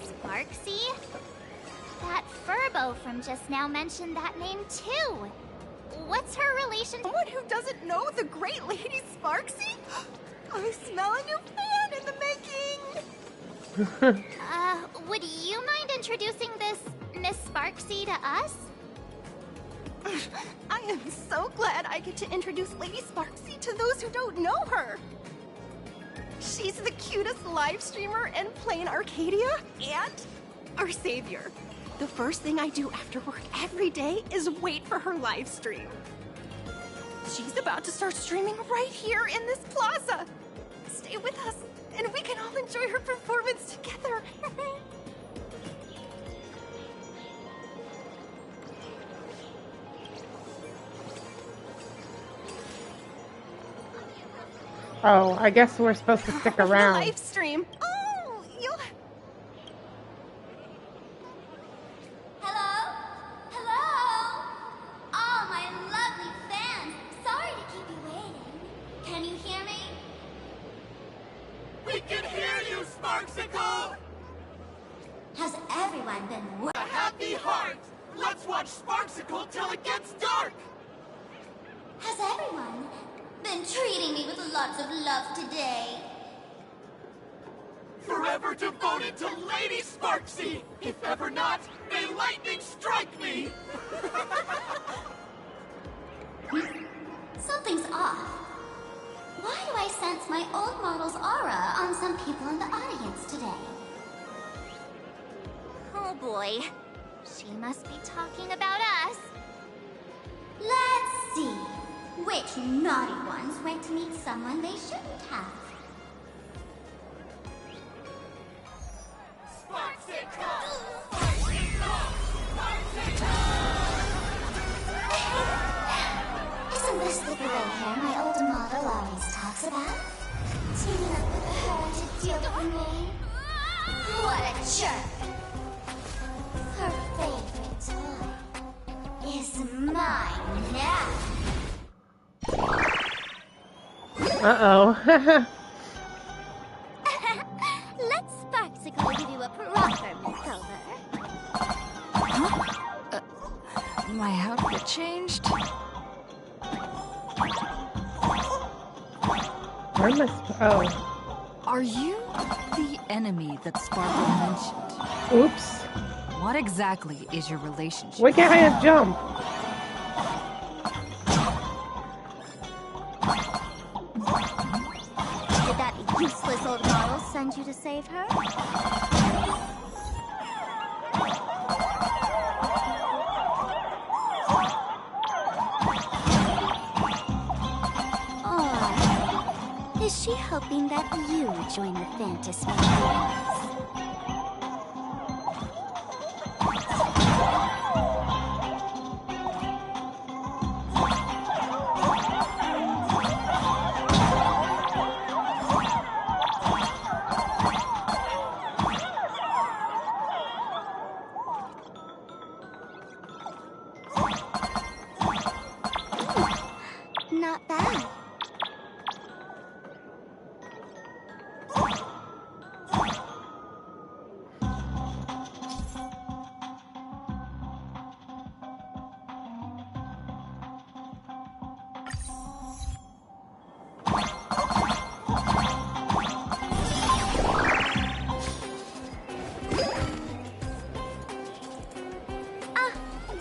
Sparksy? That Furbo from just now mentioned that name too. What's her relation to— Someone who doesn't know the great Lady Sparksy? I smell a new fan in the making! would you mind introducing this Miss Sparksy to us? I am so glad I get to introduce Lady Sparksy to those who don't know her. She's the cutest live streamer in plain Arcadia and our savior. The first thing I do after work every day is wait for her live stream. She's about to start streaming right here in this plaza. Stay with us, and we can all enjoy her performance together. Oh, I guess we're supposed to stick around. Live stream. Oh, you'll... Hello? Hello? Oh, my lovely fans. Sorry to keep you waiting. Can you hear me? We can hear you, Sparksicle! Has everyone been A happy heart! Let's watch Sparksicle till it gets dark! Has everyone been treating me with lots of love today? Forever devoted to Lady Sparksy! If ever not, may lightning strike me! Something's off. Why do I sense my old model's aura on some people in the audience today? Oh boy. She must be talking about us. Let's see. Which naughty ones went to meet someone they shouldn't have? Isn't this the gray hair my old model always talks about? Teaming up with her to deal with me? What a jerk! Her favorite toy is mine now. Uh-oh. Let Sparksicle give you a proper makeover. My outfit changed? Where must... Oh. Are you the enemy that Sparkle mentioned? Oops. What exactly is your relationship? Why can't I jump? Did that useless old model send you to save her? Or is she hoping that you join the fantasy? Not bad.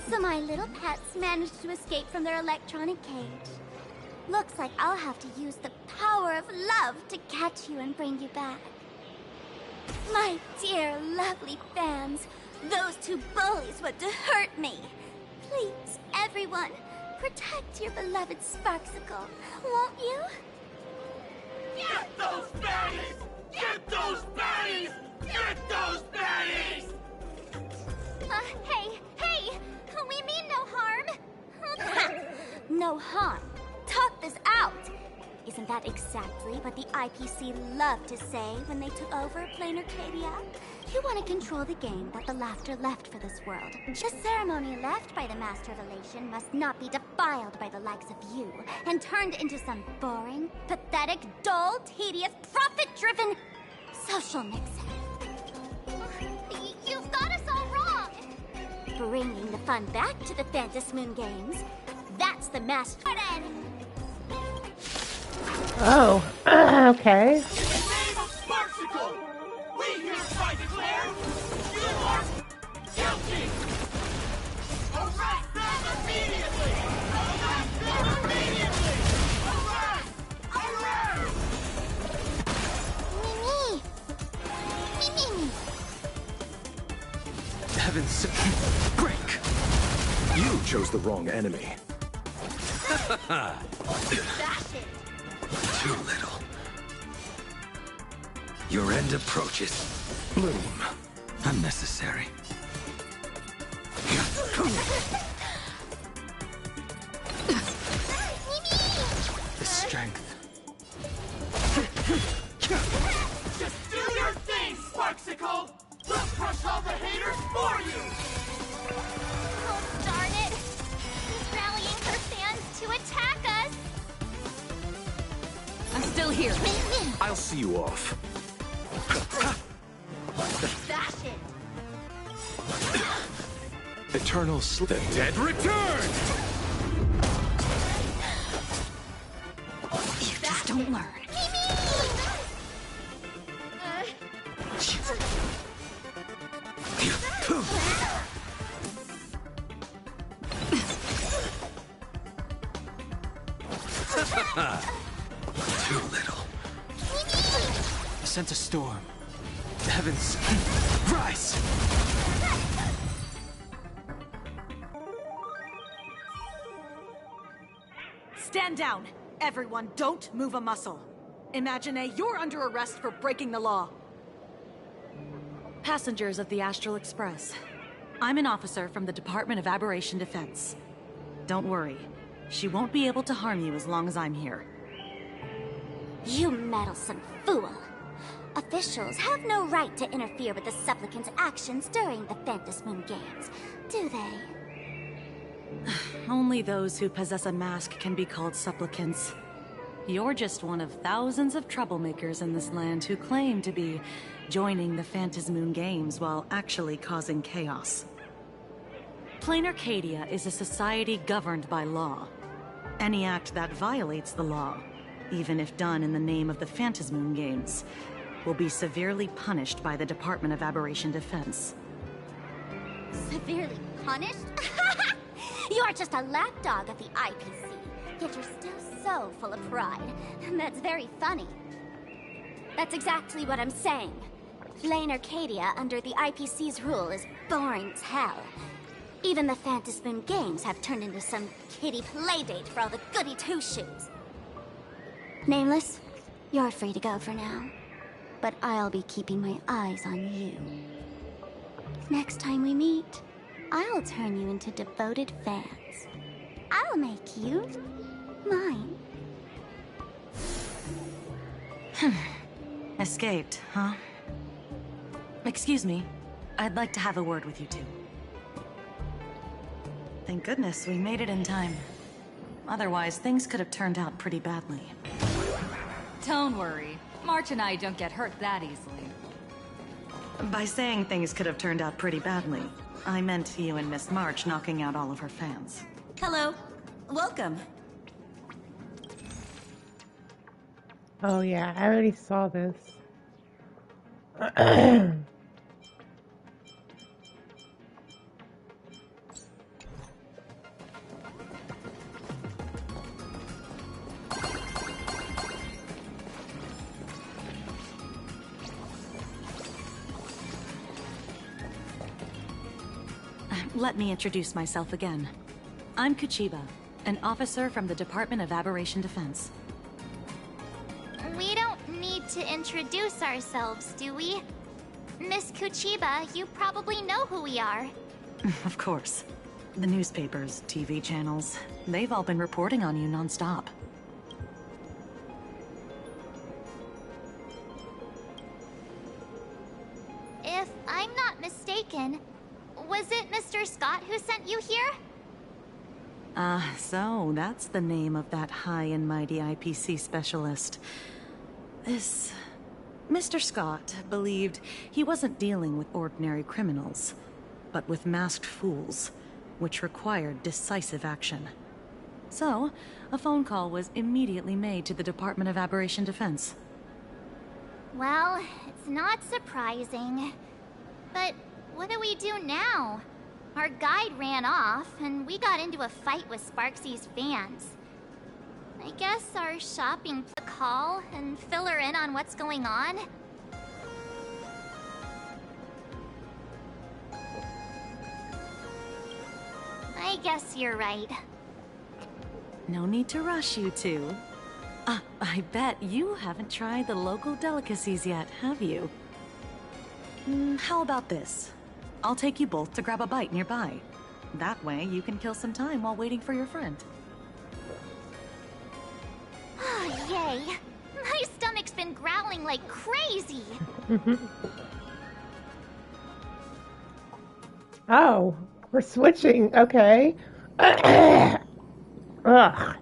So my little pets managed to escape from their electronic cage. Looks like I'll have to use the power of love to catch you and bring you back. My dear, lovely fans, those two bullies want to hurt me. Please, everyone, protect your beloved Sparksicle, won't you? Get those baddies! Get those baddies! Get those baddies! Hey! We mean no harm! No harm? Talk this out! Isn't that exactly what the IPC loved to say when they took over Plain Arcadia? You want to control the game that the laughter left for this world. The ceremony left by the Master of Elation must not be defiled by the likes of you and turned into some boring, pathetic, dull, tedious, profit-driven social mixer. You've got us all wrong! Bringing the fun back to the Fantasmoon Games. That's the master. Oh, okay. In the name of Sparksicle, we hereby declare you are guilty! Arrest them immediately! Arrest them immediately! Arrest! Arrest! Mimi! Heavens, break! You chose the wrong enemy. Too little. Your end approaches. Bloom. Unnecessary. The strength. Just do your thing, Sparksicle! We'll crush all the haters for you! Oh, darn it! She's rallying her fans to attack us! I'm still here. I'll see you off. Bash it! Eternal The dead return! You just don't learn. Too little. I sense a storm. The heavens rise! Stand down. Everyone, don't move a muscle. Imagine you're under arrest for breaking the law. Passengers of the Astral Express. I'm an officer from the Department of Aberration Defense. Don't worry. She won't be able to harm you as long as I'm here. You meddlesome fool! Officials have no right to interfere with the supplicant's actions during the Fantasmoon Games, do they? Only those who possess a mask can be called supplicants. You're just one of thousands of troublemakers in this land who claim to be joining the Fantasmoon Games while actually causing chaos. Plain Arcadia is a society governed by law. Any act that violates the law, even if done in the name of the Fantasmoon Games, will be severely punished by the Department of Aberration Defense. Severely punished? You're just a lapdog of the IPC, yet you're still so full of pride. That's very funny. That's exactly what I'm saying. Plain Arcadia under the IPC's rule is boring as hell. Even the Fantasmoon Games have turned into some kiddie playdate for all the goody two-shoes. Nameless, you're free to go for now. But I'll be keeping my eyes on you. Next time we meet, I'll turn you into devoted fans. I'll make you mine. Escaped, huh? Excuse me. I'd like to have a word with you two. Thank goodness we made it in time. Otherwise, things could have turned out pretty badly. Don't worry. March and I don't get hurt that easily. By saying things could have turned out pretty badly, I meant you and Miss March knocking out all of her fans. Hello. Welcome. Oh yeah, I already saw this. Let me introduce myself again. I'm Kuchiba, an officer from the Department of Aberration Defense. We don't need to introduce ourselves, do we? Miss Kuchiba, you probably know who we are. Of course. The newspapers, TV channels, they've all been reporting on you non-stop. If I'm not mistaken, was it Mr. Scott who sent you here? So that's the name of that high and mighty IPC specialist. This Mr. Scott believed he wasn't dealing with ordinary criminals, but with masked fools, which required decisive action. So, a phone call was immediately made to the Department of Aberration Defense. Well, it's not surprising. But what do we do now? Our guide ran off, and we got into a fight with Sparksy's fans. I guess our shopping call and fill her in on what's going on. I guess you're right. No need to rush, you two. I bet you haven't tried the local delicacies yet, have you? How about this? I'll take you both to grab a bite nearby. That way, you can kill some time while waiting for your friend. Oh, yay! My stomach's been growling like crazy! Oh, we're switching. Okay. Ugh.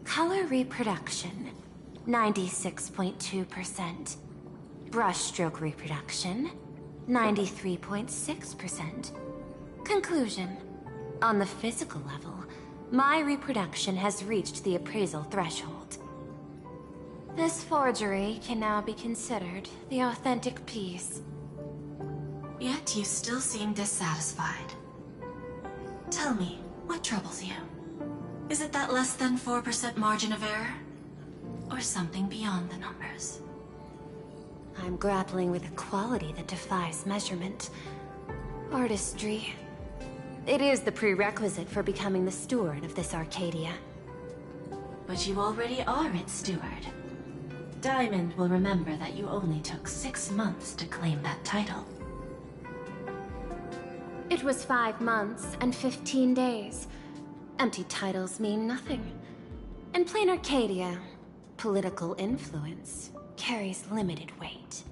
Color reproduction, 96.2%. Brushstroke reproduction, 93.6%. Conclusion. On the physical level, my reproduction has reached the appraisal threshold. This forgery can now be considered the authentic piece. Yet you still seem dissatisfied. Tell me, what troubles you? Is it that less than 4% margin of error? Or something beyond the numbers? I'm grappling with a quality that defies measurement. Artistry. It is the prerequisite for becoming the steward of this Arcadia. But you already are its steward. Diamond will remember that you only took 6 months to claim that title. It was 5 months and 15 days. Empty titles mean nothing. In plain Arcadia, political influence carries limited weight.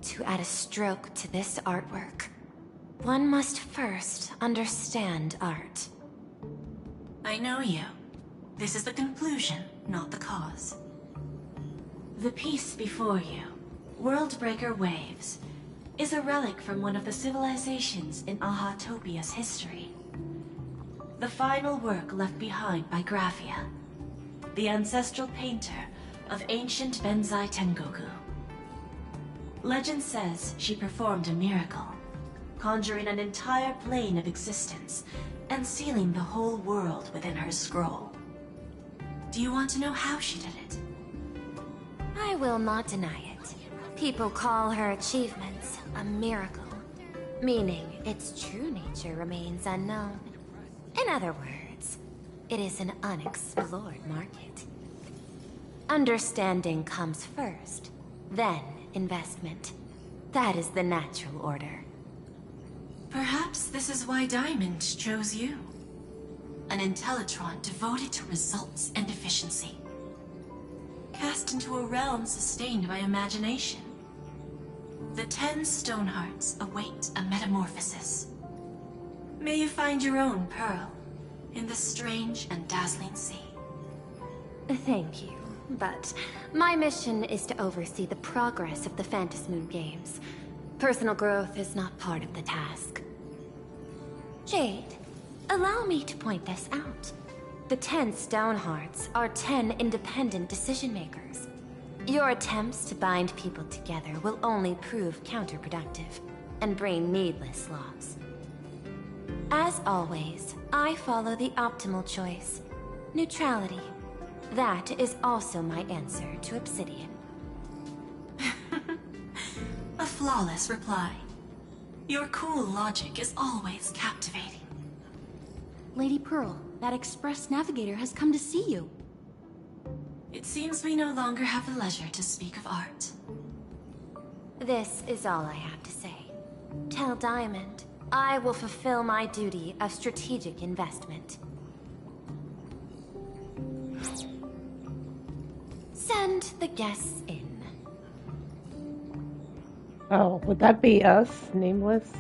To add a stroke to this artwork, one must first understand art. I know you. This is the conclusion, not the cause. The piece before you, Worldbreaker Waves, is a relic from one of the civilizations in Ahatopia's history. The final work left behind by Graphia, the ancestral painter of ancient Benzai Tengoku. Legend says she performed a miracle, conjuring an entire plane of existence and sealing the whole world within her scroll. Do you want to know how she did it? I will not deny it. People call her achievements a miracle, meaning its true nature remains unknown. In other words, it is an unexplored market. Understanding comes first, then investment. That is the natural order. Perhaps this is why Diamond chose you. An Intellitron devoted to results and efficiency. Cast into a realm sustained by imagination. The 10 Stonehearts await a metamorphosis. May you find your own pearl in the strange and dazzling sea. Thank you, but my mission is to oversee the progress of the Phantasmoon Games. Personal growth is not part of the task. Jade, allow me to point this out. The 10 Stonehearts are 10 independent decision-makers. Your attempts to bind people together will only prove counterproductive and bring needless loss. As always, I follow the optimal choice. Neutrality. That is also my answer to Obsidian. A flawless reply. Your cool logic is always captivating. Lady Pearl, that express navigator has come to see you. It seems we no longer have the leisure to speak of art. This is all I have to say. Tell Diamond, I will fulfill my duty of strategic investment. Send the guests in. Oh, would that be us, nameless?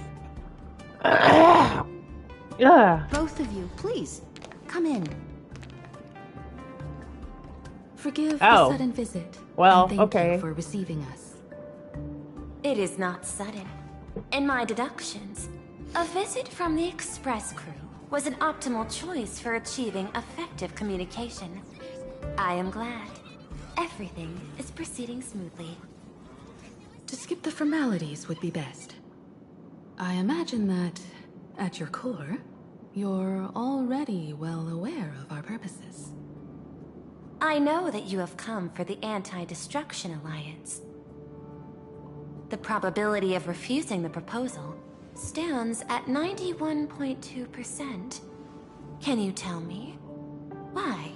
Yeah. Both of you, please, come in. Forgive Oh. the sudden visit. Well, and thank okay. you for receiving us. It is not sudden. In my deductions, a visit from the Express crew was an optimal choice for achieving effective communication. I am glad. Everything is proceeding smoothly. To skip the formalities would be best. I imagine that, at your core, you're already well aware of our purposes. I know that you have come for the Anti-Destruction Alliance. The probability of refusing the proposal stands at 91.2%. Can you tell me why?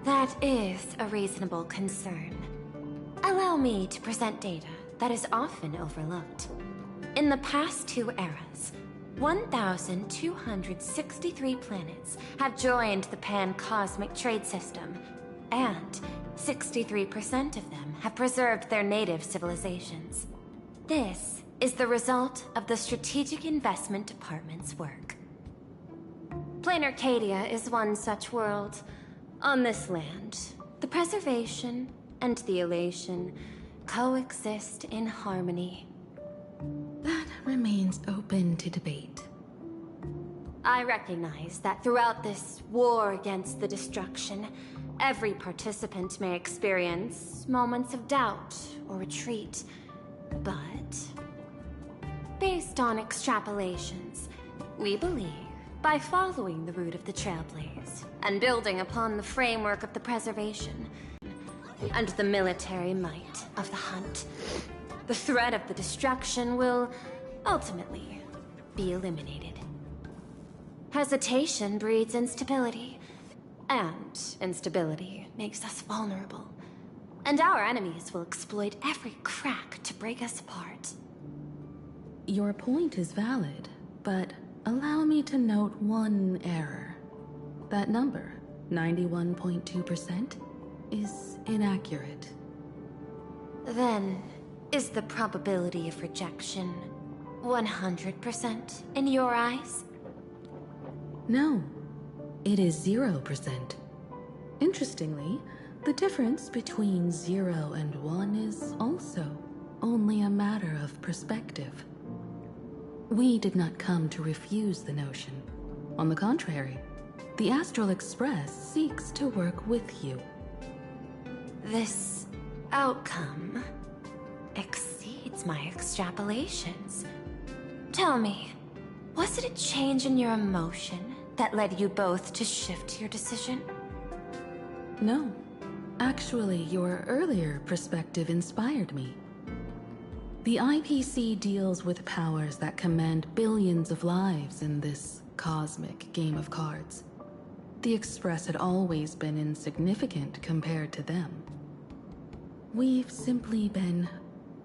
That is a reasonable concern. Allow me to present data that is often overlooked. In the past 2 eras, 1,263 planets have joined the Pan-Cosmic Trade System, and 63% of them have preserved their native civilizations. This is the result of the Strategic Investment Department's work. Plain Arcadia is one such world. On this land, the preservation and the elation coexist in harmony. That remains open to debate. I recognize that throughout this war against the destruction, every participant may experience moments of doubt or retreat. But, based on extrapolations, we believe by following the route of the Trailblaze and building upon the framework of the preservation and the military might of the hunt, the threat of the destruction will ultimately be eliminated. Hesitation breeds instability, and instability makes us vulnerable. And our enemies will exploit every crack to break us apart. Your point is valid, but allow me to note one error. That number, 91.2%, is inaccurate. Then, is the probability of rejection 100% in your eyes? No, it is 0%. Interestingly, the difference between 0 and 1 is also only a matter of perspective. We did not come to refuse the notion. On the contrary, the Astral Express seeks to work with you. This outcome exceeds my extrapolations. Tell me, was it a change in your emotion that led you both to shift your decision? No. Actually, your earlier perspective inspired me. The IPC deals with powers that command billions of lives in this cosmic game of cards. The Express had always been insignificant compared to them. We've simply been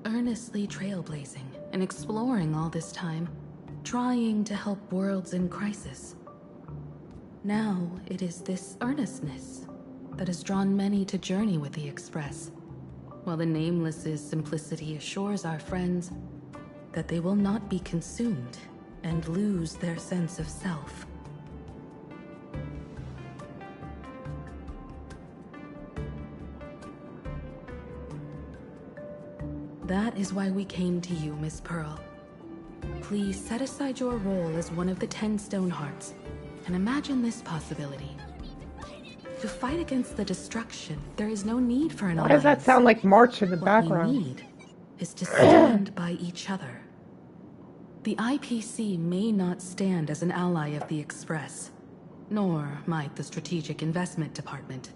earnestly trailblazing and exploring all this time, trying to help worlds in crisis. Now it is this earnestness that has drawn many to journey with the Express, while the Nameless's simplicity assures our friends that they will not be consumed and lose their sense of self. That is why we came to you, Miss Pearl. Please set aside your role as one of the 10 Stonehearts and imagine this possibility. To fight against the destruction, there is no need for an alliance. Why does that sound like March in the What background? we need is to stand by each other. The IPC may not stand as an ally of the Express, nor might the Strategic Investment Department.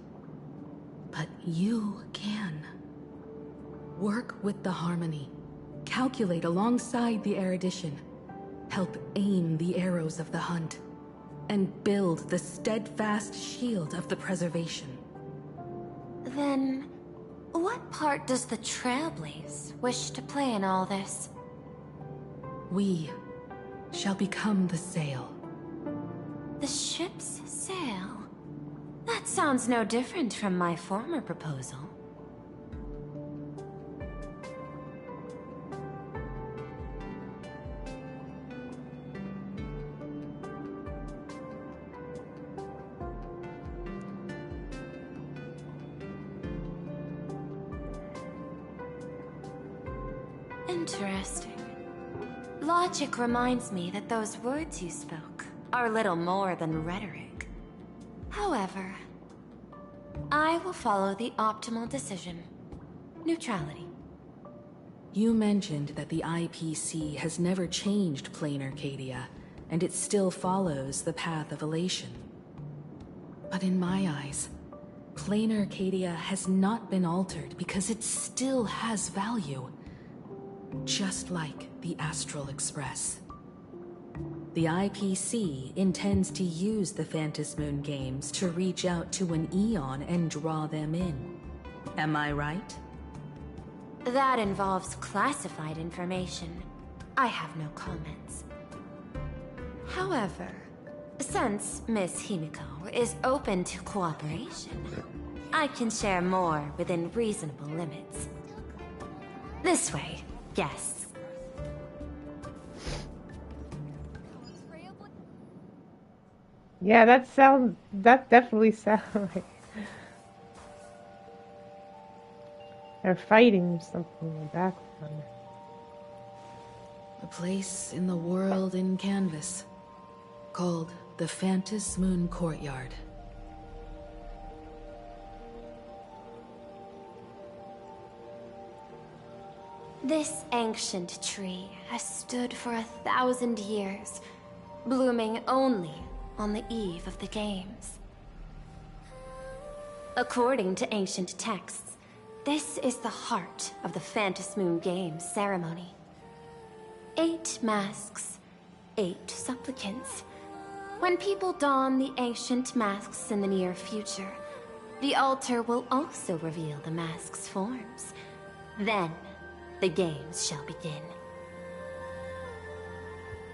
But you can. Work with the Harmony. Calculate alongside the erudition. Help aim the arrows of the hunt. And build the steadfast shield of the preservation. Then, what part does the Trailblaze wish to play in all this? We, shall become the sail. The ship's sail? That sounds no different from my former proposal. Interesting. Logic reminds me that those words you spoke are little more than rhetoric. However, I will follow the optimal decision. Neutrality. You mentioned that the IPC has never changed Plain Arcadia, and it still follows the path of elation. But in my eyes, Plain Arcadia has not been altered because it still has value. Just like the Astral Express. The IPC intends to use the Phantasmoon games to reach out to an Eon and draw them in. Am I right? That involves classified information. I have no comments. However, since Miss Himiko is open to cooperation, I can share more within reasonable limits. This way, guests. Yeah, that definitely sounds like they're fighting or something in the background. A place in the world in canvas, called the Phantasmoon Courtyard. This ancient tree has stood for 1,000 years, blooming only on the eve of the games. According to ancient texts, this is the heart of the Phantasmoon Games ceremony. 8 masks, 8 supplicants. When people don the ancient masks in the near future, the altar will also reveal the masks' forms. Then, the games shall begin.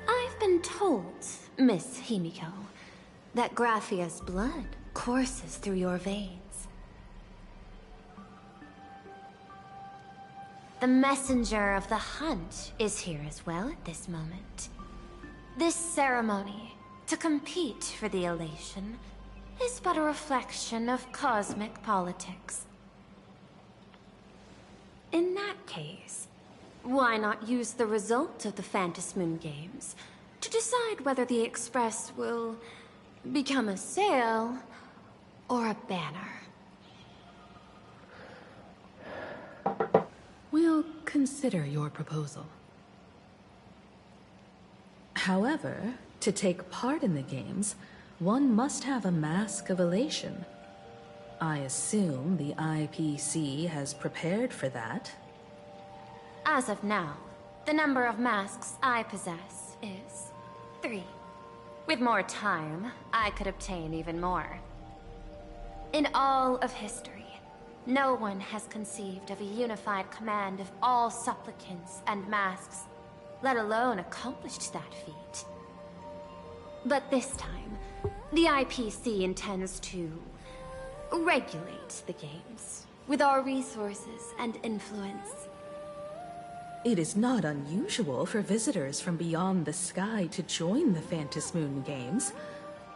I've been told, Miss Himiko, that Graphia's blood courses through your veins. The messenger of the hunt is here as well at this moment. This ceremony, to compete for the elation, is but a reflection of cosmic politics. In that case, why not use the result of the Phantasmoon Games to decide whether the Express will become a sail or a banner? We'll consider your proposal. However, to take part in the games, one must have a mask of elation. I assume the IPC has prepared for that. As of now, the number of masks I possess is 3. With more time, I could obtain even more. In all of history, no one has conceived of a unified command of all supplicants and masks, let alone accomplished that feat. But this time, the IPC intends to regulate the games with our resources and influence. It is not unusual for visitors from beyond the sky to join the Phantasmoon Games,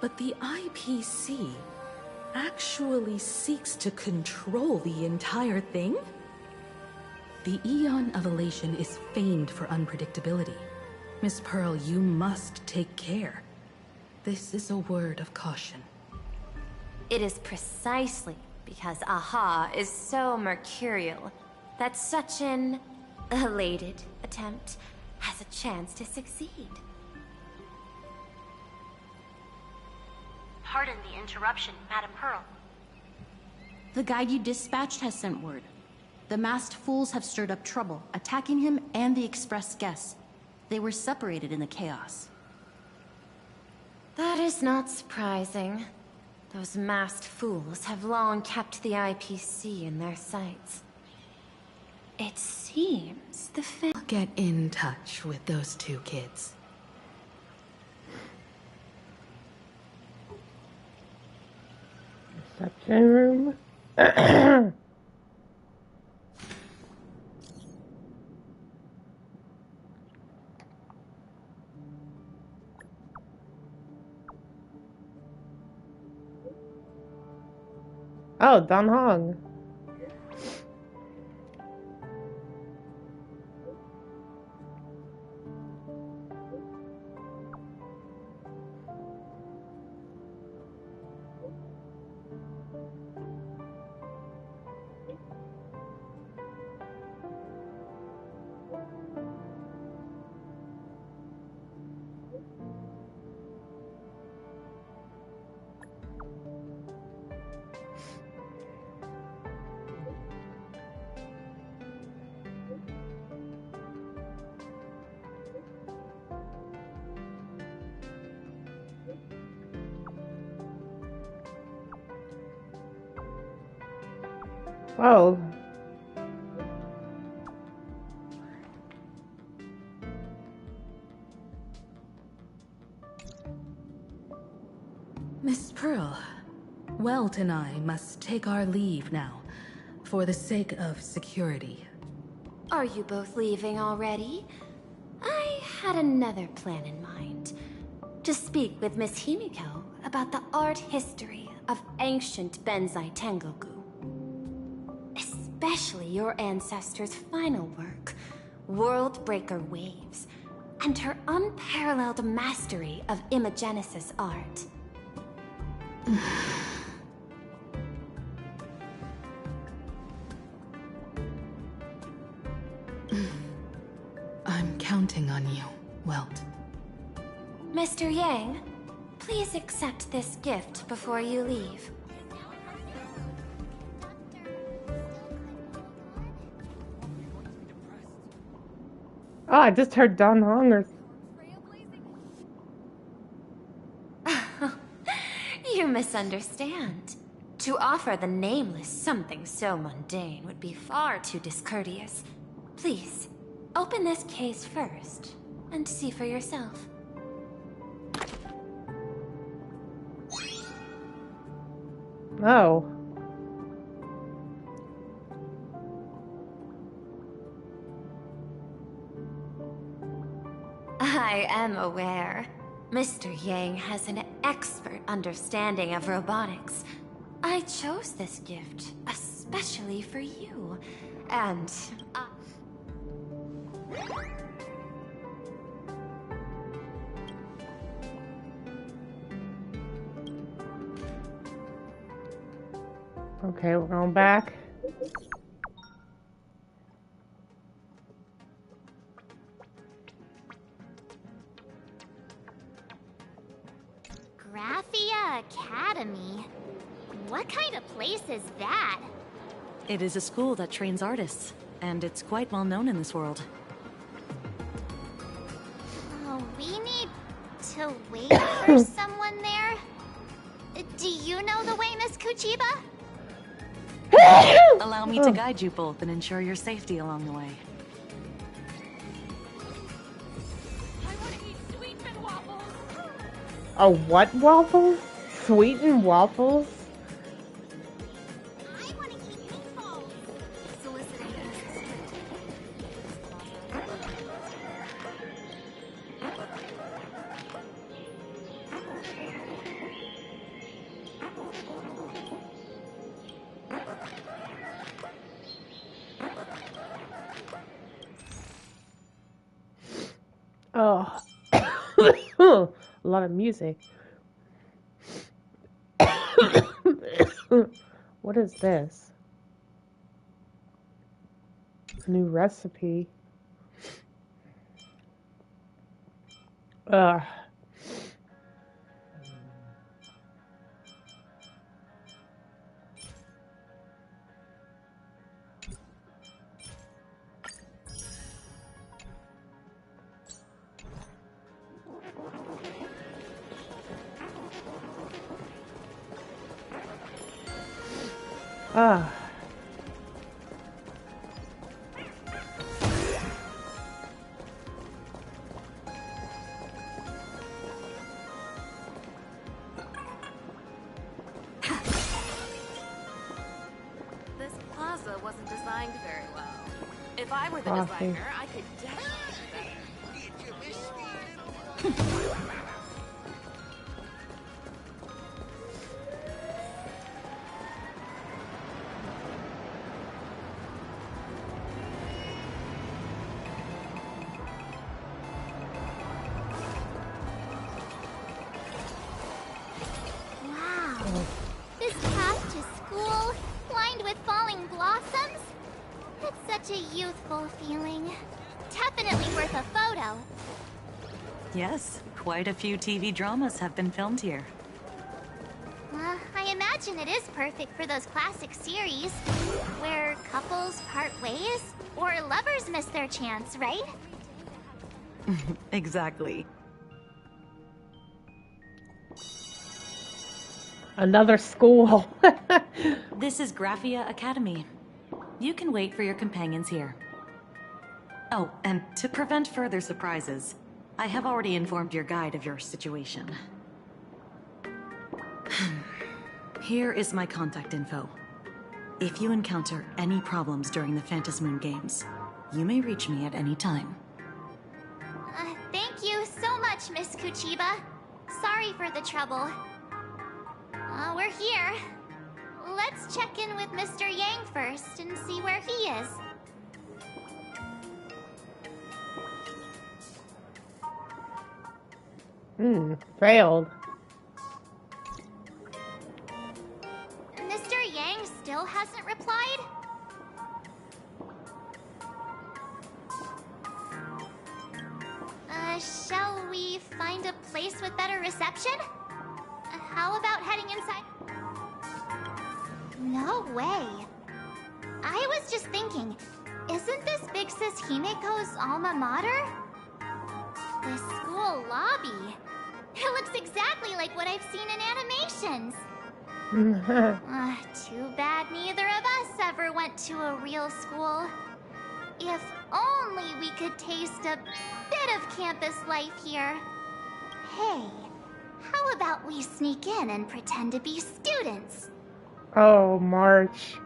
but the IPC actually seeks to control the entire thing? The Eon of Elation is famed for unpredictability. Miss Pearl, you must take care. This is a word of caution. It is precisely because Aha is so mercurial that such an elated attempt has a chance to succeed. Pardon the interruption, Madam Pearl. The guide you dispatched has sent word. The masked fools have stirred up trouble, attacking him and the Express guests. They were separated in the chaos. That is not surprising. Those masked fools have long kept the IPC in their sights. It seems the I'll get in touch with those 2 kids. Reception room. Oh, Don Hong. Oh. Miss Pearl, Welt and I must take our leave now, for the sake of security. Are you both leaving already? I had another plan in mind. To speak with Miss Himiko about the art history of ancient Benzai Tengoku. Especially your ancestors' final work, World Breaker Waves, and her unparalleled mastery of imagenesis art. I'm counting on you, Welt. Mr. Yang, please accept this gift before you leave. Oh, I just heard Don Hong or... You misunderstand. To offer the Nameless something so mundane would be far too discourteous. Please, open this case first, and see for yourself. Oh. I am aware. Mr. Yang has an expert understanding of robotics. I chose this gift especially for you, and Okay, we're going back. Graphia Academy? What kind of place is that? It is a school that trains artists, and it's quite well known in this world. Oh, we need to wait for someone there? Do you know the way, Miss Kuchiba? Allow me to guide you both and ensure your safety along the way. Oh, what waffles? Sweetened waffles? I want to eat meatballs. Oh. A lot of music. What is this? A new recipe. Ugh. Ah. I were the designer, I could definitely do Wow. This path to school, lined with falling blossoms. It's such a youthful feeling. Definitely worth a photo. Yes, quite a few TV dramas have been filmed here. I imagine it is perfect for those classic series where couples part ways or lovers miss their chance, right? Exactly. Another school. This is Graphia Academy. You can wait for your companions here. Oh, and to prevent further surprises, I have already informed your guide of your situation. Here is my contact info. If you encounter any problems during the Phantasmoon Games, you may reach me at any time. Thank you so much, Miss Kuchiba. Sorry for the trouble. We're here. Let's check in with Mr. Yang first and see where he is. Failed. Mr. Yang still hasn't replied? Shall we find a place with better reception? How about heading inside? No way. I was just thinking, isn't this Big Sis Himeko's alma mater? The school lobby. It looks exactly like what I've seen in animations. Too bad neither of us ever went to a real school. If only we could taste a bit of campus life here. Hey, how about we sneak in and pretend to be students? Oh, March.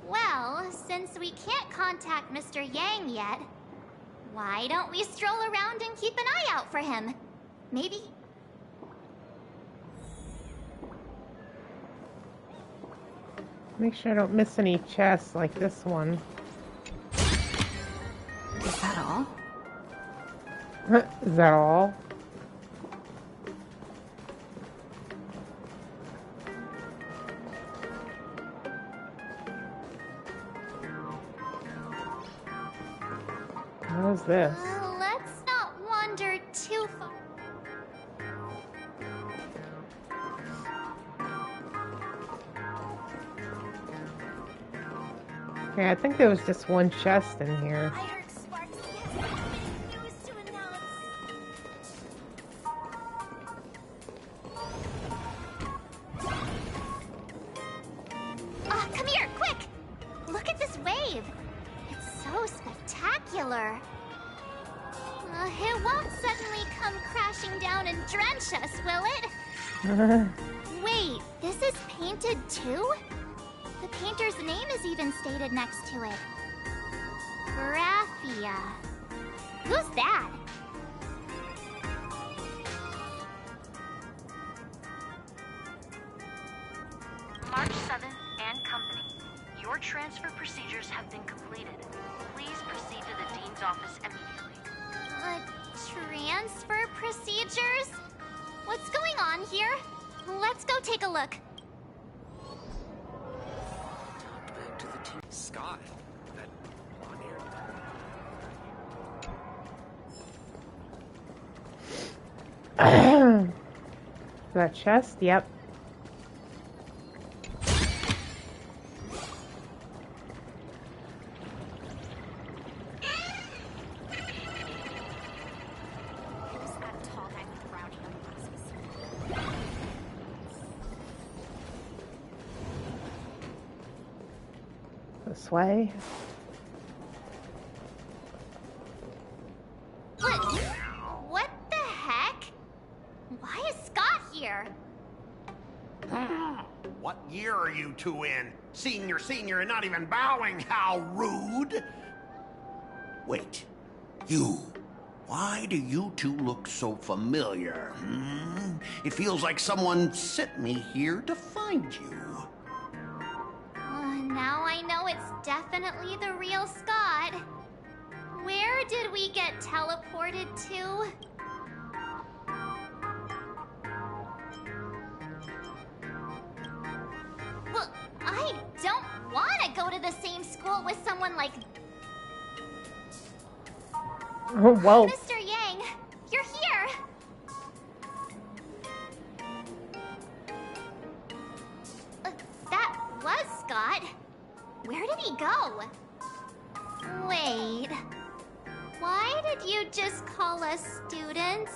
Well, since we can't contact Mr. Yang yet, why don't we stroll around and keep an eye out for him? Maybe... Make sure I don't miss any chests like this one. Is that all? Is that all? What is this? Let's not wander too far. Okay, I think there was just one chest in here. Come here, quick! Look at this wave. It's so spectacular. It won't suddenly come crashing down and drench us, will it? Wait, this is painted too? The painter's name is even stated next to it. Graphia. Who's that? March 7th and Company. Your transfer procedures have been completed. Please proceed to the Dean's office immediately. Transfer procedures? What's going on here? Let's go take a look. Back to the team. Scott. That blonde-haired. That chest? Yep. This way. What? here. What year are you two in? Senior, and not even bowing. How rude! Wait, you. Why do you two look so familiar? It feels like someone sent me here to find you. Now I know it's definitely the real Scott. Where did we get teleported to? Well, I don't want to go to the same school with someone like... Oh, whoa. Mr. Yang, you're here! That was Scott. Where did he go? Wait. Why did you just call us students?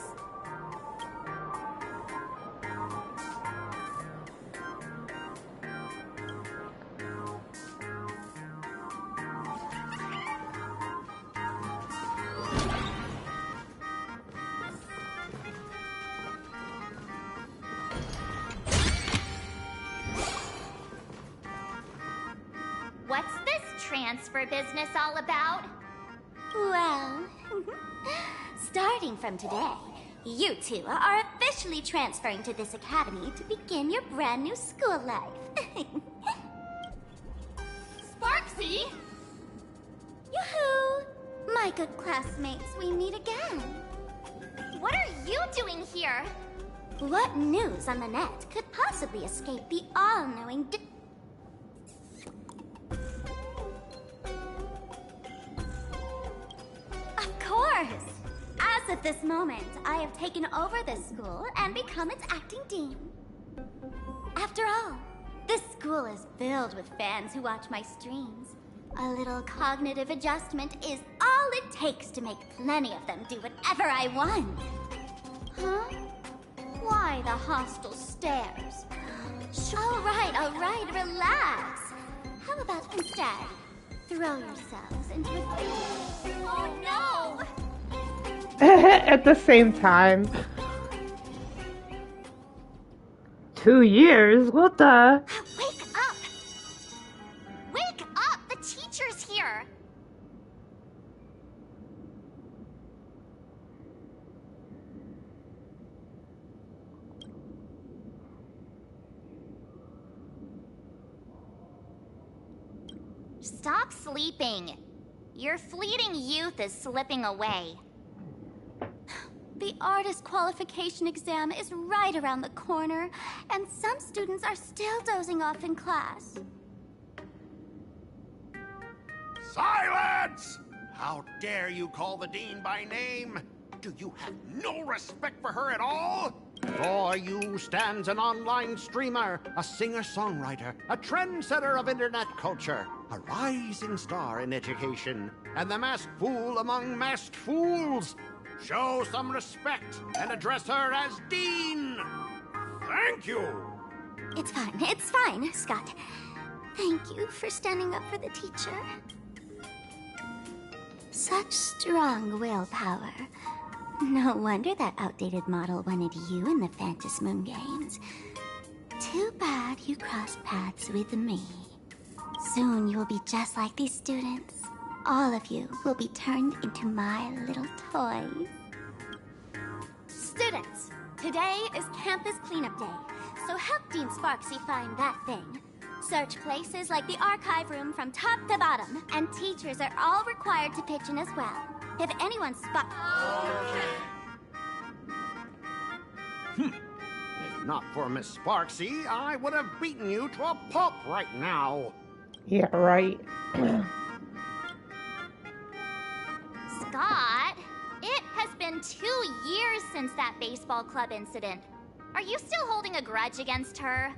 What's this transfer business all about? Well, starting from today, you two are officially transferring to this academy to begin your brand new school life. Sparksy! Yoo-hoo! My good classmates, we meet again. What are you doing here? What news on the net could possibly escape the all-knowing Of course! As of this moment, I have taken over this school and become its acting dean. After all, this school is filled with fans who watch my streams. A little cognitive adjustment is all it takes to make plenty of them do whatever I want. Huh? Why the hostile stares? All right, relax. How about instead, throw yourselves into a... Oh no! At the same time. 2 years? What the? Wake up! Wake up! The teacher's here! Stop sleeping. Your fleeting youth is slipping away. The artist qualification exam is right around the corner, and some students are still dozing off in class. Silence! How dare you call the dean by name? Do you have no respect for her at all? Before you stands an online streamer, a singer-songwriter, a trendsetter of internet culture, a rising star in education, and the masked fool among masked fools. Show some respect and address her as Dean. Thank you. It's fine, Scott. Thank you for standing up for the teacher. Such strong willpower. No wonder that outdated model wanted you in the Phantasmoon games. Too bad you crossed paths with me. Soon you will be just like these students. All of you will be turned into my little toys. Students, today is campus cleanup day, so help Dean Sparksy find that thing. Search places like the archive room from top to bottom, and teachers are all required to pitch in as well. If anyone If not for Miss Sparksy, I would have beaten you to a pulp right now. Yeah, right. Scott, it has been 2 years since that baseball club incident. Are you still holding a grudge against her?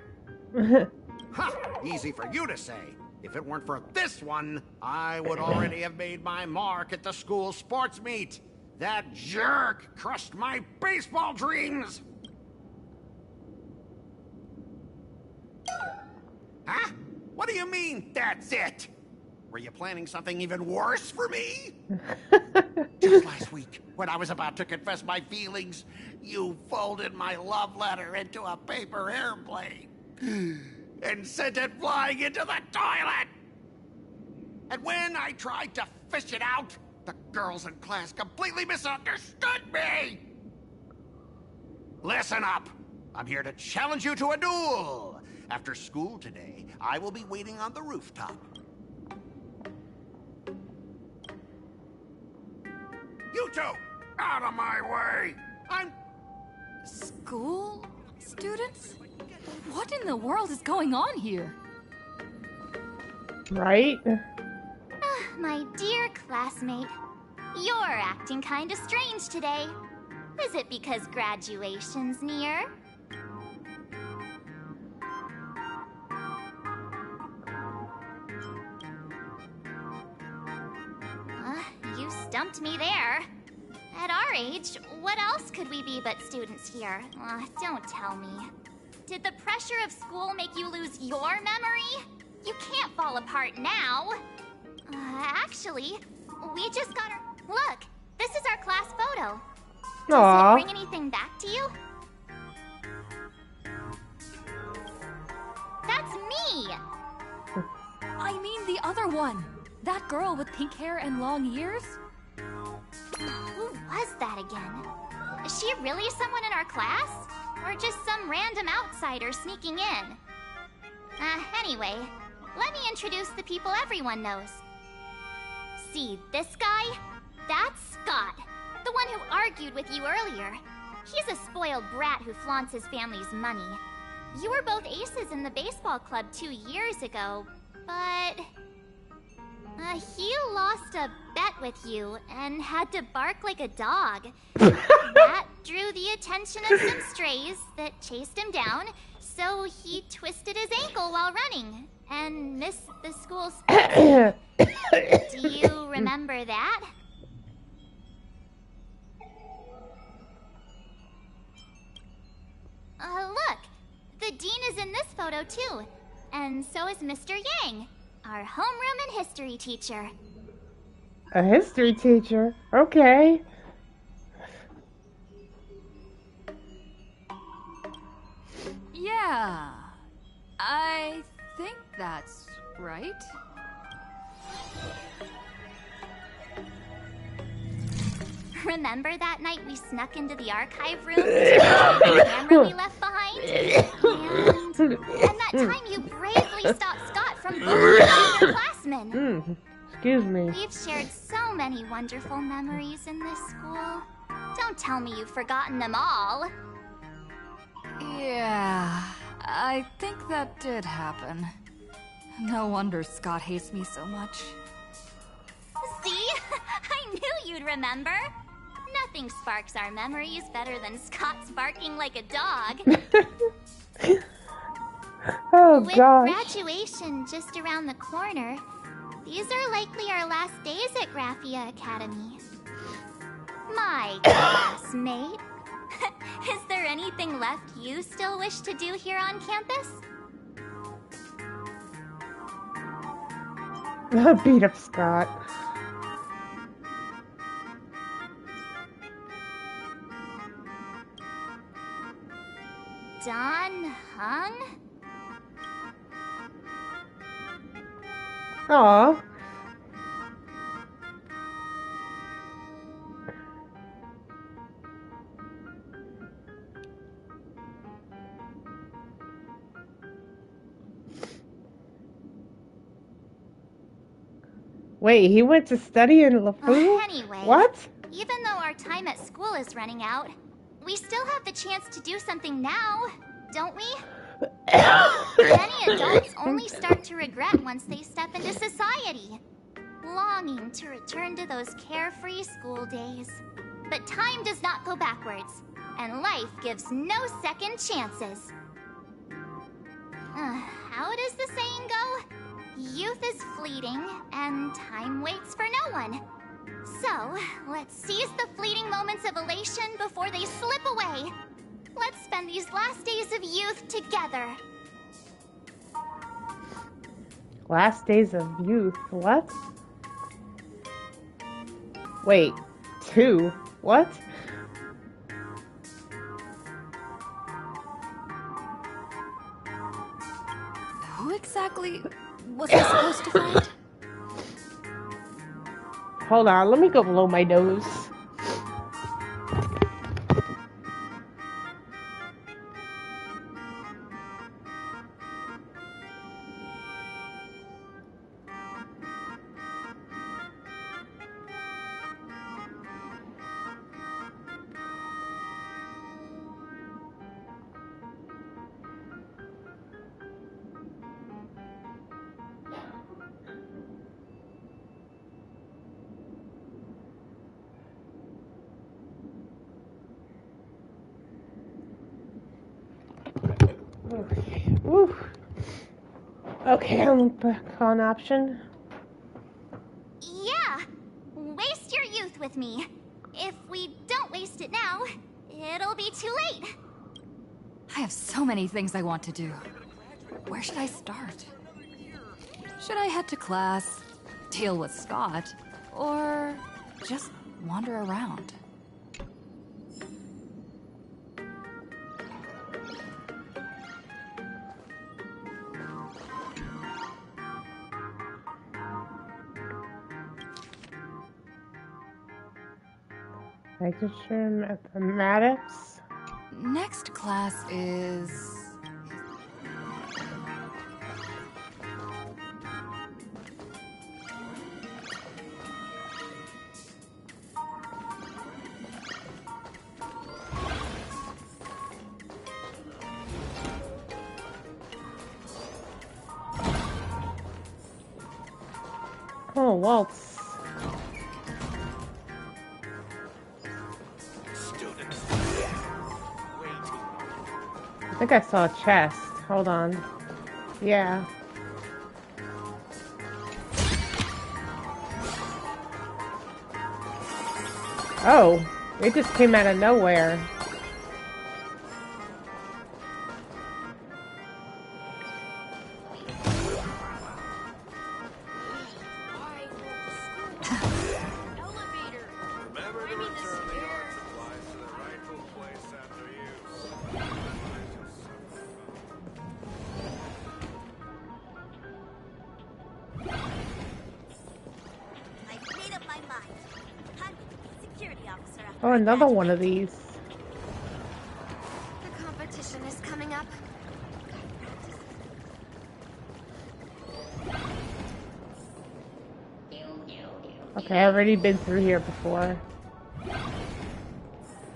Ha! Easy for you to say. If it weren't for this one, I would already have made my mark at the school sports meet. That jerk crushed my baseball dreams! Huh? What do you mean, that's it? Were you planning something even worse for me? Just last week, when I was about to confess my feelings, you folded my love letter into a paper airplane and sent it flying into the toilet. And when I tried to fish it out, the girls in class completely misunderstood me. Listen up. I'm here to challenge you to a duel. After school today, I will be waiting on the rooftop. You two, out of my way! I'm... School students? What in the world is going on here? Right? My dear classmate, you're acting kinda strange today. Is it because graduation's near? You stumped me there. At our age, what else could we be but students here? Don't tell me. Did the pressure of school make you lose your memory? You can't fall apart now. Actually, we just got our... Look, this is our class photo. Does it bring anything back to you? That's me! I mean the other one. That girl with pink hair and long ears? Who was that again? Is she really someone in our class? Or just some random outsider sneaking in? Anyway, let me introduce the people everyone knows. See this guy? That's Scott, the one who argued with you earlier. He's a spoiled brat who flaunts his family's money. You were both aces in the baseball club 2 years ago, but... he lost a bet with you and had to bark like a dog. That drew the attention of some strays that chased him down, so he twisted his ankle while running and missed the school sport. Do you remember that? Look! The dean is in this photo too, and so is Mr. Yang, our homeroom and history teacher. A history teacher? Okay. Yeah, I think that's right. Remember that night we snuck into the archive room to retrieve the camera we left behind? And that time you bravely stopped Scott from bullying underclassmen. Excuse me. We've shared so many wonderful memories in this school. Don't tell me you've forgotten them all. Yeah, I think that did happen. No wonder Scott hates me so much. See? I knew you'd remember. Nothing sparks our memories better than Scott's barking like a dog. Oh, With gosh. graduation just around the corner, these are likely our last days at Graphia Academy. My classmate. Is there anything left you still wish to do here on campus? Beat up Scott. Don Hung? Aw. Wait, he went to study in LeFou? Anyway, What? even though our time at school is running out, we still have the chance to do something now, don't we? Many adults only start to regret once they step into society, longing to return to those carefree school days. But time does not go backwards, and life gives no second chances. How does the saying go? Youth is fleeting, and time waits for no one. So, let's seize the fleeting moments of elation before they slip away. Let's spend these last days of youth together. Last days of youth. What? Wait. 2? What? Who exactly was I supposed to find? Hold on, let me go blow my nose. Woo. Okay, I'm back on option. Yeah, waste your youth with me. If we don't waste it now, it'll be too late. I have so many things I want to do. Where should I start? Should I head to class, deal with Scott, or just wander around? Register mathematics. Next class is... Oh, waltz. I think I saw a chest. Hold on. Yeah. Oh, it just came out of nowhere. Oh, another one of these. The competition is coming up. Okay, I've already been through here before.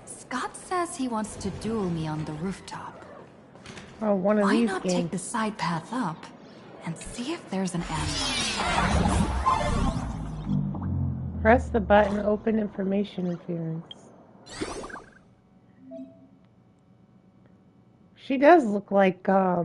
Scott says he wants to duel me on the rooftop. Oh, one of these Why not games. take the side path up and see if there's an ambush? Press the button, open information interference. She does look like, okay.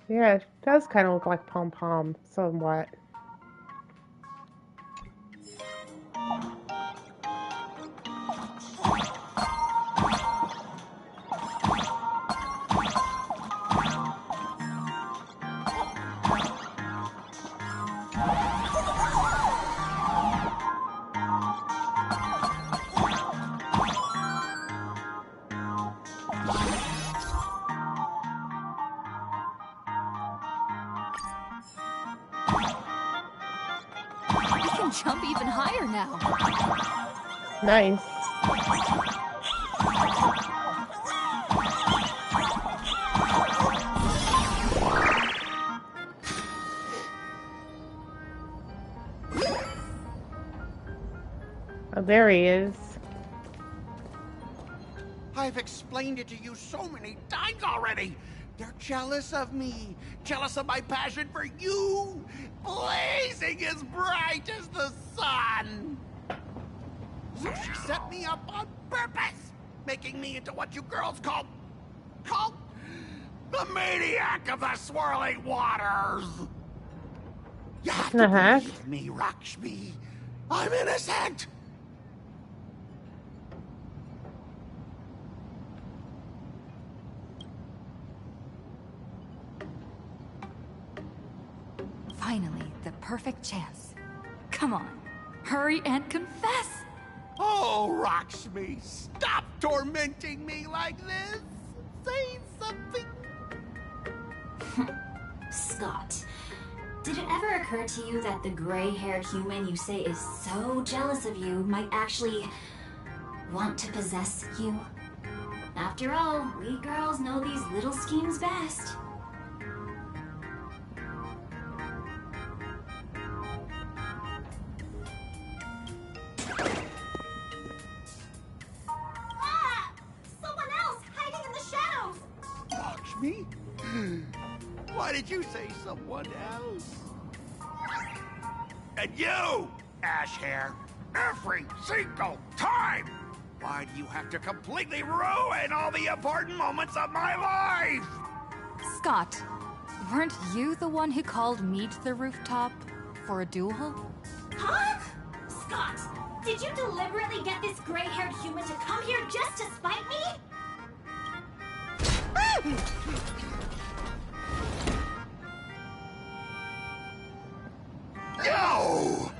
Yeah, it does kind of look like Pom Pom, somewhat. I can jump even higher now. Nice. Oh, there he is. I've explained it to you so many times already. They're jealous of me, jealous of my passion for you, blazing as bright as the sun. So she set me up on purpose, making me into what you girls call the maniac of the swirling waters. You have to believe me, Lakshmi. I'm innocent. Finally, the perfect chance. Come on, hurry and confess! Oh, Lakshmi, stop tormenting me like this. Say something. Scott, did it ever occur to you that the gray-haired human you say is so jealous of you might actually want to possess you? After all, we girls know these little schemes best. Someone else hiding in the shadows! Lakshmi? Why did you say someone else? And you, ash hair, every single time! Why do you have to completely ruin all the important moments of my life? Scott, weren't you the one who called me to the rooftop for a duel? Huh? Scott, did you deliberately get this gray-haired human to come here just to spite me? No!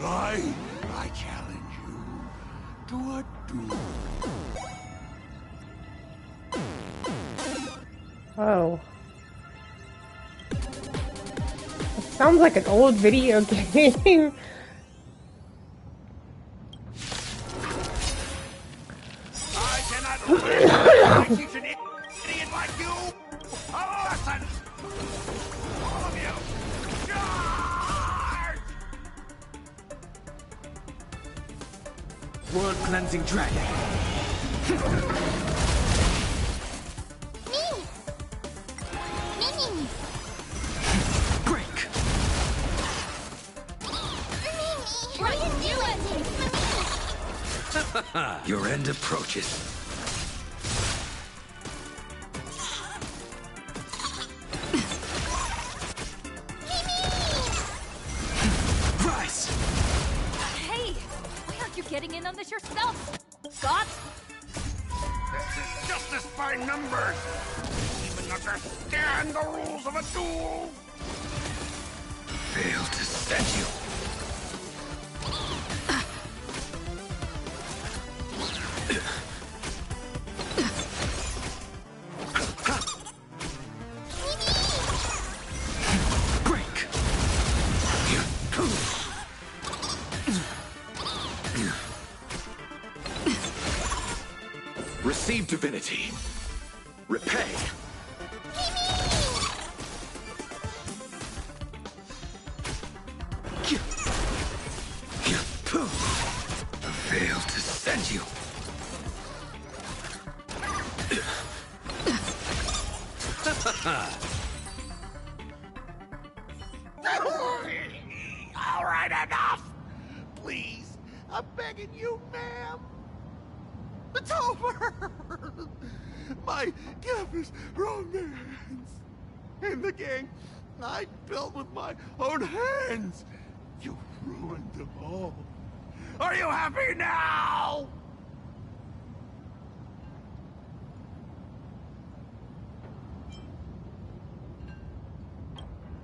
I challenge you to a duel. Oh. It sounds like an old video game. I cannot teach an idiot like you a lesson! All of you! Charge! World cleansing dragon. Break. Your end approaches. Rise. Hey, why aren't you getting in on this yourself, Scott? This is justice by numbers. Even understand the rules of a duel. Fail to set you. Break. Receive divinity. Repay. Fail to send you. All right, enough. Please, I'm begging you, ma'am. It's over. My gift is romance. And the gang I built with my own hands. You ruined them all. Are you happy now?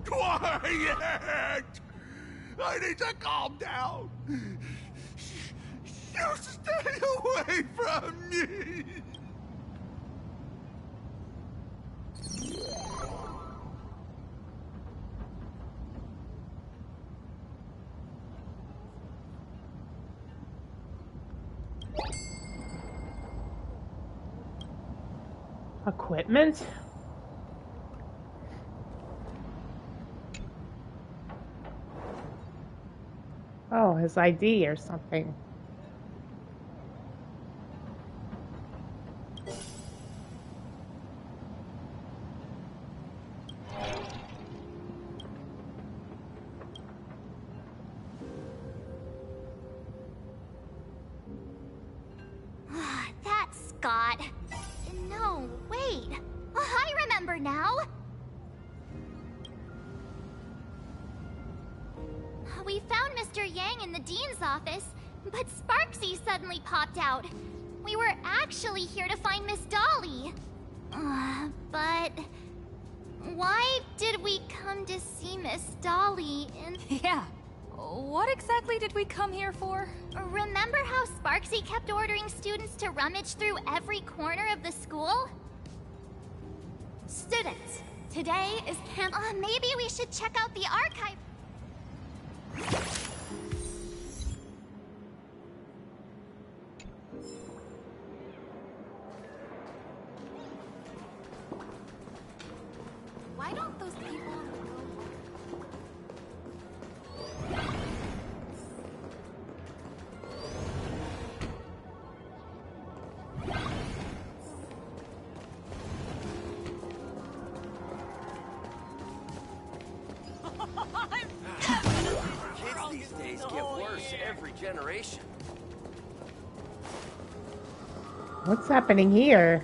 Quiet! I need to calm down. You stay away from me. Equipment? Oh, his ID or something. forgot. No, wait. I remember now. We found Mr. Yang in the dean's office, but Sparksy suddenly popped out. We were actually here to find Miss Dolly. But why did we come to see Miss Dolly in... Yeah. What exactly did we come here for? Remember how Sparksy kept ordering students to rummage through every corner of the school? Students, today is camp... maybe we should check out the archive... Why don't those people Kids these days get worse every generation. What's happening here?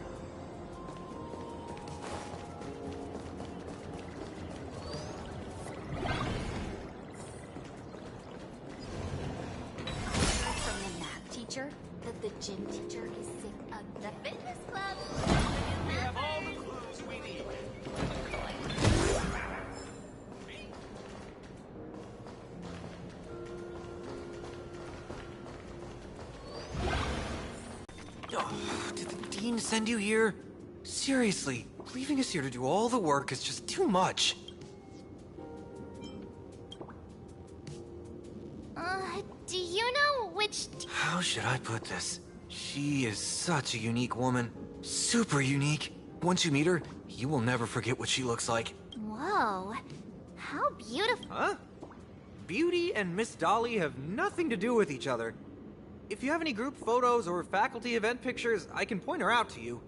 From the math teacher that the gym teacher is sick of the fitness club. We have all the clues we need. Oh, did the dean send you here? Seriously, leaving us here to do all the work is just too much. Do you know which... How should I put this? She is such a unique woman. Super unique. Once you meet her, you will never forget what she looks like. Whoa. How beautiful. Huh? Beauty and Miss Dolly have nothing to do with each other. If you have any group photos or faculty event pictures, I can point her out to you.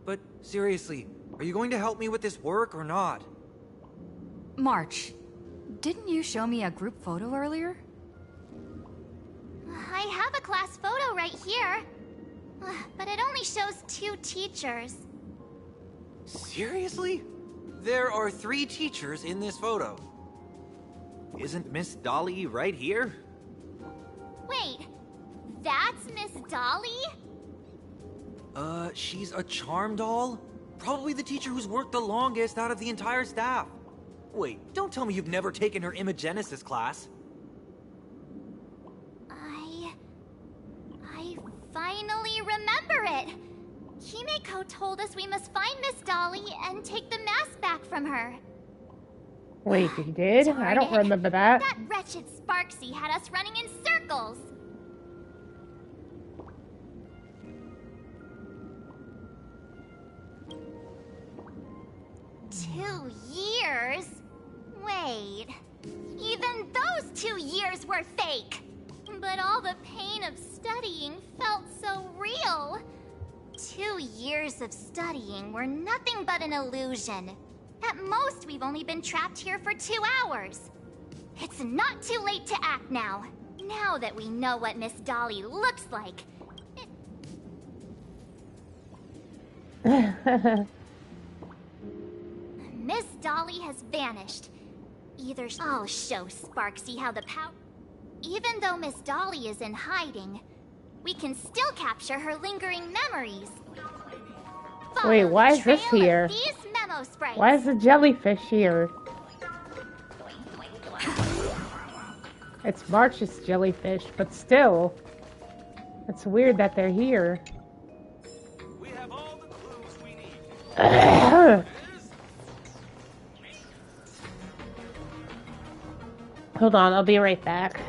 But seriously, are you going to help me with this work or not? March, didn't you show me a group photo earlier? I have a class photo right here. But it only shows 2 teachers. Seriously? There are 3 teachers in this photo. Isn't Miss Dolly right here? Wait, that's Miss Dolly? She's a charm doll? Probably the teacher who's worked the longest out of the entire staff. Wait, don't tell me you've never taken her Imagenesis class. I finally remember it. Himeko told us we must find Miss Dolly and take the mask back from her. Wait, he did? I don't remember that. That wretched Sparksy had us running in circles. Two years? Wait. Even those 2 years were fake. But all the pain of studying felt so real. 2 years of studying were nothing but an illusion. At most, we've only been trapped here for 2 hours. It's not too late to act now. Now that we know what Miss Dolly looks like. Miss Dolly has vanished. Either I'll show Sparksy how the power... Even though Miss Dolly is in hiding, we can still capture her lingering memories. Wait, why is this here? These memo sprites. Why is the jellyfish here? It's March's jellyfish, but still. It's weird that they're here. We have all the clues we need. Hold on, I'll be right back.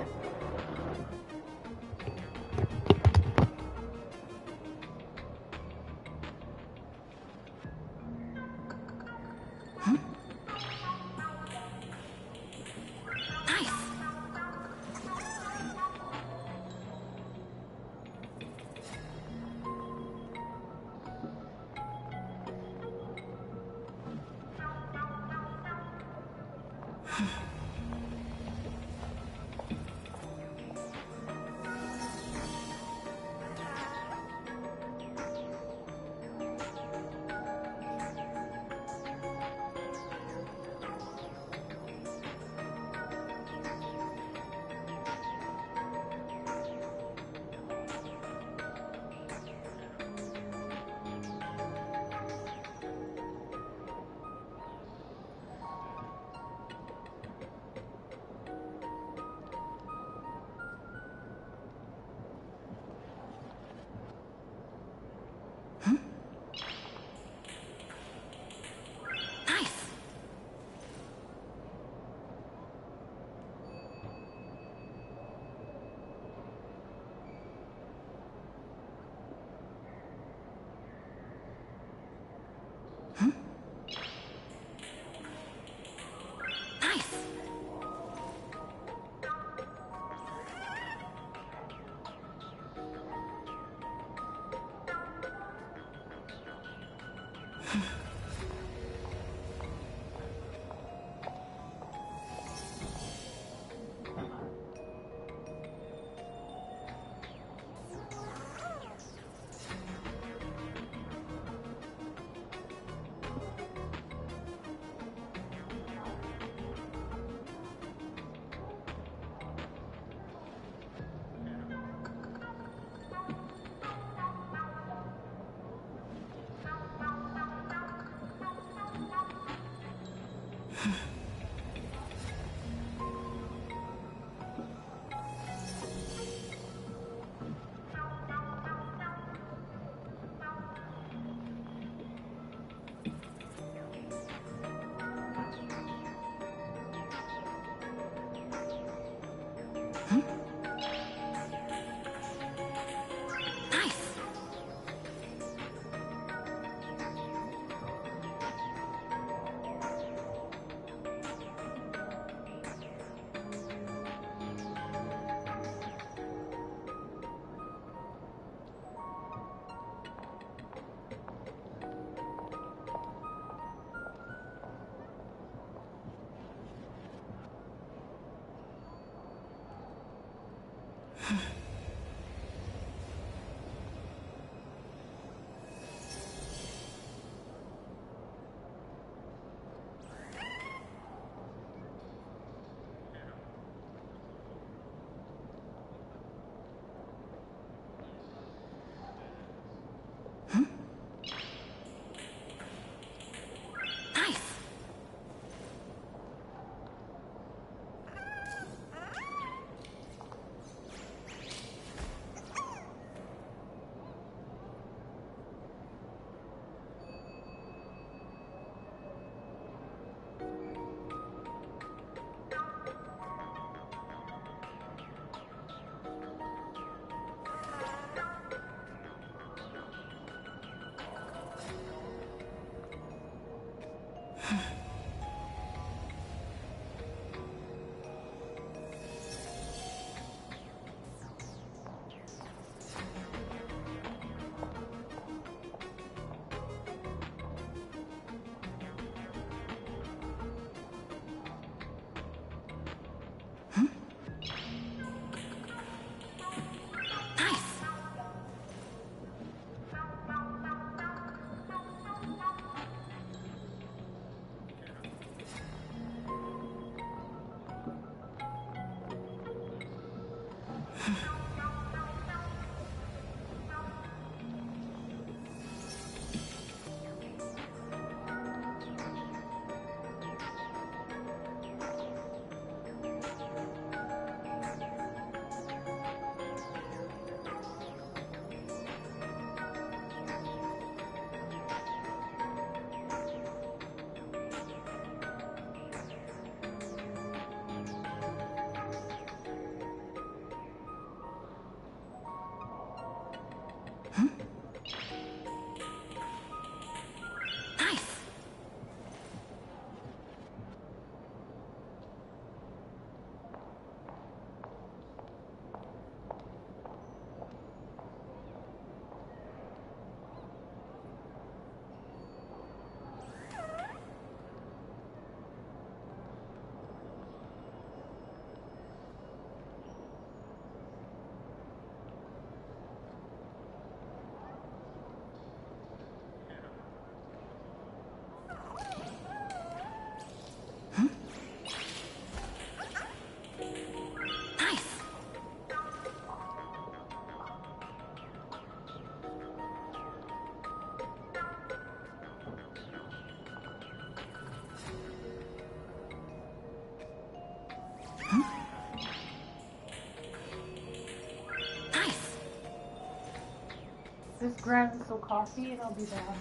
Just grab some coffee and I'll be back.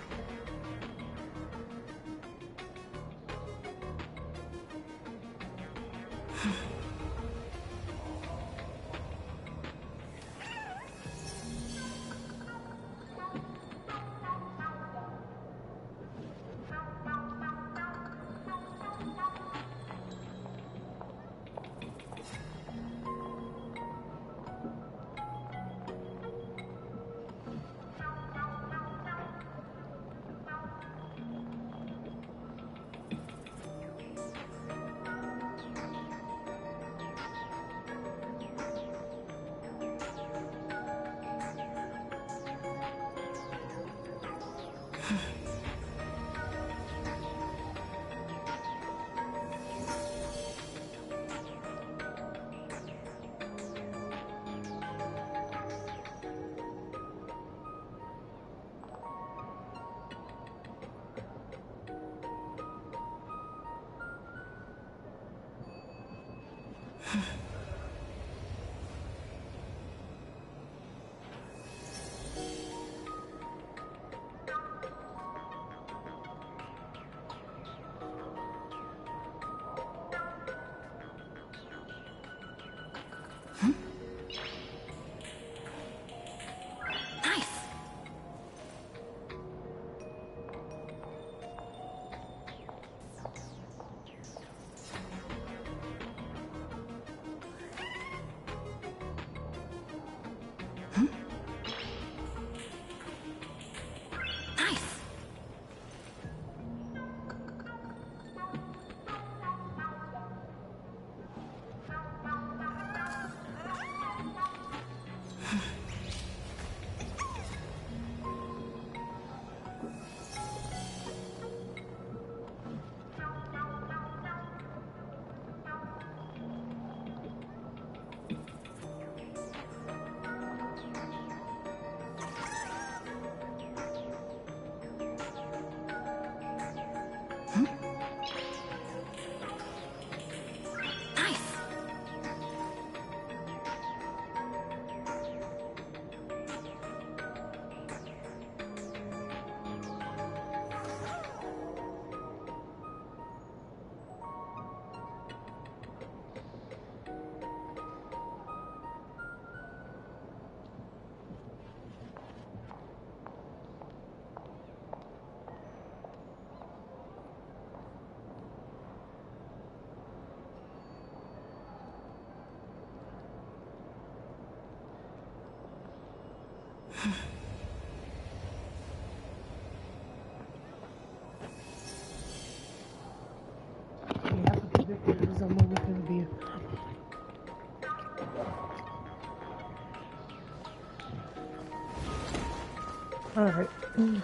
Alright. We're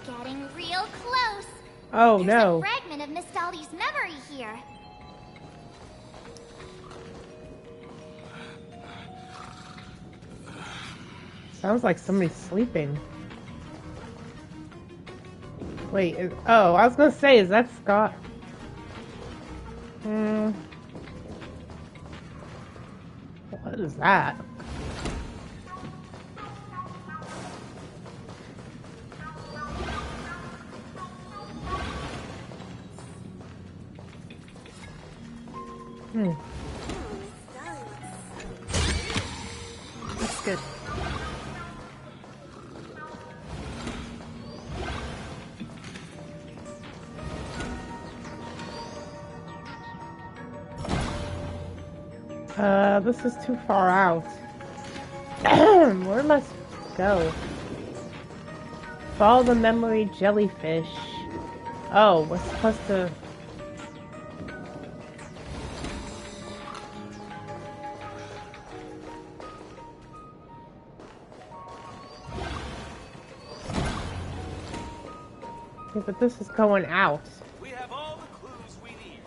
getting real close. Oh, There's no. a fragment of Miss Dolly's memory here. Sounds like somebody's sleeping. Wait, oh, I was gonna say, is that Scott? What is that? That's good. This is too far out. Where am I supposed to go? Follow the memory jellyfish. Oh, we're supposed to... Yeah, but this is going out. We have all the clues we need.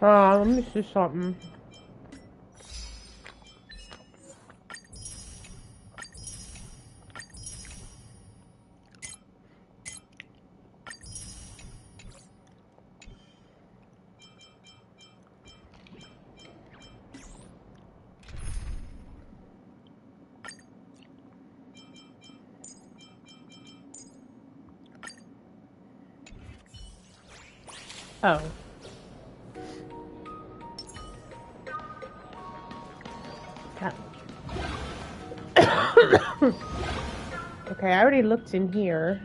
Let me see something. Oh. Okay, I already looked in here.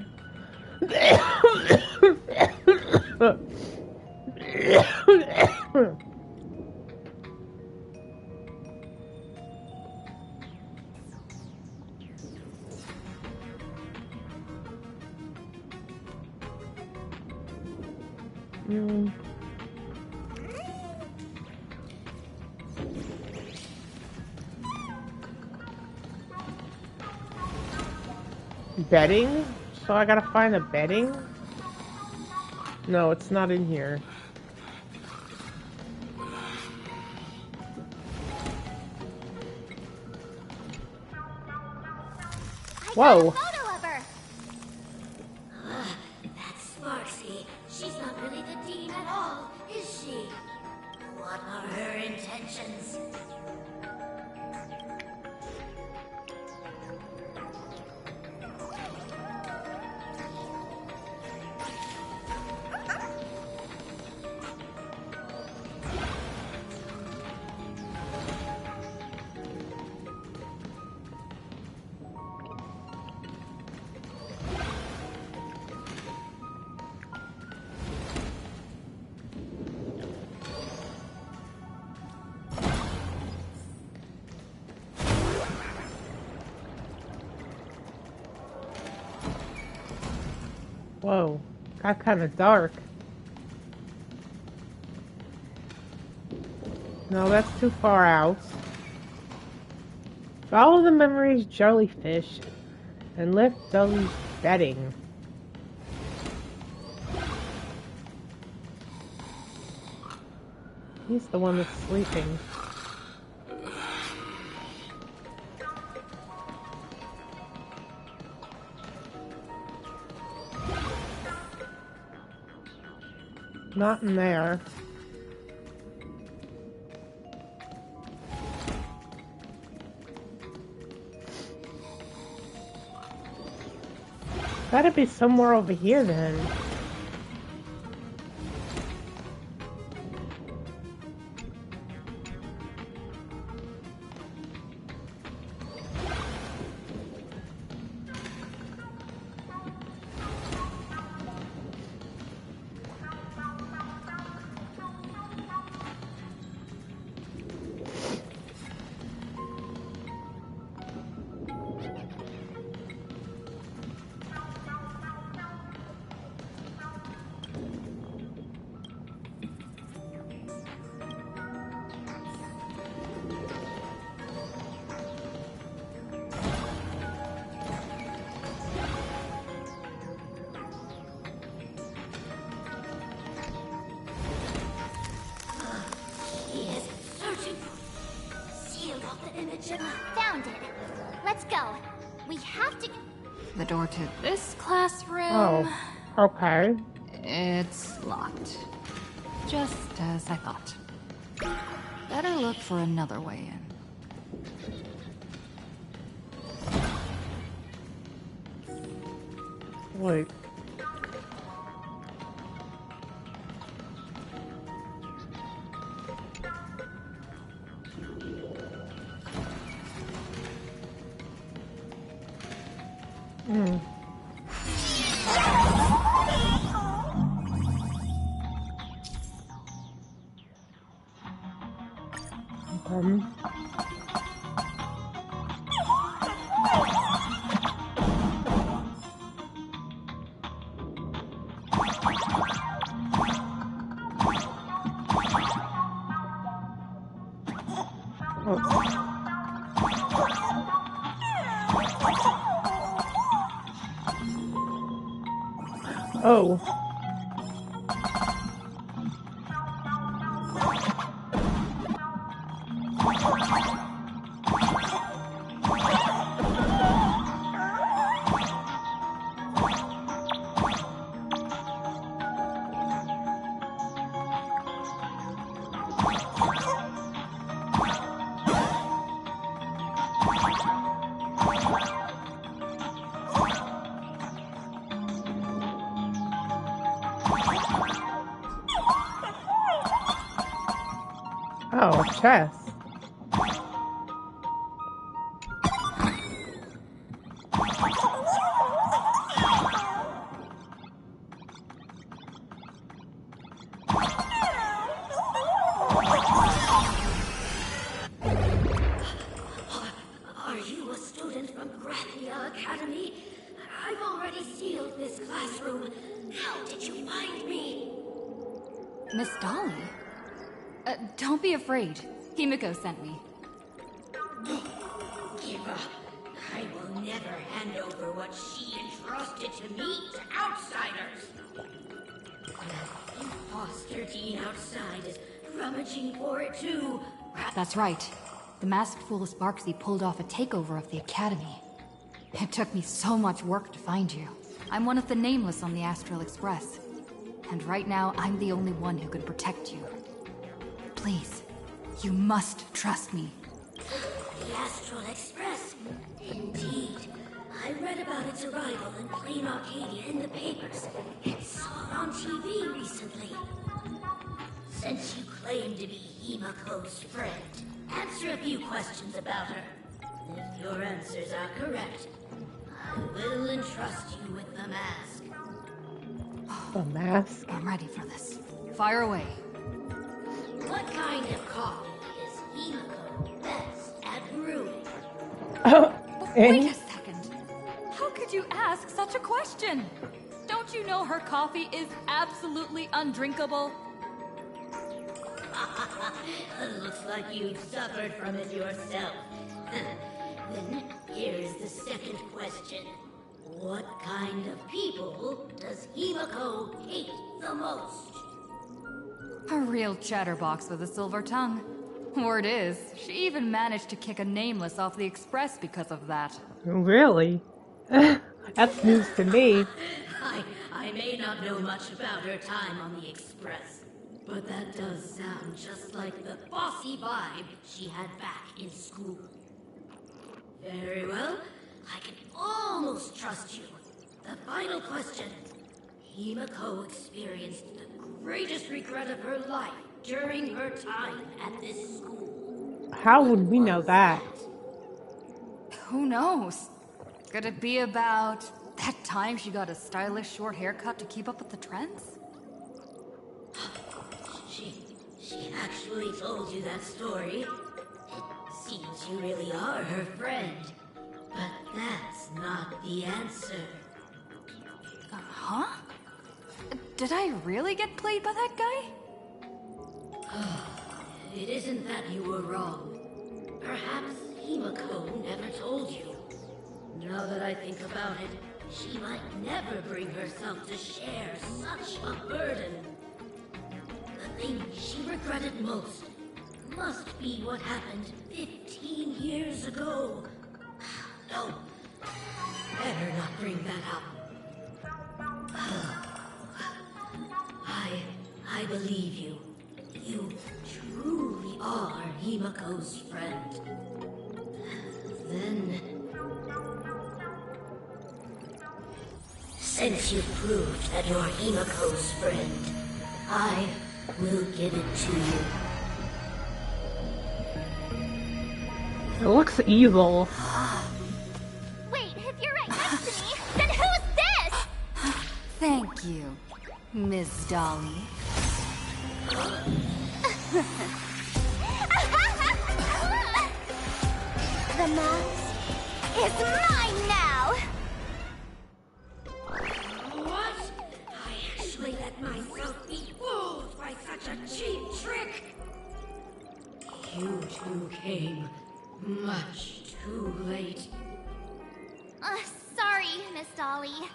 Bedding? So I gotta find a bedding? No, it's not in here. Whoa. Photo of her. That's Sparksy. She's not really the dean at all, is she? What are her intentions? Whoa. Got kind of dark. No, that's too far out. Follow the memories jellyfish and lift Dolly's bedding. He's the one that's sleeping. Not in there. Gotta be somewhere over here then. Found it. Let's go. We have to... The door to this classroom... Oh, okay. It's locked. Just as I thought. Better look for another way in. Wait. Hmm. Oh. Oh, chess. Are you a student from Graphia Academy? I've already sealed this classroom. How did you find me? Miss Dolly? Don't be afraid. Himiko sent me. Give up. I will never hand over what she entrusted to me to outsiders. The imposter dean outside is rummaging for it too. That's right. The masked fool Sparksy pulled off a takeover of the Academy. It took me so much work to find you. I'm one of the nameless on the Astral Express. And right now, I'm the only one who can protect you. Please, you must trust me. The Astral Express? Indeed. I read about its arrival in Plain Arcadia in the papers and saw it on TV recently. Since you claim to be Himiko's friend, answer a few questions about her. If your answers are correct, I will entrust you with the mask. The mask? I'm ready for this. Fire away. What kind of coffee is Himiko best at brewing? Wait a second. How could you ask such a question? Don't you know her coffee is absolutely undrinkable? Looks like you've suffered from it yourself. Then here's the second question. What kind of people does Himiko hate the most? A real chatterbox with a silver tongue. Word is, she even managed to kick a nameless off the Express because of that. Really? That's news to me. I may not know much about her time on the Express, but that does sound just like the bossy vibe she had back in school. Very well, I can almost trust you. The final question. Himiko experienced the greatest regret of her life during her time at this school. How would we know that? Who knows? Could it be about that time she got a stylish short haircut to keep up with the trends? She actually told you that story. It seems you really are her friend. But that's not the answer. Huh? Did I really get played by that guy? It isn't that you were wrong. Perhaps Himiko never told you. Now that I think about it, she might never bring herself to share such a burden. The thing she regretted most, must be what happened 15 years ago. No, better not bring that up. I believe you. You truly are Himiko's friend. Then, since you proved that you're Himiko's friend, I will give it to you. It looks evil. Wait, if you're right next to me, then who's this? Thank you, Miss Dolly. The mask is mine now! What? I actually let myself be fooled by such a cheap trick! You two came much too late. Sorry, Miss Dolly.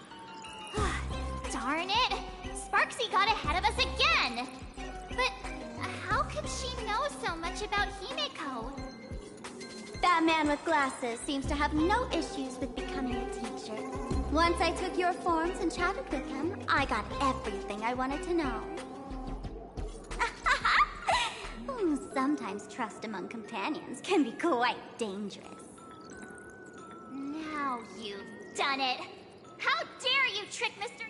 Darn it! Sparksy got ahead of us again! But how could she know so much about Himiko? That man with glasses seems to have no issues with becoming a teacher. Once I took your forms and chatted with him, I got everything I wanted to know. Sometimes trust among companions can be quite dangerous. Now you've done it! How dare you trick Mr.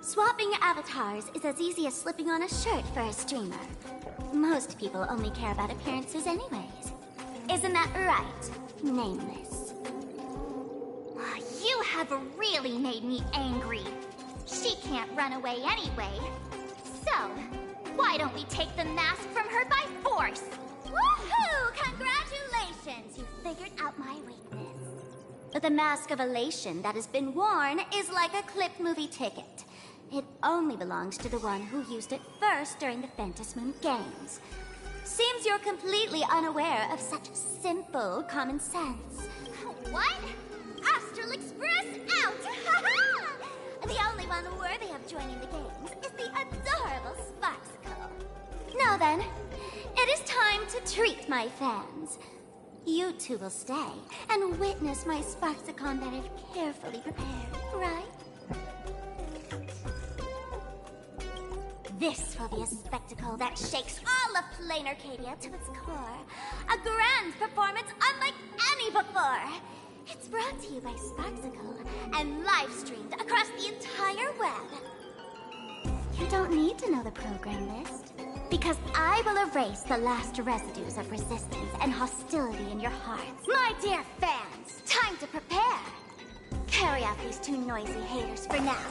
Swapping avatars is as easy as slipping on a shirt for a streamer. Most people only care about appearances anyways. Isn't that right, Nameless? You have really made me angry. She can't run away anyway. So, why don't we take the mask from her by force? Woohoo! Congratulations! You figured out my weakness. But the mask of elation that has been worn is like a clipped movie ticket. It only belongs to the one who used it first during the Fantasmoon Games. Seems you're completely unaware of such simple common sense. What? Astral Express out! The only one worthy of joining the games is the adorable Sparksicle. Now then, it is time to treat my fans. You two will stay and witness my Sparksicon that I've carefully prepared, right? This will be a spectacle that shakes all of Plain Arcadia to its core. A grand performance unlike any before. It's brought to you by Sparksicle and live-streamed across the entire web. You don't need to know the program list, because I will erase the last residues of resistance and hostility in your hearts. My dear fans, time to prepare. Carry out these two noisy haters for now.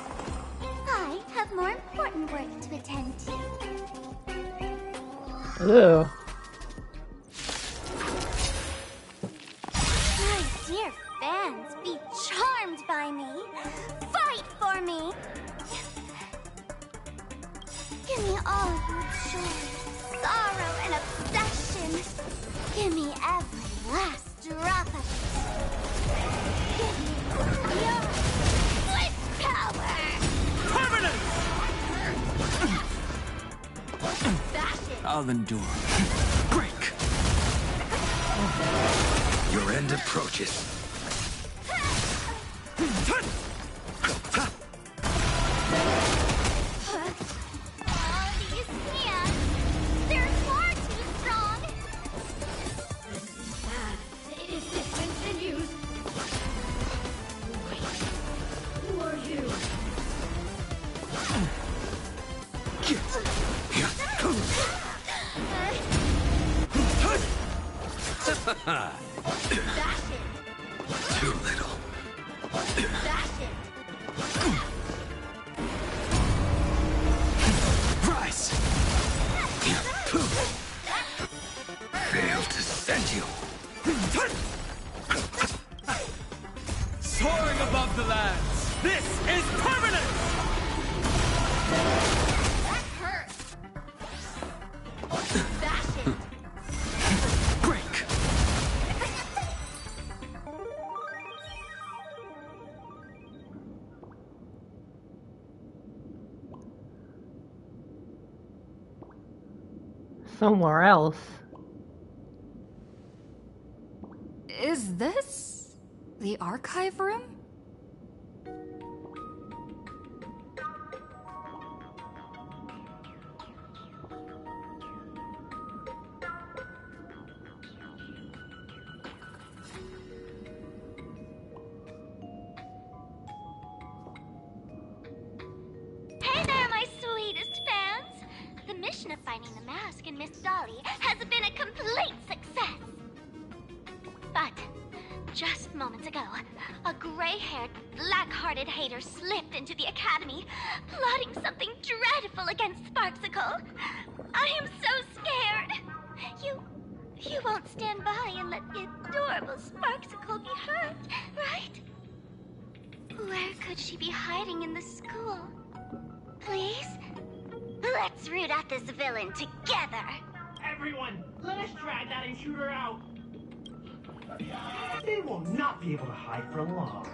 I have more important work to attend to. Ew. My dear fans, be charmed by me. Fight for me. Give me all your joy, sorrow, and obsession. Give me every last drop of it. Give me your wish power. Permanent! Fashion. I'll endure. Break! Your end approaches. All these hands, they're far too strong. This is bad. If this continues... Wait. Who are you? Fashion. Too little. Fashion. Rise! Failed to send you. Soaring above the lands, this is permanent! That hurts. Fashion. Break! somewhere else. Is this the archive room? Hey there, my sweetest fans! The mission of finding the mask and Miss Dolly has been a complete success. But just moments ago, a gray-haired, black-hearted hater slipped into the academy, plotting something dreadful against Sparksicle. I am so scared. You won't stand by and let the adorable Sparksicle be hurt, right? Where could she be hiding in the school? Please? Let's root out this villain together. Everyone, let us drag that intruder out. They will not be able to hide for long.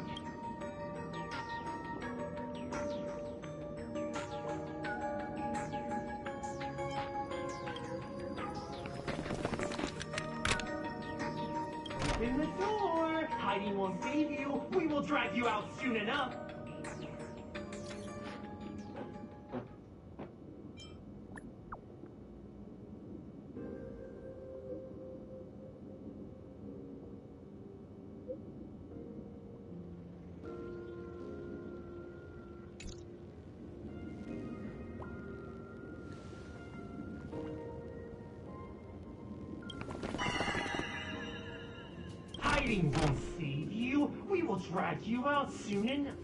Open the door! Hiding won't save you. We will drag you out soon enough. Hiding won't save you. We will drag you out soon enough.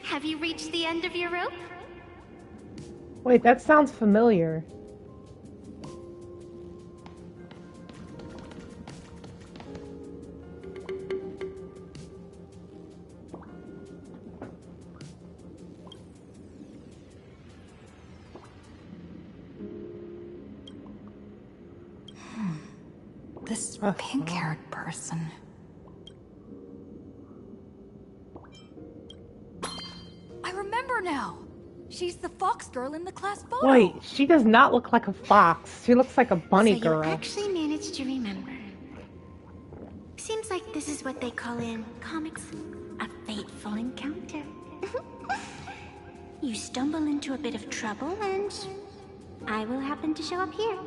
Have you reached the end of your rope? Wait, that sounds familiar. This pink-haired person. I remember now. She's the fox girl in the class photo. Wait, she does not look like a fox. She looks like a bunny girl. So you actually managed to remember. Seems like this is what they call in comics a fateful encounter. You stumble into a bit of trouble and I will happen to show up here.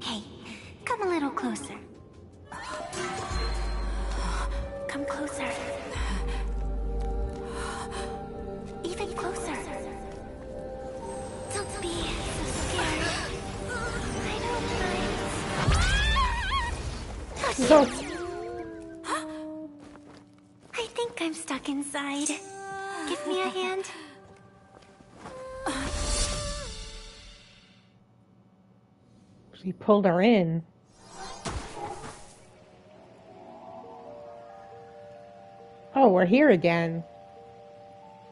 Hey, come a little closer. Come closer. Even closer. Don't be so scared. I don't mind. I think I'm stuck inside. Give me a hand. She pulled her in. Oh, we're here again.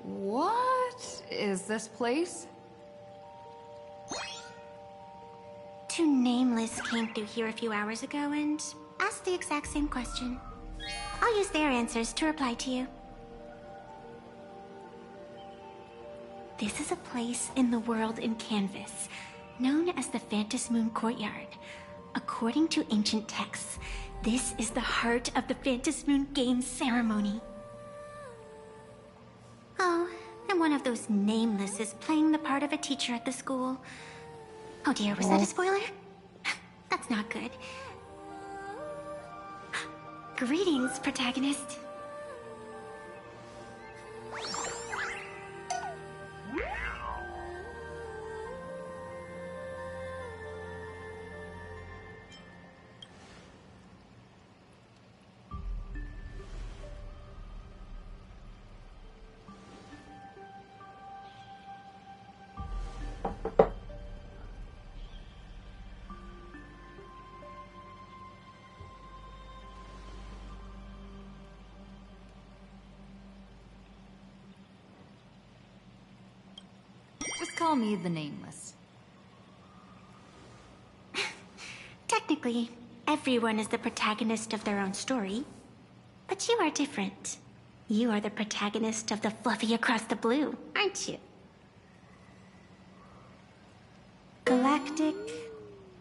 What is this place? Two nameless came through here a few hours ago and asked the exact same question. I'll use their answers to reply to you. This is a place in the world in Canvas, known as the Phantasmoon Courtyard. According to ancient texts, this is the heart of the Phantasmoon Games ceremony. Oh, and one of those nameless is playing the part of a teacher at the school. Oh dear, was that a spoiler? That's not good. Greetings, protagonist. Just call me the Nameless. Technically, everyone is the protagonist of their own story. But you are different. You are the protagonist of the Fluffy Across the Blue, aren't you? hectic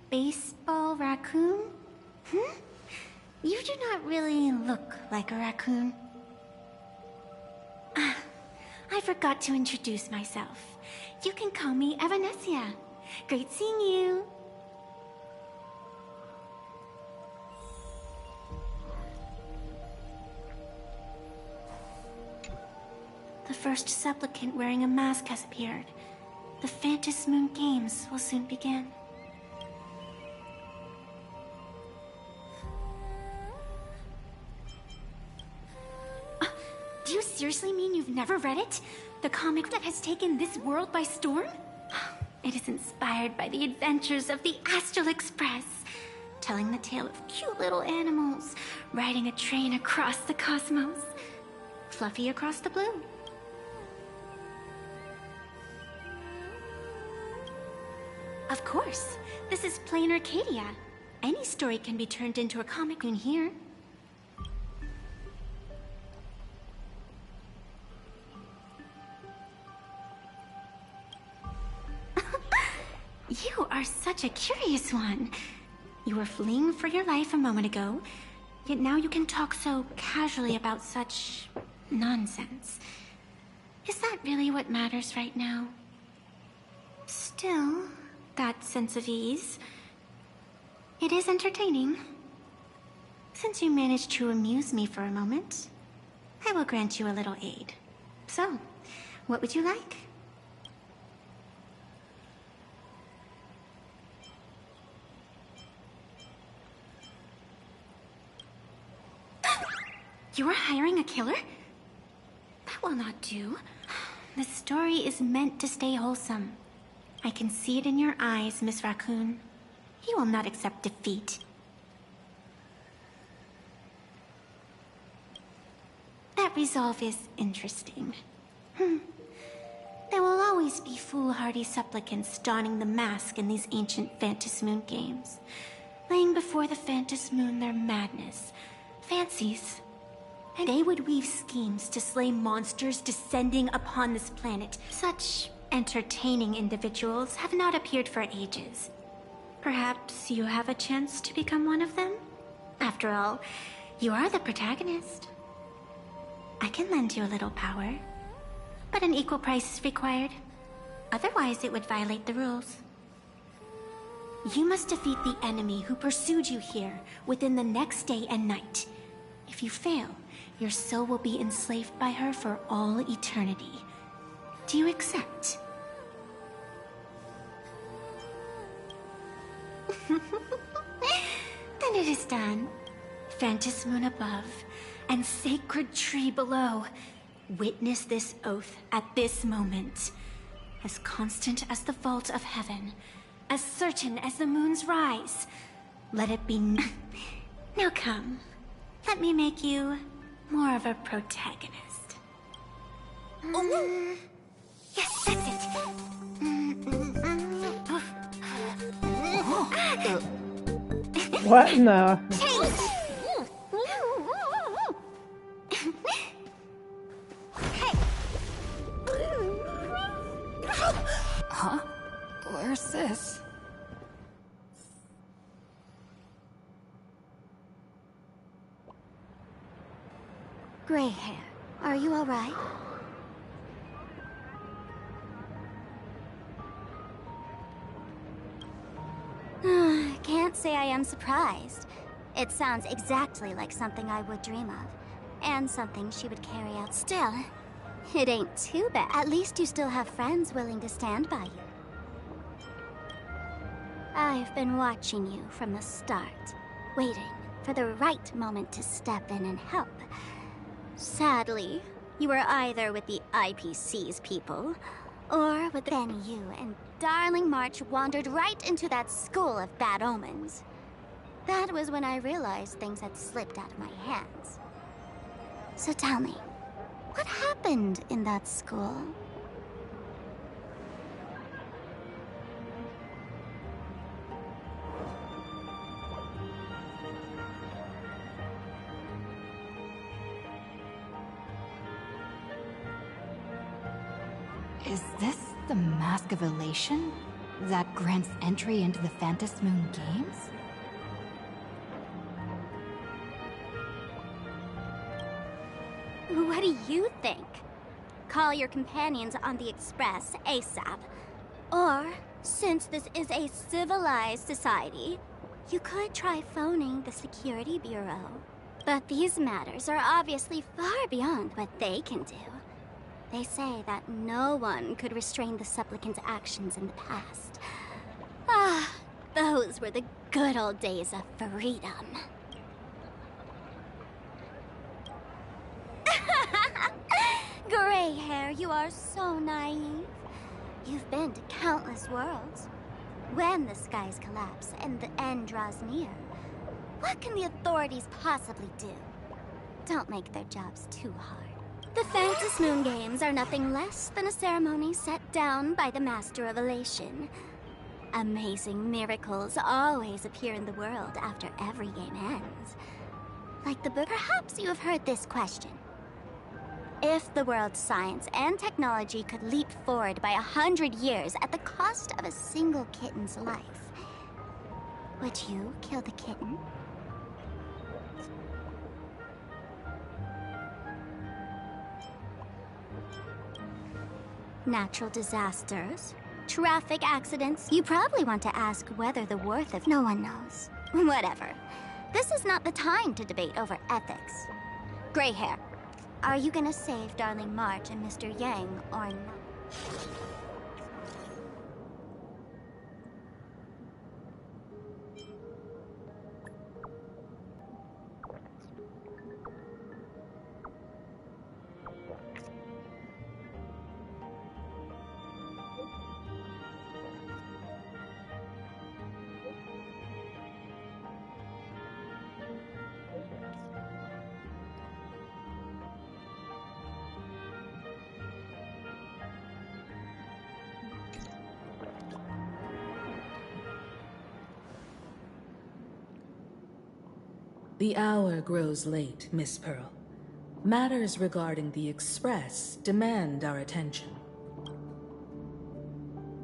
baseball raccoon? You do not really look like a raccoon. I forgot to introduce myself. You can call me Evanessia. Great seeing you. The first supplicant wearing a mask has appeared. The Phantasmoon Games will soon begin. Do you seriously mean you've never read it? The comic that has taken this world by storm? It is inspired by the adventures of the Astral Express, telling the tale of cute little animals riding a train across the cosmos. Fluffy across the blue. Of course, this is plain Arcadia. Any story can be turned into a comic in here. You are such a curious one. You were fleeing for your life a moment ago, yet now you can talk so casually about such nonsense. Is that really what matters right now? Still, that sense of ease, it is entertaining. Since you managed to amuse me for a moment, I will grant you a little aid. So, what would you like? You are hiring a killer? That will not do. The story is meant to stay wholesome. I can see it in your eyes, Miss Raccoon. He will not accept defeat. That resolve is interesting. There will always be foolhardy supplicants donning the mask in these ancient Phantasmoon games, laying before the Phantasmoon their madness, fancies, and they would weave schemes to slay monsters descending upon this planet. Such entertaining individuals have not appeared for ages. Perhaps you have a chance to become one of them? After all, you are the protagonist. I can lend you a little power, but an equal price is required. Otherwise, it would violate the rules. You must defeat the enemy who pursued you here within the next day and night. If you fail, your soul will be enslaved by her for all eternity. Do you accept? Then it is done. Phantasmoon above, and sacred tree below. Witness this oath at this moment. As constant as the vault of heaven, as certain as the moon's rise. Let it be Now come, let me make you more of a protagonist. Yes, that's it. What in the... Huh? Where's this? Gray hair, are you all right? Can't say I am surprised. It sounds exactly like something I would dream of, and something she would carry out. Still, it ain't too bad. At least you still have friends willing to stand by you. I've been watching you from the start, waiting for the right moment to step in and help. Sadly, you were either with the IPC's people, or with then you and Darling March wandered right into that school of bad omens. That was when I realized things had slipped out of my hands. So tell me, what happened in that school? Is this the Mask of Elation? That grants entry into the Phantas Moon Games? What do you think? Call your companions on the Express ASAP. Or, since this is a civilized society, you could try phoning the Security Bureau. But these matters are obviously far beyond what they can do. They say that no one could restrain the supplicant's actions in the past. Ah, those were the good old days of freedom. Gray hair, you are so naive. You've been to countless worlds. When the skies collapse and the end draws near, what can the authorities possibly do? Don't make their jobs too hard. The Phantas Moon Games are nothing less than a ceremony set down by the Master of Elation. Amazing miracles always appear in the world after every game ends. Like the book, perhaps you have heard this question. If the world's science and technology could leap forward by 100 years at the cost of a single kitten's life, would you kill the kitten? Natural disasters, traffic accidents. You probably want to ask whether the worth of no one knows. Whatever. This is not the time to debate over ethics. Gray hair, are you gonna save Darling March and Mr. Yang or not? The hour grows late, Miss Pearl. Matters regarding the Express demand our attention.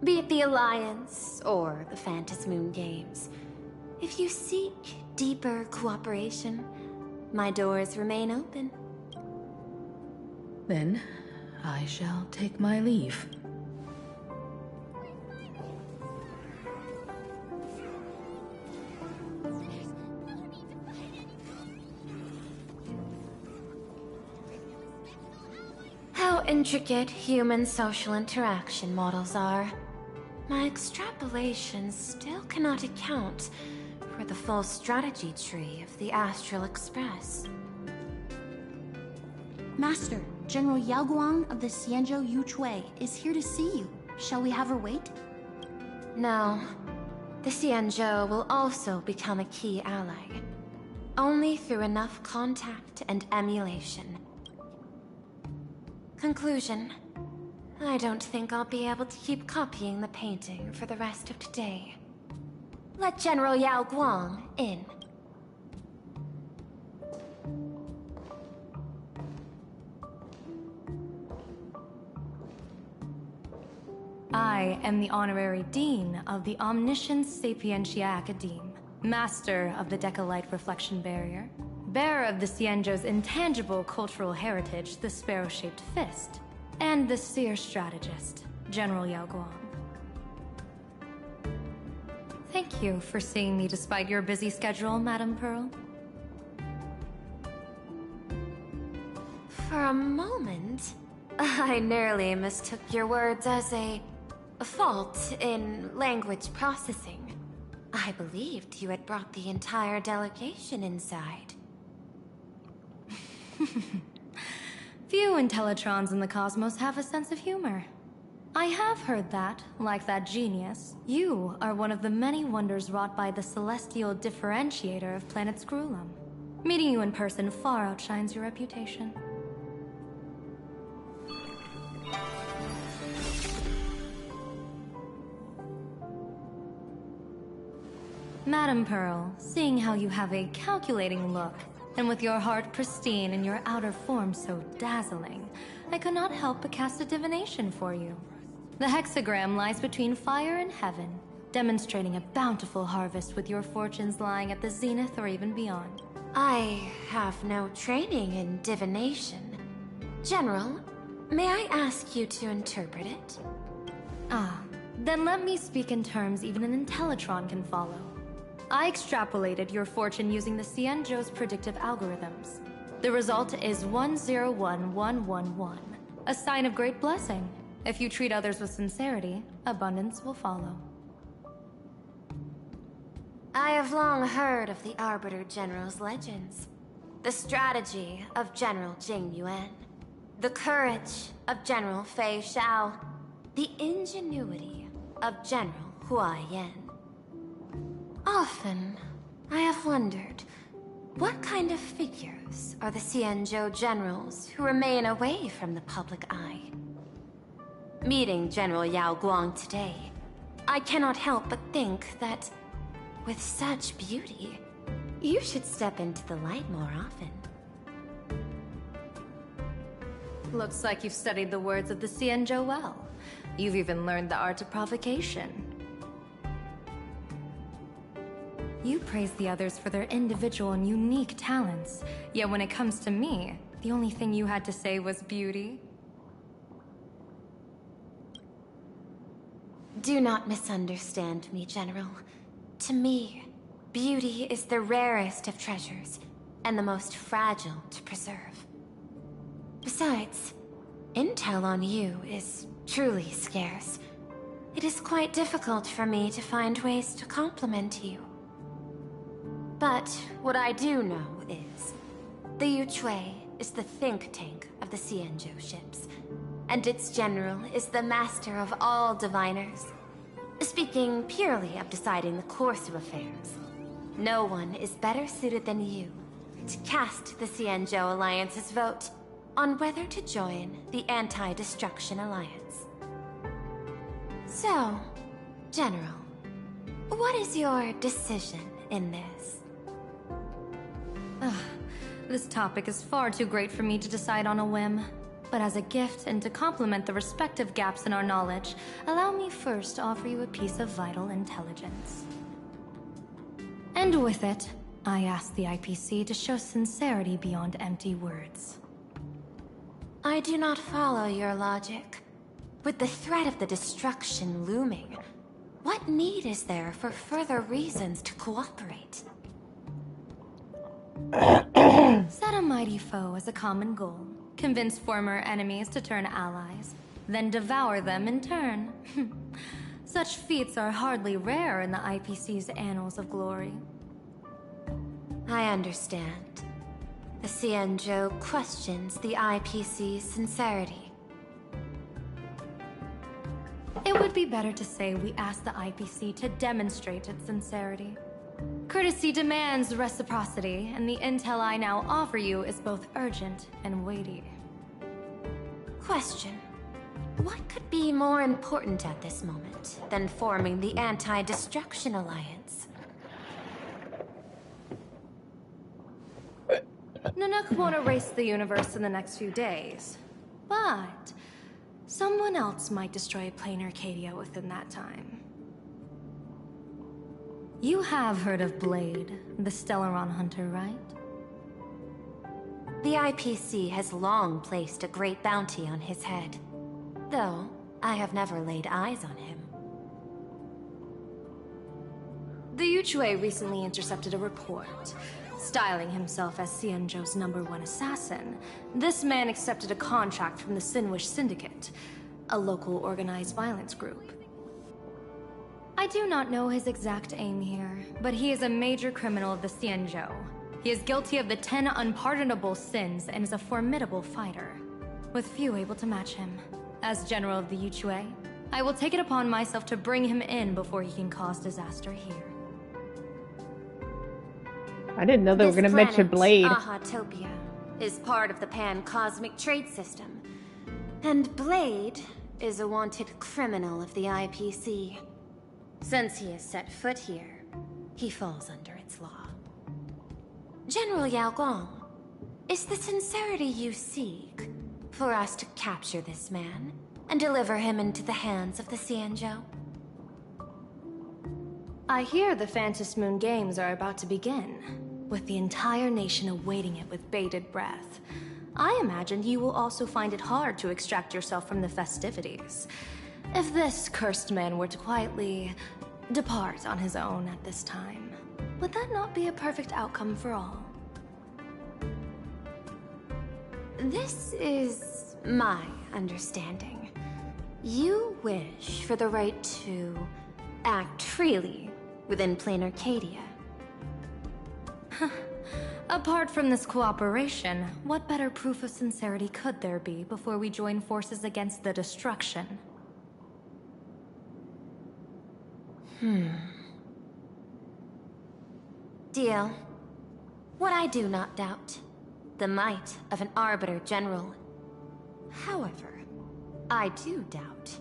Be it the Alliance or the Phantas Moon Games, if you seek deeper cooperation, my doors remain open. Then, I shall take my leave. How intricate human social interaction models are. My extrapolations still cannot account for the full strategy tree of the Astral Express. Master, General Yao Guang of the Xianzhou Yuchui is here to see you. Shall we have her wait? No. The Xianzhou will also become a key ally. Only through enough contact and emulation. Conclusion. I don't think I'll be able to keep copying the painting for the rest of today. Let General Yao Guang in. I am the Honorary Dean of the Omniscience Sapientia Academe, Master of the Decalite Reflection Barrier, bearer of the Xianzhou's intangible cultural heritage, the Sparrow-Shaped Fist, and the Seer Strategist, General Yao Guang. Thank you for seeing me despite your busy schedule, Madame Pearl. For a moment, I nearly mistook your words as a fault in language processing. I believed you had brought the entire delegation inside. Few Intellitrons in the cosmos have a sense of humor. I have heard that, like that genius, you are one of the many wonders wrought by the celestial differentiator of planet Screwlum. Meeting you in person far outshines your reputation. Madame Pearl, seeing how you have a calculating look, and with your heart pristine and your outer form so dazzling, I could not help but cast a divination for you. The hexagram lies between fire and heaven, demonstrating a bountiful harvest with your fortunes lying at the zenith or even beyond. I have no training in divination. General, may I ask you to interpret it? Ah, then let me speak in terms even an Intellitron can follow. I extrapolated your fortune using the Cienjo's predictive algorithms. The result is 101111, a sign of great blessing. If you treat others with sincerity, abundance will follow. I have long heard of the Arbiter General's legends. The strategy of General Jing Yuan. The courage of General Fei Xiao. The ingenuity of General Hua Yan. Often, I have wondered, what kind of figures are the Cienjo generals who remain away from the public eye? Meeting General Yao Guang today, I cannot help but think that, with such beauty, you should step into the light more often. Looks like you've studied the words of the Cienjo well. You've even learned the art of provocation. You praise the others for their individual and unique talents, yet when it comes to me, the only thing you had to say was beauty. Do not misunderstand me, General. To me, beauty is the rarest of treasures, and the most fragile to preserve. Besides, intel on you is truly scarce. It is quite difficult for me to find ways to compliment you. But what I do know is, the Yuchui is the think tank of the Cienjo ships, and its general is the master of all diviners. Speaking purely of deciding the course of affairs, no one is better suited than you to cast the Cienjo Alliance's vote on whether to join the Anti-Destruction Alliance. So, General, what is your decision in this? This topic is far too great for me to decide on a whim. But as a gift and to complement the respective gaps in our knowledge, allow me first to offer you a piece of vital intelligence. And with it, I ask the IPC to show sincerity beyond empty words. I do not follow your logic. With the threat of the destruction looming, what need is there for further reasons to cooperate? Set a mighty foe as a common goal. Convince former enemies to turn allies, then devour them in turn. Such feats are hardly rare in the IPC's annals of glory. I understand. The Cienjo questions the IPC's sincerity. It would be better to say we ask the IPC to demonstrate its sincerity. Courtesy demands reciprocity, and the intel I now offer you is both urgent and weighty. Question. What could be more important at this moment than forming the Anti-Destruction Alliance? Nanook won't erase the universe in the next few days, but someone else might destroy plain Arcadia within that time. You have heard of Blade, the Stellaron hunter, right? The IPC has long placed a great bounty on his head, though I have never laid eyes on him. The Yuchui recently intercepted a report. Styling himself as Cienjo's #1 assassin, this man accepted a contract from the Sinwish Syndicate, a local organized violence group. I do not know his exact aim here, but he is a major criminal of the Cienjo. He is guilty of the 10 unpardonable sins and is a formidable fighter, with few able to match him. As General of the Yuchui, I will take it upon myself to bring him in before he can cause disaster here. I didn't know they were going to mention Blade. Ahatopia is part of the pan-cosmic trade system, and Blade is a wanted criminal of the IPC. Since he has set foot here, he falls under its law. General Yao Guang, is the sincerity you seek for us to capture this man and deliver him into the hands of the Xianzhou. I hear the Phantom Moon Games are about to begin, with the entire nation awaiting it with bated breath. I imagine you will also find it hard to extract yourself from the festivities. If this cursed man were to quietly depart on his own at this time, would that not be a perfect outcome for all? This is my understanding. You wish for the right to act freely within Plain Arcadia. Apart from this cooperation, what better proof of sincerity could there be before we join forces against the destruction? Deal. What I do not doubt. The might of an Arbiter General. However, I do doubt.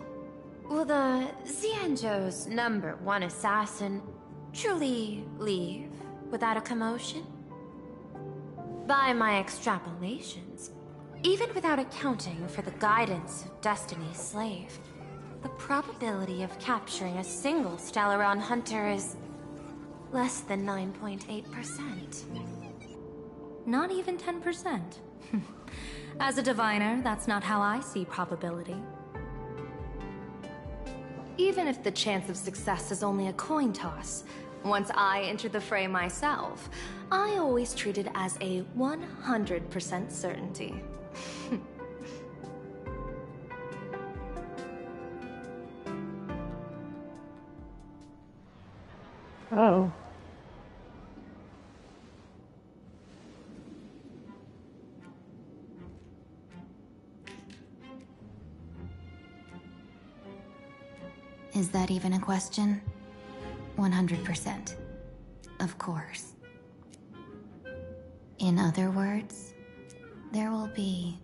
Will the Xianzhou's #1 assassin truly leave without a commotion? By my extrapolations, even without accounting for the guidance of Destiny's slave, the probability of capturing a single Stellaron hunter is less than 9.8%. Not even 10%. As a diviner, that's not how I see probability. Even if the chance of success is only a coin toss, once I enter the fray myself, I always treat it as a 100% certainty. Oh. Is that even a question? 100%. Of course. In other words, there will be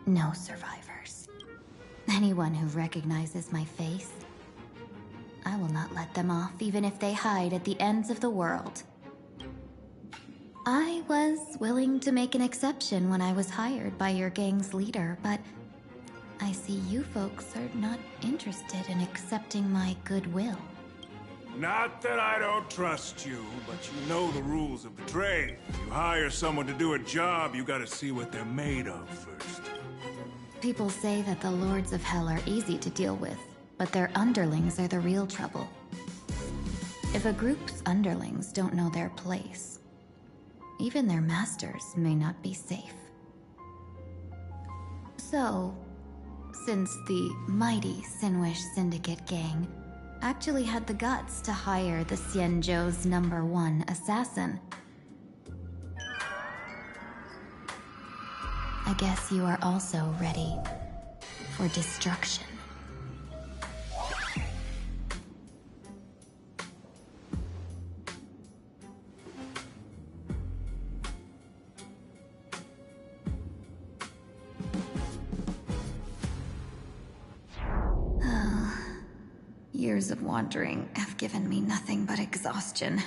no survivors. Anyone who recognizes my face, I will not let them off even if they hide at the ends of the world. I was willing to make an exception when I was hired by your gang's leader, but I see you folks are not interested in accepting my goodwill. Not that I don't trust you, but you know the rules of the trade. You hire someone to do a job, you gotta see what they're made of first. People say that the Lords of Hell are easy to deal with, but their underlings are the real trouble. If a group's underlings don't know their place, even their masters may not be safe. So, since the mighty Sinwish Syndicate gang actually had the guts to hire the Xianzhou's #1 assassin, I guess you are also ready for destruction. Years of wandering have given me nothing but exhaustion.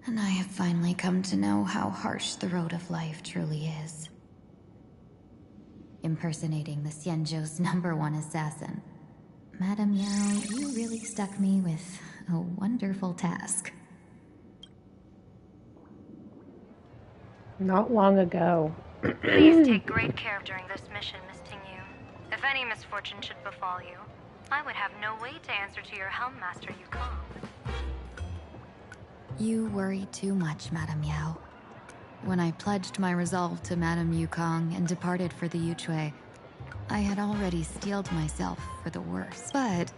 And I have finally come to know how harsh the road of life truly is. Impersonating the Xianzhou's #1 assassin. Madame Yao, you really stuck me with a wonderful task. Not long ago. Please take great care during this mission, Miss Tingyu. If any misfortune should befall you, I would have no way to answer to your Helm Master Yukong. You worry too much, Madame Yao. When I pledged my resolve to Madame Yukong and departed for the Yuchui, I had already steeled myself for the worst. But,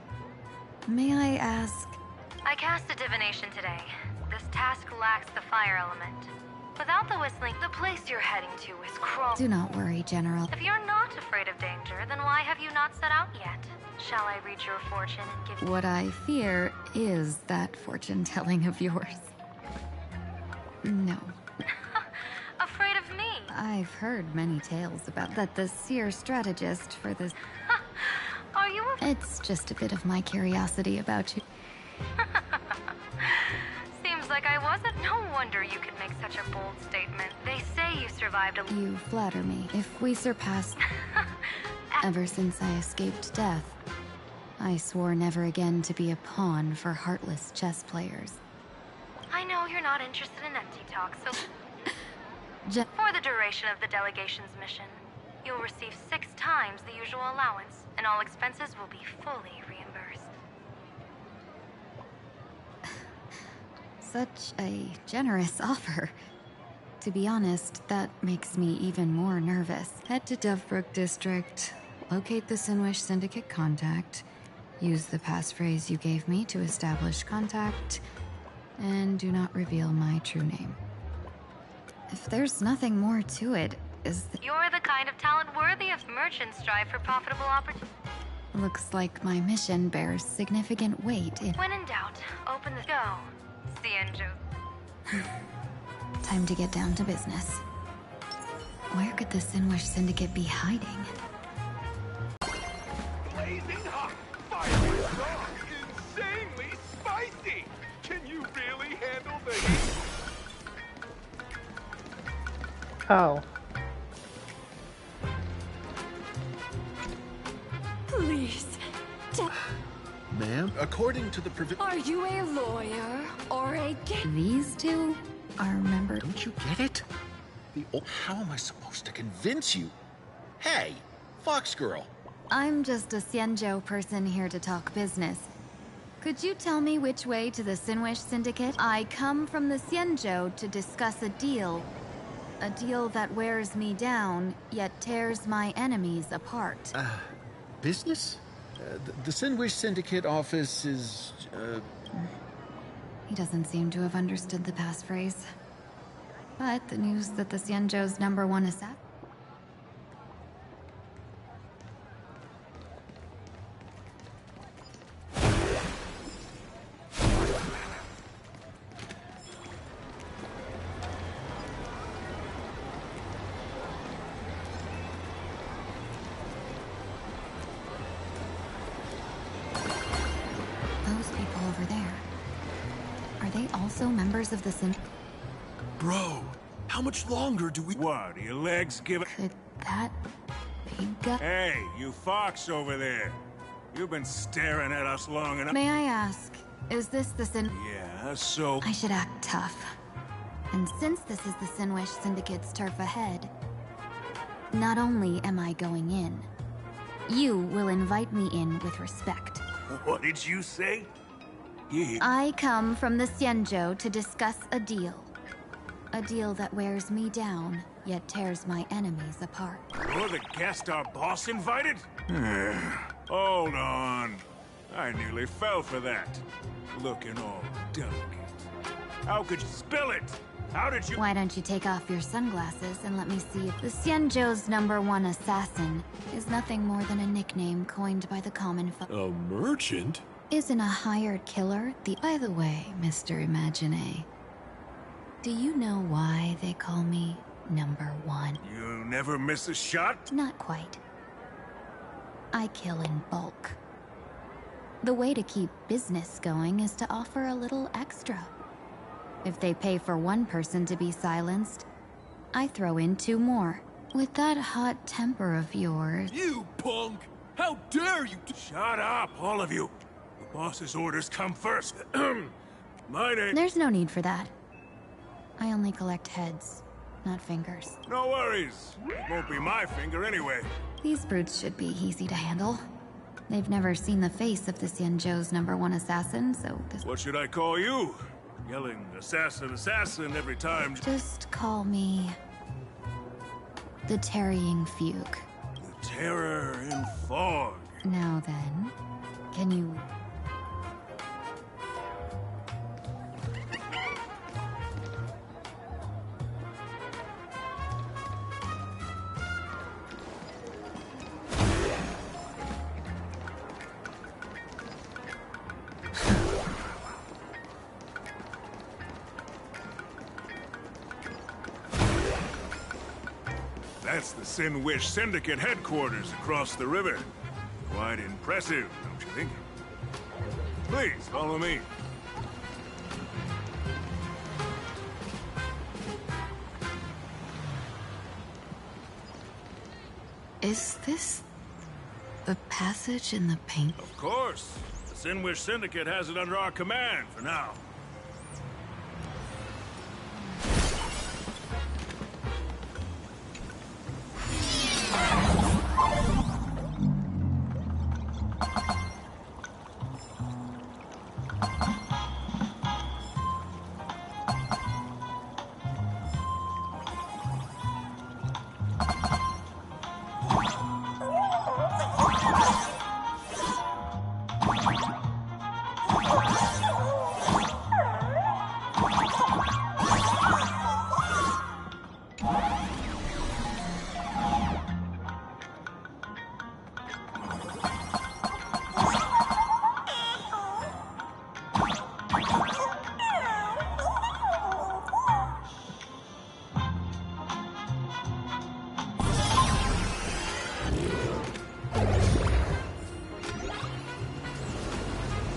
may I ask... I cast a divination today. This task lacks the fire element. Without the whistling, the place you're heading to is crawling. Do not worry, General. If you're not afraid of danger, then why have you not set out yet? Shall I read your fortune and give you... What I fear is that fortune-telling of yours. No. Afraid of me? I've heard many tales about that the seer strategist for this... Are you a... It's just a bit of my curiosity about you. Seems like I wasn't. No wonder you could make such a bold statement. They say you survived a... You flatter me. If we surpass... Ever since I escaped death, I swore never again to be a pawn for heartless chess players. I know you're not interested in empty talk, so for the duration of the delegation's mission, you'll receive 6 times the usual allowance, and all expenses will be fully reimbursed. Such a generous offer. To be honest, that makes me even more nervous. Head to Dovebrook District, locate the Sinwish Syndicate contact, use the passphrase you gave me to establish contact, and do not reveal my true name. If there's nothing more to it, You're the kind of talent worthy of merchants strive for profitable opportunities. Looks like my mission bears significant weight in... When in doubt, open the go. Cienjo. Time to get down to business. Where could the Sinwish Syndicate be hiding? Blazing hot, fiery strong, insanely spicy. Can you really handle the heat? Oh. Please. Ma'am, according to the Are you a lawyer or a These two are members. Don't you get it? How am I supposed to convince you? Hey, Fox Girl. I'm just a Cienjo person here to talk business. Could you tell me which way to the Sinwish Syndicate? I come from the Cienjo to discuss a deal. A deal that wears me down, yet tears my enemies apart. Business? The Sinwish Syndicate office is, He doesn't seem to have understood the passphrase. But the news that the Cienjo's #1 assassin... Those people over there. Are they also members of the Sin... Bro, how much longer do we... What, are your legs giving... Could that be gut? Hey, you fox over there. You've been staring at us long enough. May I ask, is this the Sin... Yeah, so... I should act tough. And since this is the Sinwish Syndicate's turf ahead, not only am I going in, you will invite me in with respect. What did you say? Yeah. I come from the Cienjo to discuss a deal. A deal that wears me down, yet tears my enemies apart. You're the guest our boss invited? Hold on. I nearly fell for that. Looking all delicate. How could you spill it? How did you... Why don't you take off your sunglasses and let me see if the Cienjo's #1 assassin is nothing more than a nickname coined by the common folk. A merchant? Isn't a hired killer the... By the way, Mr. Imagine, do you know why they call me #1? You never miss a shot? Not quite. I kill in bulk. The way to keep business going is to offer a little extra. If they pay for one person to be silenced, I throw in 2 more. With that hot temper of yours... You punk! How dare you... Shut up, all of you! The boss's orders come first. My name... There's no need for that. I only collect heads, not fingers. No worries. It won't be my finger anyway. These brutes should be easy to handle. They've never seen the face of the Cienjo's #1 assassin, so this... What should I call you? Yelling, assassin, assassin every time. Just call me... the Tarrying Fugue. The terror in fog. Now then, can you... That's the Sinwish Syndicate headquarters across the river. Quite impressive, don't you think? Please, follow me. Is this The passage in the paint? Of course. The Sinwish Syndicate has it under our command for now.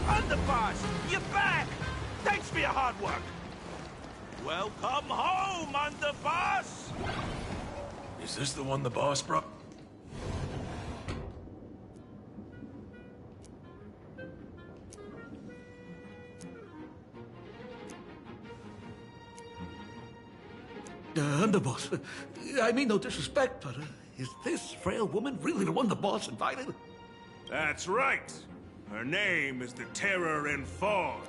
Underboss, you're back! Thanks for your hard work. Welcome home, Underboss! Is this the one the boss brought? Underboss, I mean no disrespect, but is this frail woman really the one the boss invited? That's right. Her name is the Terror in Fog.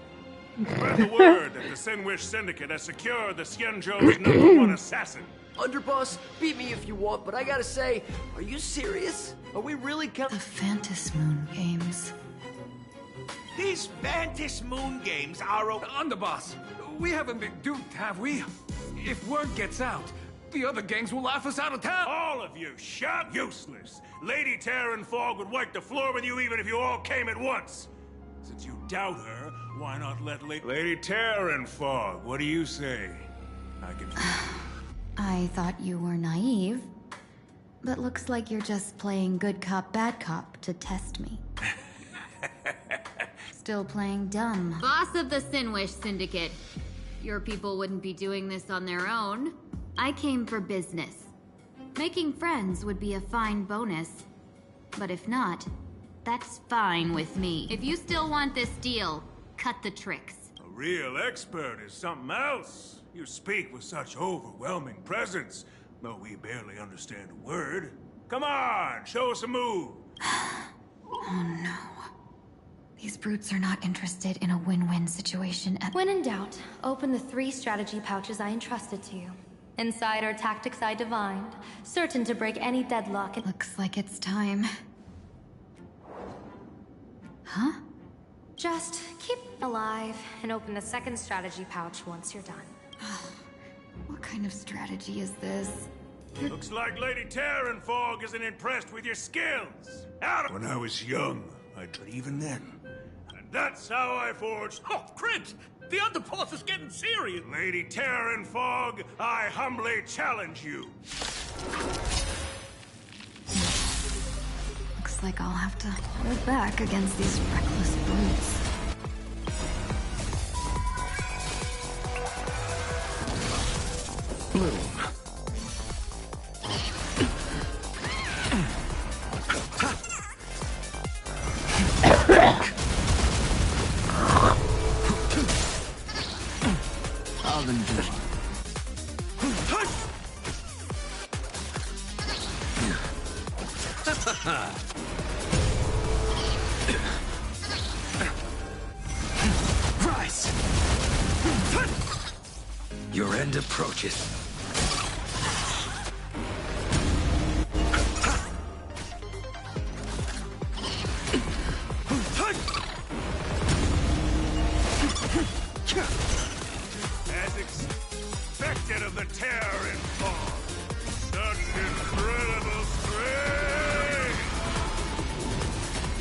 Spread the word that the Sinwish Syndicate has secured the Xianzhou's #1 assassin. Underboss, beat me if you want, but I gotta say, are you serious? Are we really The Phantasmoon games. These Phantasmoon games are Underboss, we haven't been duped, have we? If word gets out, the other gangs will laugh us out of town. All of you, shut useless. Lady Terror in Fog would wipe the floor with you even if you all came at once. Since you doubt her, why not let Lady Terror in Fog? What do you say? I can. I thought you were naive, but looks like you're just playing good cop, bad cop to test me. Still playing dumb. Boss of the Sinwish Syndicate. Your people wouldn't be doing this on their own. I came for business. Making friends would be a fine bonus. But if not, that's fine with me. If you still want this deal, cut the tricks. A real expert is something else. You speak with such overwhelming presence, though we barely understand a word. Come on, show us a move. Oh no. These brutes are not interested in a win-win situation at— When in doubt, open the 3 strategy pouches I entrusted to you. Inside are tactics I divined, certain to break any deadlock. Looks like it's time. Huh? Just keep alive and open the 2nd strategy pouch once you're done. What kind of strategy is this? Looks like Lady Terror in Fog isn't impressed with your skills. When I was young, but even then. And that's how I forged— Oh, Prince! The Underboss is getting serious! Lady Terror in Fog, I humbly challenge you. Looks like I'll have to hold back against these reckless brutes. Bloom. Rise! Your end approaches. As expected of the Terror in Fog. Such incredible strength!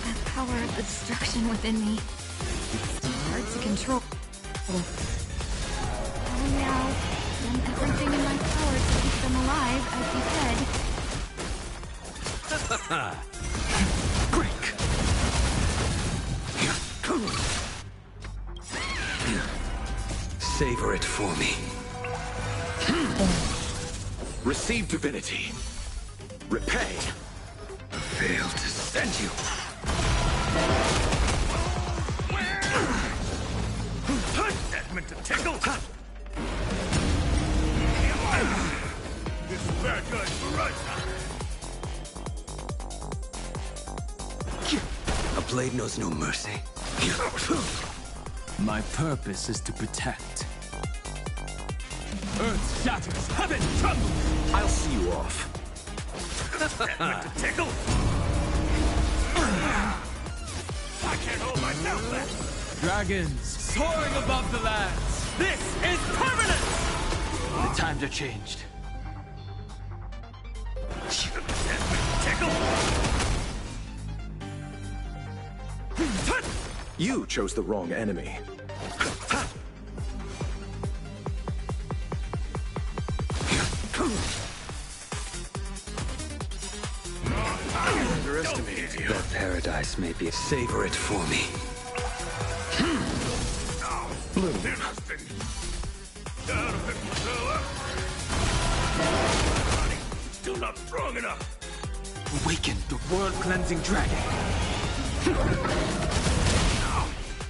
The power of the destruction within me. It's hard to control. Oh yeah, done everything in my power to keep them alive, Savor it for me. Receive divinity. Repay. Fail to send you. That meant to tickle. This is bad guys for us. A blade knows no mercy. My purpose is to protect. Earth shatters, heaven trembles! I'll see you off. That meant to tickle. I can't hold myself back. Dragons soaring above the lands. This is permanent! The times are changed. That meant to tickle. You chose the wrong enemy. I underestimated you. That paradise may be. Savor it for me. Bloom. Still not strong enough. Awaken the world-cleansing dragon.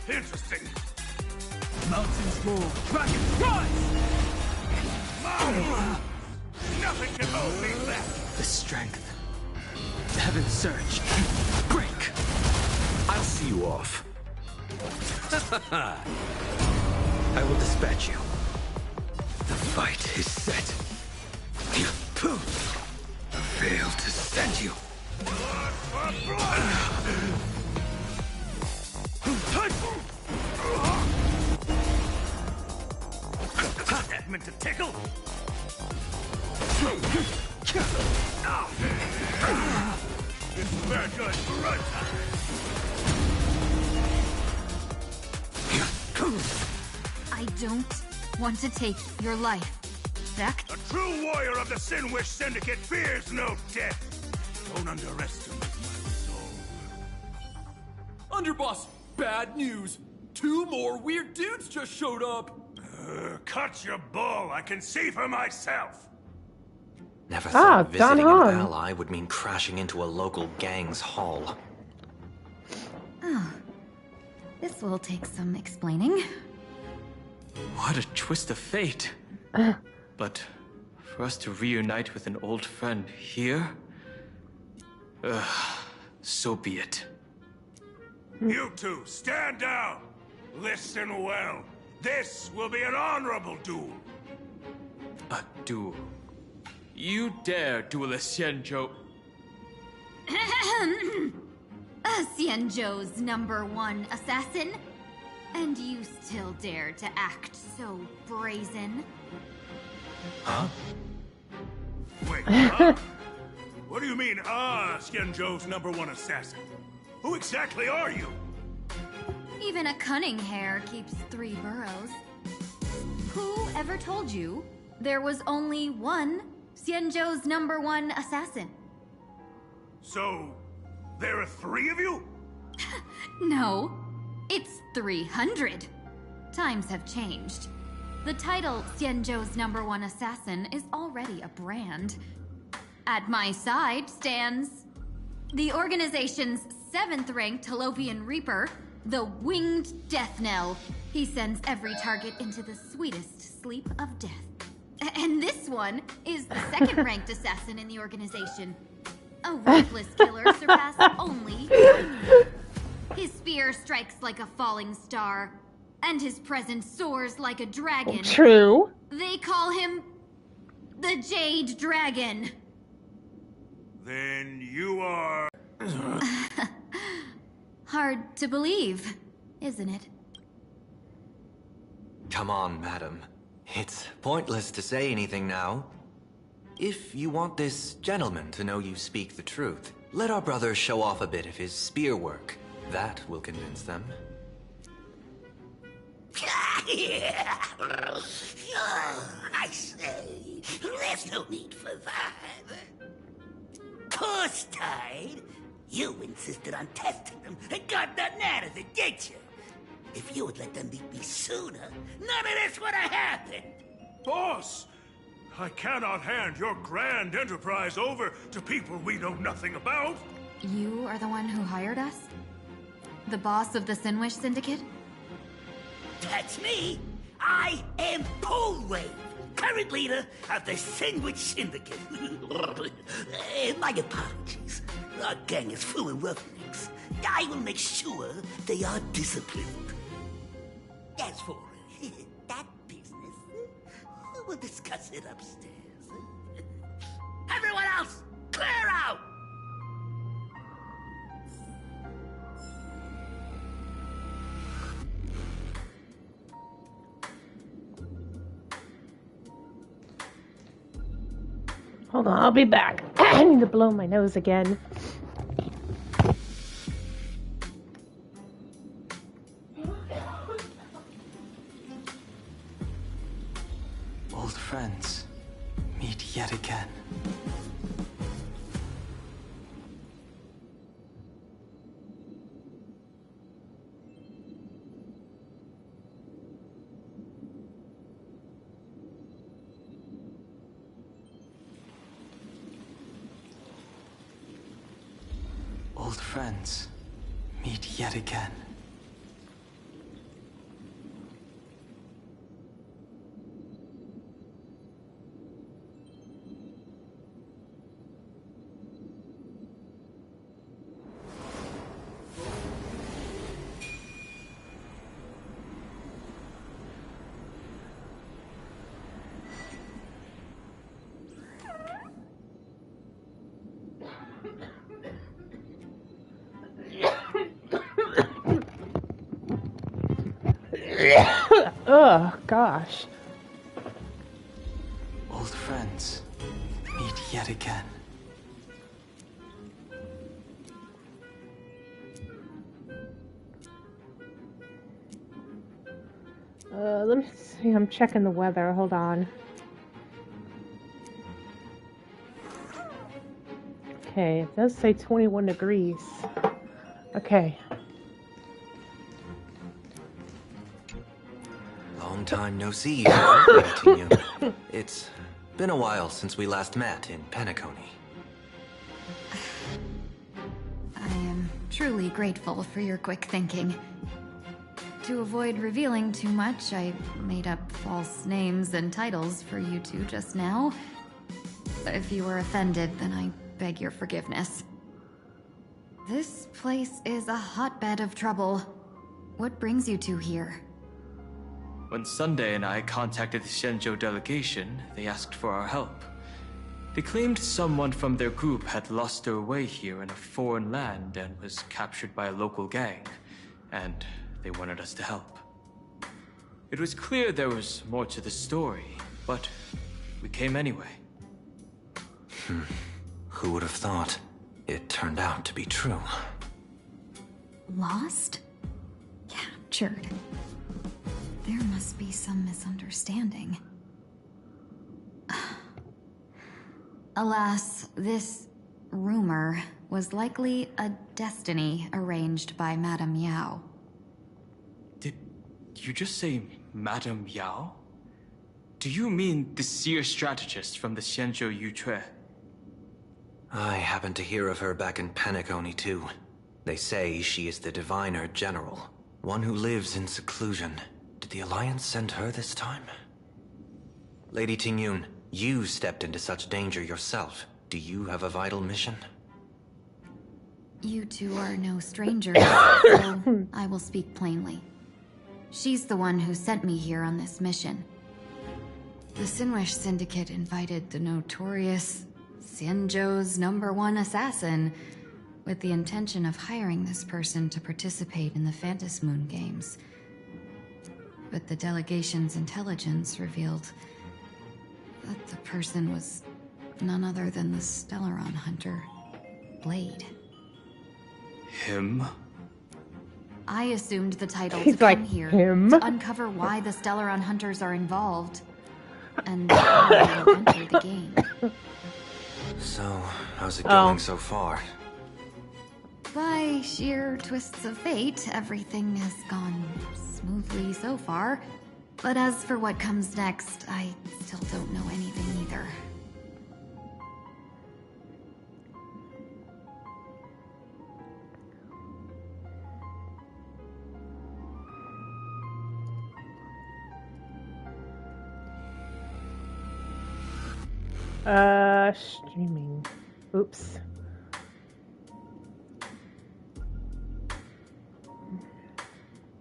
Interesting. Mountains roar, dragons rise! Nothing can hold me back. The strength. The heavens surge. Break! I'll see you off. I will dispatch you. The fight is set. I failed to send you. That meant to tickle. This is bad guys for us. I don't want to take your life. Vect? A true warrior of the Sin-Wish Syndicate fears no death. Don't underestimate my soul. Underboss, bad news. 2 more weird dudes just showed up. Cut your bull. I can see for myself. Never thought Don visiting Hahn. an ally would mean crashing into a local gang's hall. Oh. This will take some explaining. What a twist of fate. But for us to reunite with an old friend here? So be it. You two, stand down. Listen well. This will be an honorable duel. A duel. You dare duel a Xianzhou? Xianzhou's #1 assassin? And you still dare to act so brazen? Huh? Wait, huh? What do you mean, Xianzhou's #1 assassin? Who exactly are you? Even a cunning hare keeps 3 burrows. Who ever told you there was only one Xianzhou's #1 assassin? So, there are 3 of you? No, it's 300. Times have changed. The title Xianzhou's #1 assassin is already a brand. At my side stands the organization's 7th-ranked Holovian Reaper, the Winged Death Knell. He sends every target into the sweetest sleep of death. And this one is the 2nd-ranked assassin in the organization. A ruthless killer surpassed only by his spear strikes like a falling star, and his presence soars like a dragon. True. They call him the Jade Dragon. Then you are... Hard to believe, isn't it? Come on, madam. It's pointless to say anything now. If you want this gentleman to know you speak the truth, let our brother show off a bit of his spear work. That will convince them. I say, there's no need for that. Custard, you insisted on testing them and got nothing out of it, did you? If you would let them meet me sooner, none of this would have happened. Boss! I cannot hand your grand enterprise over to people we know nothing about. You are the one who hired us? The boss of the Sinwish Syndicate? That's me. I am Polwave, current leader of the Sandwich Syndicate. My apologies. Our gang is full of roughnecks. I will make sure they are disciplined. As for that business, we'll discuss it upstairs. Everyone else, clear out! Hold on, I'll be back. I need to blow my nose again. Old friends, meet yet again. Old friends, meet yet again. Oh, gosh. Old friends, meet yet again. Let me see. I'm checking the weather. Hold on. Okay, it does say 21 degrees. Okay. Long time no see, you. It's been a while since we last met in Penacony. I am truly grateful for your quick thinking. To avoid revealing too much, I made up false names and titles for you two just now. If you were offended, then I beg your forgiveness. This place is a hotbed of trouble. What brings you two here? When Sunday and I contacted the Shenzhou delegation, they asked for our help. They claimed someone from their group had lost their way here in a foreign land and was captured by a local gang, and they wanted us to help. It was clear there was more to the story, but we came anyway. Who would have thought? It turned out to be true. Lost? Captured. There must be some misunderstanding. Alas, this rumor was likely a destiny arranged by Madame Yao. Did you just say Madame Yao? Do you mean the seer strategist from the Shenzhou Yutue? I happened to hear of her back in Penacony too. They say she is the diviner general, one who lives in seclusion. Did the Alliance send her this time? Lady Tingyun, you stepped into such danger yourself. Do you have a vital mission? You two are no strangers, so I will speak plainly. She's the one who sent me here on this mission. The Sinwish Syndicate invited the notorious Xianzhou's #1 assassin with the intention of hiring this person to participate in the Phantasmoon Games. But the delegation's intelligence revealed that the person was none other than the Stellaron hunter, Blade. Him? I assumed the title He's to come like, here him? to uncover why the Stellaron hunters are involved, and how they will enter the game. So, how's it going so far? By sheer twists of fate, everything has gone smoothly so far. But as for what comes next, I still don't know anything either. Streaming. Oops.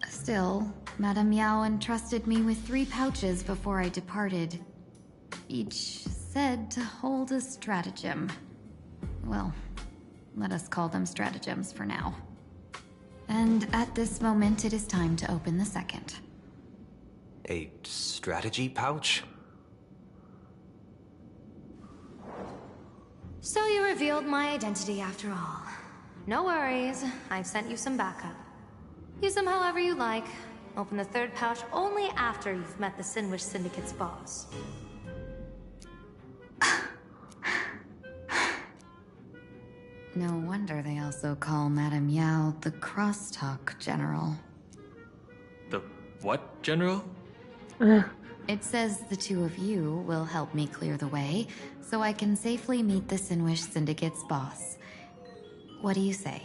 Still, Madame Yao entrusted me with 3 pouches before I departed. Each said to hold a stratagem. Well, let us call them stratagems for now. And at this moment, it is time to open the second. A strategy pouch? So you revealed my identity after all. No worries, I've sent you some backup. Use them however you like. Open the 3rd pouch only after you've met the Sinwish Syndicate's boss. No wonder they also call Madame Yao the Crosstalk General. The what, General? It says the 2 of you will help me clear the way, so I can safely meet the Sinwish Syndicate's boss. What do you say?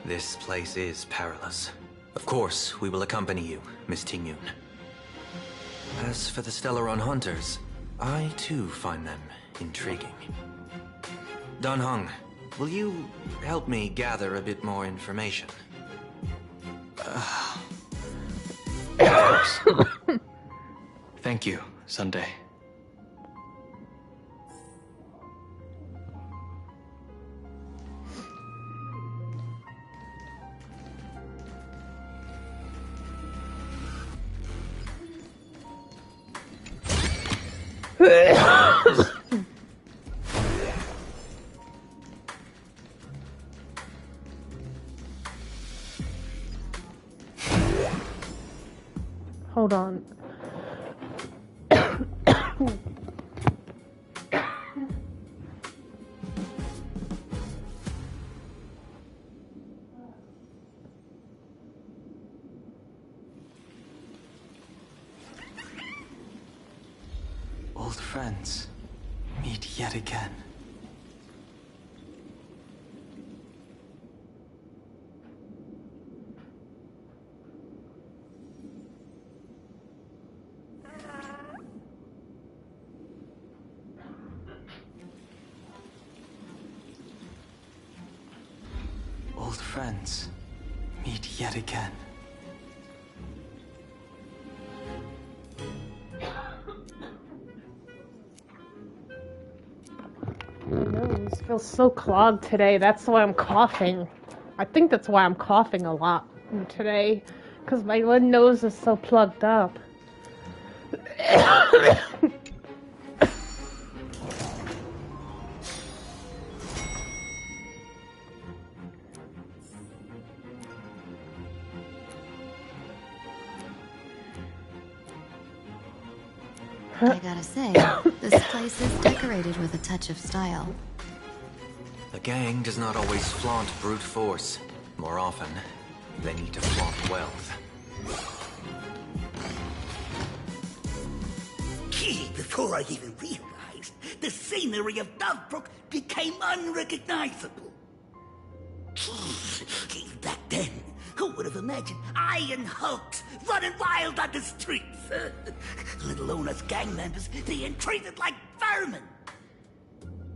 This place is perilous. Of course, we will accompany you, Miss Tingyun. As for the Stellaron Hunters, I too find them intriguing. Dan Heng, will you help me gather a bit more information? Of course. Thank you, Sunday. Hold on. Old friends, meet yet again. Old friends, meet yet again. My nose feels so clogged today. That's why I'm coughing. I think that's why I'm coughing a lot today. Because my nose is so plugged up. I gotta say, this place is decorated with a touch of style. The gang does not always flaunt brute force. More often, they need to flaunt wealth. Before I even realized, the scenery of Dovebrook became unrecognizable. Back then, who would have imagined iron hulks running wild on the streets? Let alone us gang members being treated like vermin.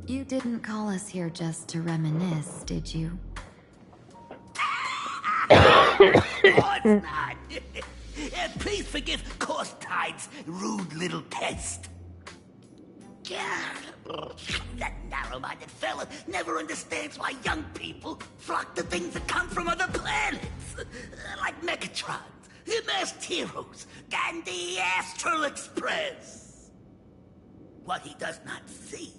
You didn't call us here just to reminisce, did you? Of course not. Please forgive Corstide's rude little test. That narrow-minded fella never understands why young people flock to things that come from other planets. Like Mechatrons, masked heroes, and the Astral Express. What he does not see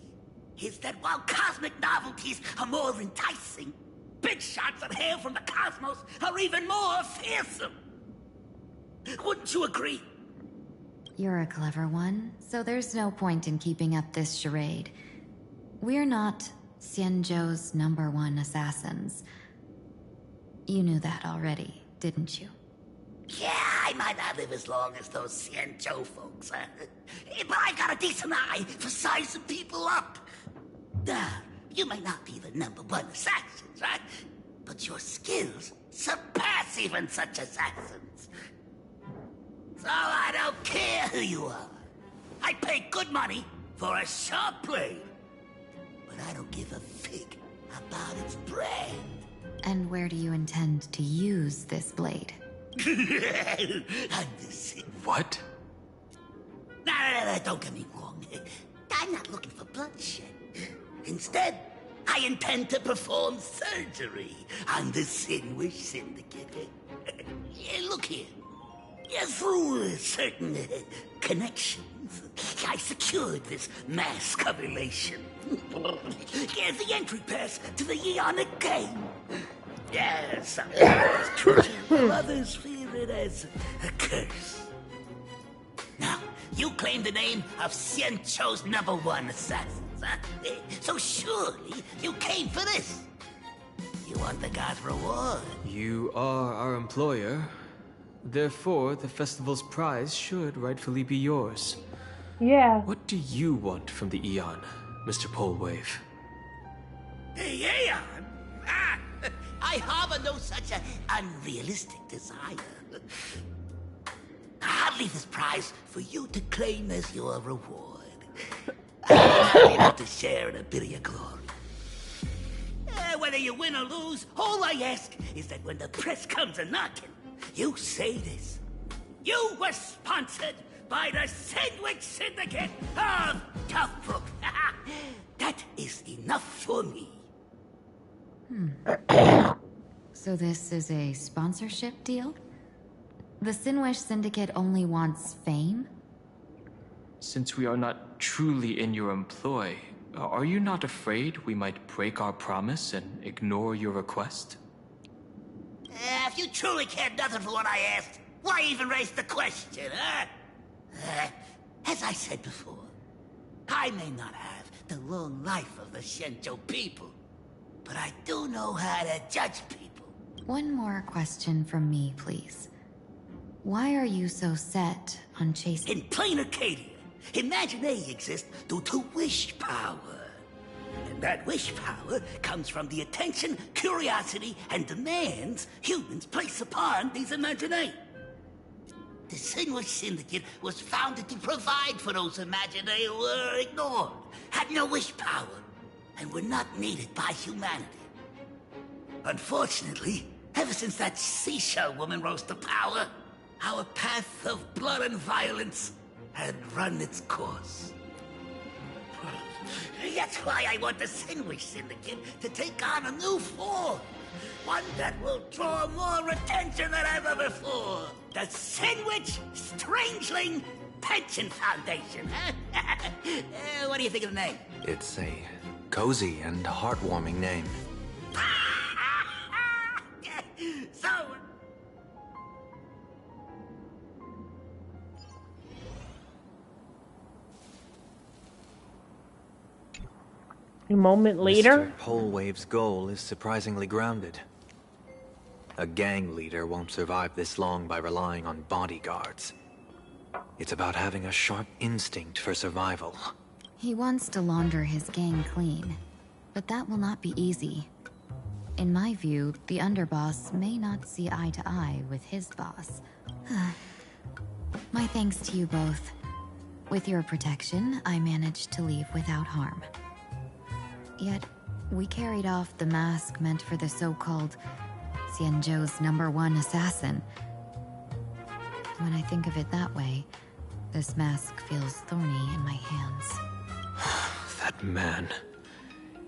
is that while cosmic novelties are more enticing, big shots that hail from the cosmos are even more fearsome. Wouldn't you agree? You're a clever one, so there's no point in keeping up this charade. We're not Xianzhou's #1 assassins. You knew that already, didn't you? Yeah, I might not live as long as those Xianzhou folks, but I got a decent eye for sizing people up. You may not be the #1 assassins, right? But your skills surpass even such assassins. So I who you are. I pay good money for a sharp blade. But I don't give a fig about its brand. And where do you intend to use this blade? What? No, don't get me wrong. I'm not looking for bloodshed. Instead, I intend to perform surgery on the Sinwish Syndicate. Look here. Through certain connections, I secured this mass correlation. The entry pass to the Eonic game. Yes, it's true, while others fear it as a curse. Now, you claim the name of Xianzhou's #1 assassins, huh? So surely you came for this. You want the god's reward. You are our employer. Therefore, the festival's prize should rightfully be yours. Yeah. What do you want from the Eon, Mr. Polewave? The Eon? I harbor no such an unrealistic desire. I'll leave this prize for you to claim as your reward. I'm able to share in a bit of your glory. Whether you win or lose, all I ask is that when the press comes a-knocking, you say this. You were sponsored by the Sandwich Syndicate of Toughbrook. That is enough for me. So this is a sponsorship deal? The Sinwish Syndicate only wants fame? Since we are not truly in your employ, are you not afraid we might break our promise and ignore your request? If you truly cared nothing for what I asked, why even raise the question, huh? As I said before, I may not have the long life of the Shenzhou people, but I do know how to judge people. One more question from me, please. Why are you so set on chasing— In plain Arcadia, Imagination exists due to wish power. And that wish power comes from the attention, curiosity, and demands humans place upon these imaginae. The Sinwish Syndicate was founded to provide for those imaginae who were ignored, had no wish power, and were not needed by humanity. Unfortunately, ever since that seashell woman rose to power, our path of blood and violence had run its course. That's why I want the Sinwish Syndicate to take on a new form. One that will draw more attention than ever before. The Sinwich Strangeling Pension Foundation. What do you think of the name? It's a cozy and heartwarming name. So... A moment later, Mr. Polewave's goal is surprisingly grounded. A gang leader won't survive this long by relying on bodyguards. It's about having a sharp instinct for survival. He wants to launder his gang clean, but that will not be easy. In my view, the underboss may not see eye to eye with his boss. My thanks to you both. With your protection, I managed to leave without harm. Yet, we carried off the mask meant for the so-called Xianzhou's #1 assassin. When I think of it that way, this mask feels thorny in my hands. That man...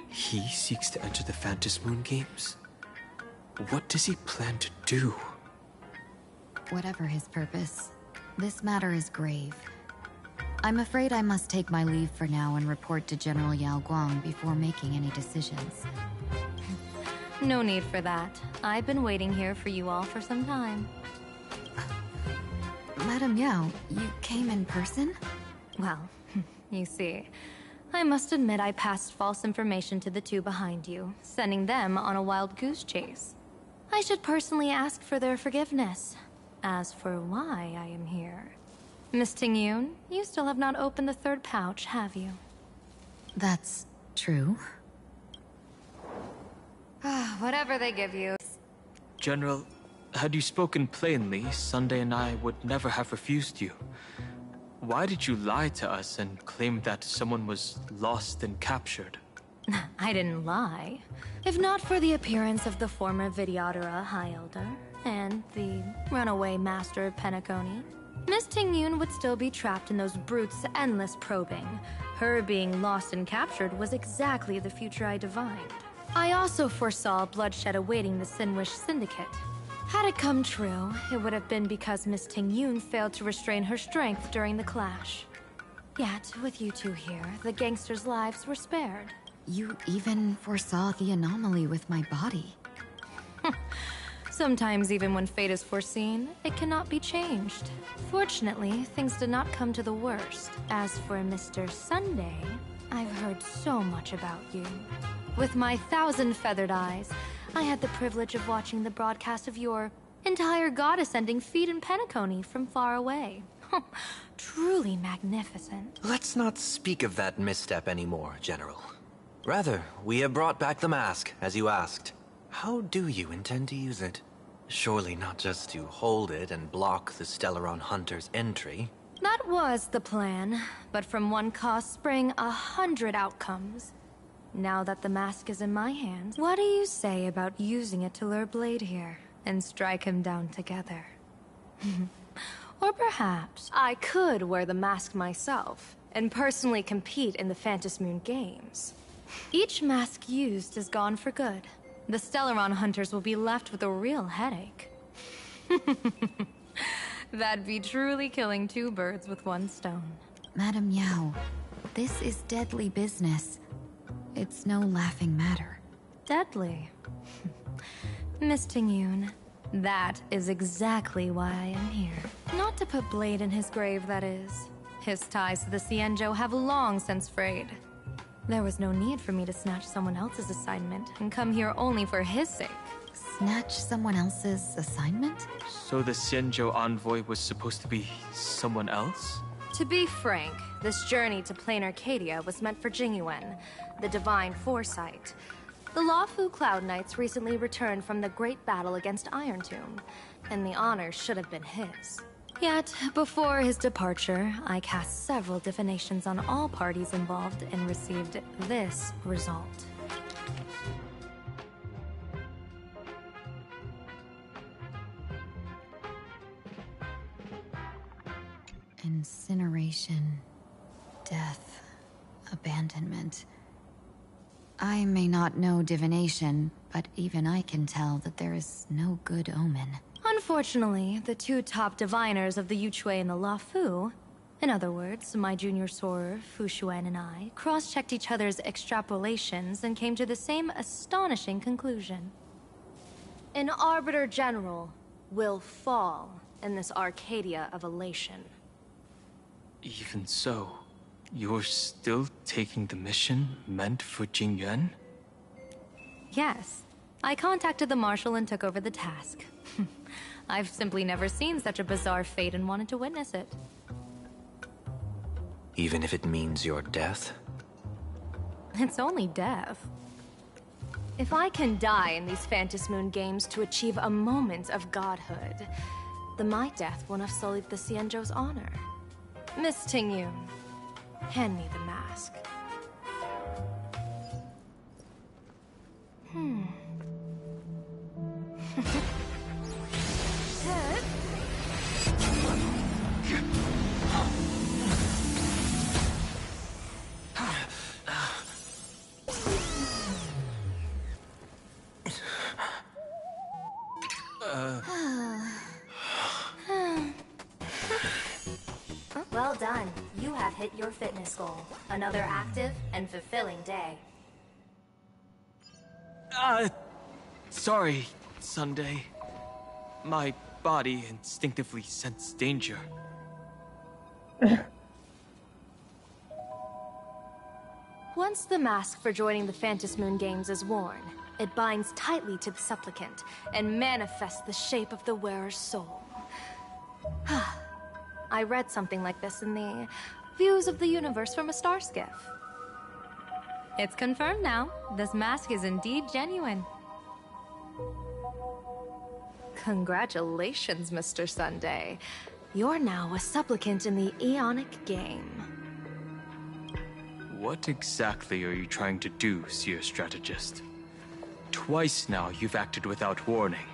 he seeks to enter the Phantom Moon Games? What does he plan to do? Whatever his purpose, this matter is grave. I'm afraid I must take my leave for now and report to General Yao Guang before making any decisions. No need for that. I've been waiting here for you all for some time. Madam Yao, you came in person? Well, you see, I must admit I passed false information to the two behind you, sending them on a wild goose chase. I should personally ask for their forgiveness. As for why I am here... Miss Tingyun, you still have not opened the third pouch, have you? That's true. Whatever they give you. General, had you spoken plainly, Sunday and I would never have refused you. Why did you lie to us and claim that someone was lost and captured? I didn't lie. If not for the appearance of the former Vidyadhara High Elder and the runaway Master of Penacony, Miss Tingyun would still be trapped in those brutes' endless probing. Her being lost and captured was exactly the future I divined. I also foresaw bloodshed awaiting the Sinwish Syndicate. Had it come true, it would have been because Miss Tingyun failed to restrain her strength during the clash. Yet, with you two here, the gangsters' lives were spared. You even foresaw the anomaly with my body. Sometimes, even when fate is foreseen, it cannot be changed. Fortunately, things did not come to the worst. As for Mr. Sunday, I've heard so much about you. With my 1,000 feathered eyes, I had the privilege of watching the broadcast of your entire god-ascending feat in Penacony from far away. Truly magnificent. Let's not speak of that misstep anymore, General. Rather, we have brought back the mask, as you asked. How do you intend to use it? Surely not just to hold it and block the Stellaron Hunter's entry. That was the plan, but from one cost spring 100 outcomes. Now that the mask is in my hands, what do you say about using it to lure Blade here and strike him down together? Or perhaps I could wear the mask myself and personally compete in the Phantasmoon Games. Each mask used is gone for good. The Stellaron Hunters will be left with a real headache. That'd be truly killing two birds with one stone. Madam Yao, this is deadly business. It's no laughing matter. Deadly? Miss Tingyun, that is exactly why I am here. Not to put Blade in his grave, that is. His ties to the Xianzhou have long since frayed. There was no need for me to snatch someone else's assignment and come here only for his sake. Snatch someone else's assignment? So the Xianzhou envoy was supposed to be someone else? To be frank, this journey to Plain Arcadia was meant for Jingyuan, the Divine Foresight. The Luofu Cloud Knights recently returned from the great battle against Iron Tomb, and the honor should have been his. Yet, before his departure, I cast several divinations on all parties involved and received this result. Incineration, death, abandonment. I may not know divination, but even I can tell that there is no good omen. Unfortunately, the two top diviners of the Yuchui and the Luofu, in other words, my junior sorer, Fu Xuan, and I, cross-checked each other's extrapolations and came to the same astonishing conclusion. An Arbiter General will fall in this Arcadia of elation. Even so, you're still taking the mission meant for Jingyuan? Yes. I contacted the Marshal and took over the task. I've simply never seen such a bizarre fate and wanted to witness it. Even if it means your death? It's only death. If I can die in these Phantasmoon Games to achieve a moment of godhood, then my death won't have sullied the Xianzhou's honor. Miss Tingyun, hand me the mask. Well done. You have hit your fitness goal. Another active and fulfilling day. Sorry, Sunday. My body instinctively sensed danger. Once the mask for joining the Phantasmoon Games is worn, it binds tightly to the supplicant and manifests the shape of the wearer's soul. I read something like this in the Views of the Universe from a Star Skiff. It's confirmed now. This mask is indeed genuine. Congratulations, Mr. Sunday. You're now a supplicant in the Eonic game. What exactly are you trying to do, Seer Strategist? Twice now you've acted without warning.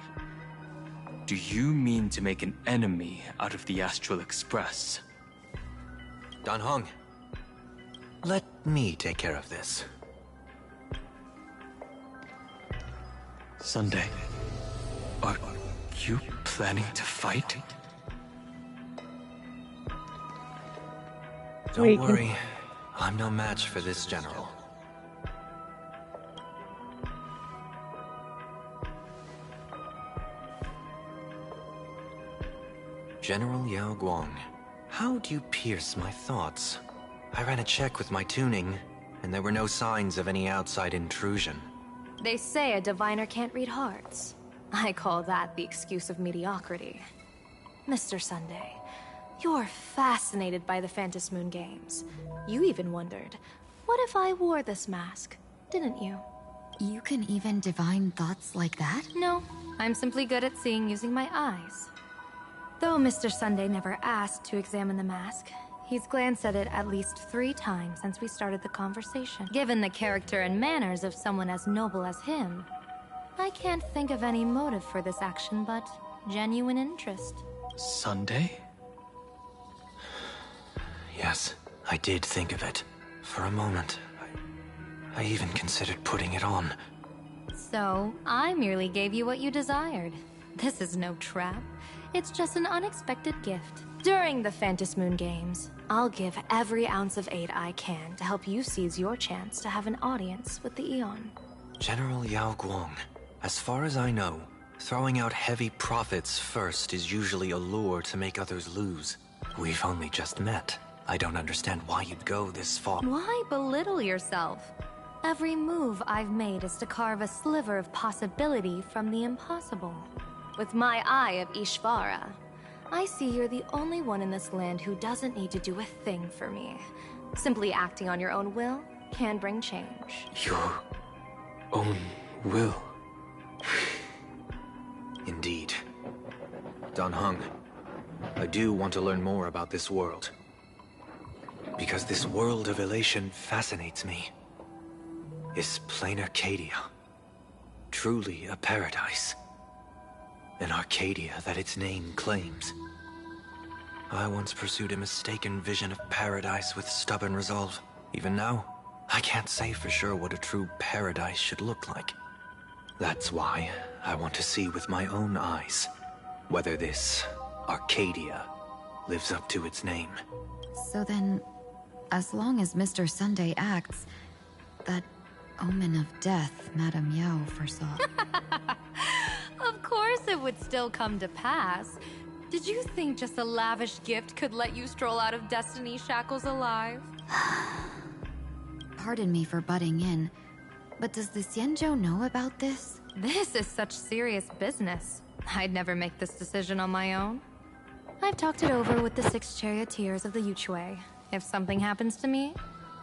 Do you mean to make an enemy out of the Astral Express? Dan Heng, let me take care of this. Sunday, are you planning to fight? Don't worry, I'm no match for this general. General Yao Guang, how do you pierce my thoughts? I ran a check with my tuning, and there were no signs of any outside intrusion. They say a diviner can't read hearts. I call that the excuse of mediocrity. Mr. Sunday, you're fascinated by the Phantom Moon Games. You even wondered, what if I wore this mask? Didn't you? You can even divine thoughts like that? No, I'm simply good at seeing using my eyes. Though Mr. Sunday never asked to examine the mask, he's glanced at it at least 3 times since we started the conversation. Given the character and manners of someone as noble as him, I can't think of any motive for this action but genuine interest. Sunday? Yes, I did think of it. For a moment, I even considered putting it on. So, I merely gave you what you desired. This is no trap. It's just an unexpected gift. During the Phantom Moon Games, I'll give every ounce of aid I can to help you seize your chance to have an audience with the Eon. General Yao Guang, as far as I know, throwing out heavy profits first is usually a lure to make others lose. We've only just met. I don't understand why you'd go this far. Why belittle yourself? Every move I've made is to carve a sliver of possibility from the impossible. With my eye of Ishvara, I see you're the only one in this land who doesn't need to do a thing for me. Simply acting on your own will can bring change. Your own will? Indeed. Dan Heng, I do want to learn more about this world. Because this world of elation fascinates me. Is plain Arcadia truly a paradise? An Arcadia that its name claims. I once pursued a mistaken vision of paradise with stubborn resolve. Even now, I can't say for sure what a true paradise should look like. That's why I want to see with my own eyes whether this Arcadia lives up to its name. So then, as long as Mr. Sunday acts, that omen of death Madame Yao foresaw. Of course it would still come to pass. Did you think just a lavish gift could let you stroll out of Destiny shackles alive? Pardon me for butting in, but does the Xianzhou know about this? This is such serious business. I'd never make this decision on my own. I've talked it over with the 6 charioteers of the Yuchue. If something happens to me,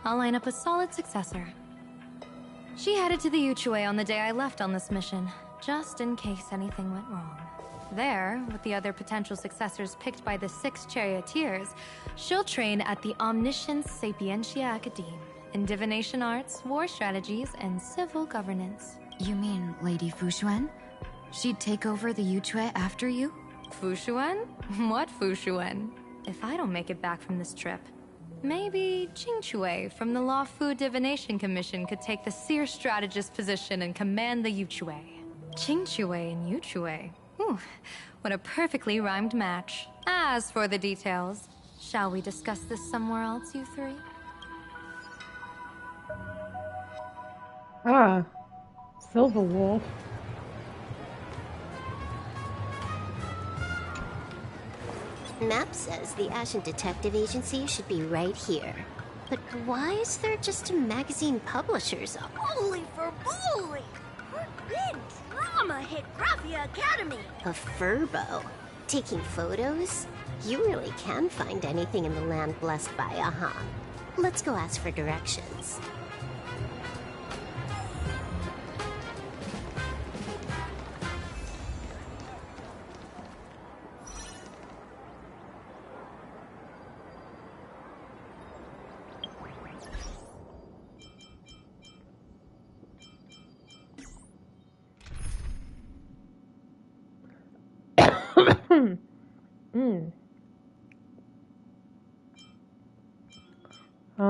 I'll line up a solid successor. She headed to the Yuchue on the day I left on this mission, just in case anything went wrong. There, with the other potential successors picked by the 6 charioteers, she'll train at the Omniscience Sapientia Academe in divination arts, war strategies, and civil governance. You mean Lady Fushuan? She'd take over the Yuchue after you? Fushuan? What Fushuan? If I don't make it back from this trip, maybe Qingchue from the Law Fu Divination Commission could take the Seer Strategist position and command the Yuchue. Qingchue and Yuchue. Ooh, what a perfectly rhymed match. As for the details, shall we discuss this somewhere else, you 3? Ah, Silver Wolf. Map says the Ashen Detective Agency should be right here. But why is there just a magazine publisher's office? Holy for bully! Her big drama hit Graphia Academy! A furbo? Taking photos? You really can find anything in the land blessed by a huh? Let's go ask for directions. Hey,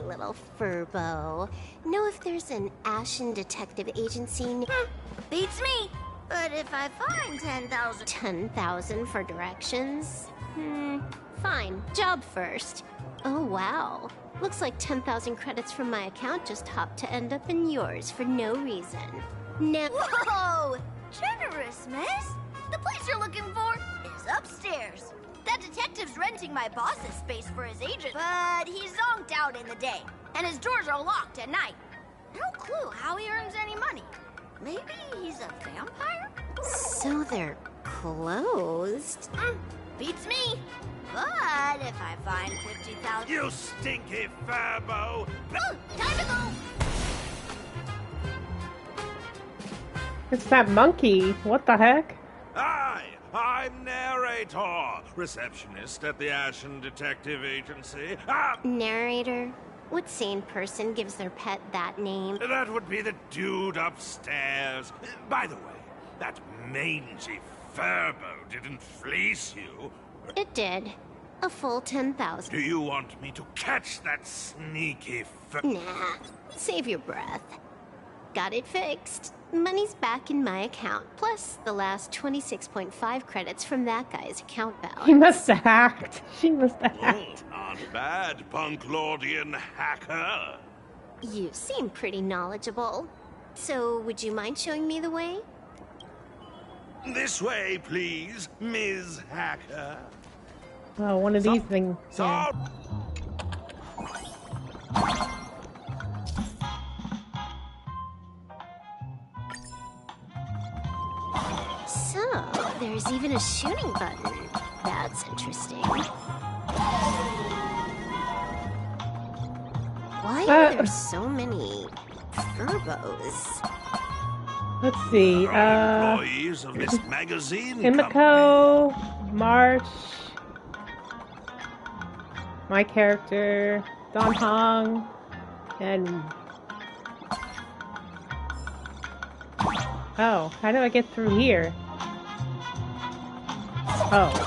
little furbo. Know if there's an Ashen detective agency? Beats me. But if I find 10,000... 10,000 for directions? Fine. Job first. Oh, wow. Looks like 10,000 credits from my account just hopped to end up in yours for no reason. Now... Whoa! Generous, miss. The place you're looking for is upstairs. That detective's renting my boss's space for his agent, but he's zonked out in the day, and his doors are locked at night. No clue how he earns any money. Maybe he's a vampire? So they're closed? Beats me. But if I find 50,000... You stinky furbo! Time to go! It's that monkey. What the heck? I'm narrator, receptionist at the Ashen Detective Agency. Narrator? What sane person gives their pet that name? That would be the dude upstairs. By the way, that mangy furbo didn't fleece you. It did. A full 10,000. Do you want me to catch that sneaky Nah. Save your breath. Got it fixed. Money's back in my account, plus the last 26.5 credits from that guy's account balance. He must have hacked. She must have hacked. Not bad, punk lordian hacker. You seem pretty knowledgeable. So, would you mind showing me the way? This way, please, Ms. Hacker. Oh, one of these things. Yeah. So, there's even a shooting button. That's interesting. Why are there so many furbos? Let's see. Employees of this magazine Himiko, March, my character, Don Hong, and... Oh, how do I get through here? Oh.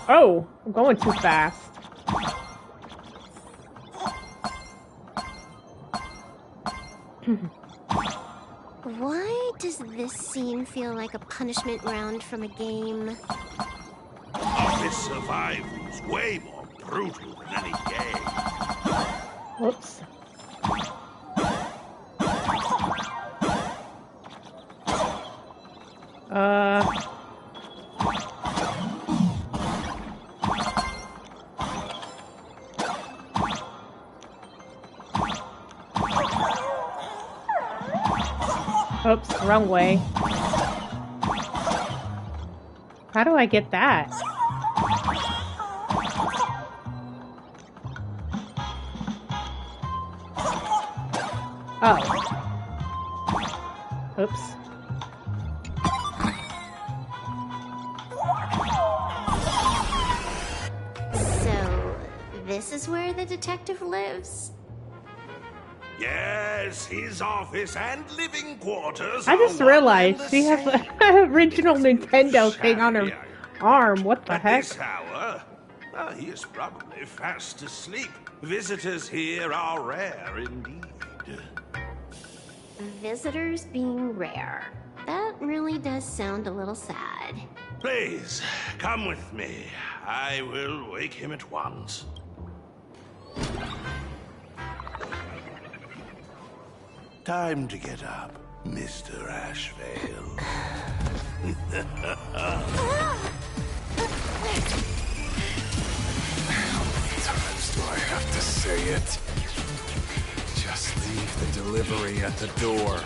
Oh, I'm going too fast. Why does this scene feel like a punishment round from a game? Office survival's way more brutal than any game. Whoops. Oops, wrong way. How do I get that? Oh. Oops. So, this is where the detective lives? Yes, his office and living quarters. I just realized she has the original Nintendo thing on her arm. What the heck? This hour, he is probably fast asleep. Visitors here are rare indeed. Visitors being rare. That really does sound a little sad. Please, come with me. I will wake him at once. Time to get up, Mr. Ashvale. How many times do I have to say it? Just leave the delivery at the door.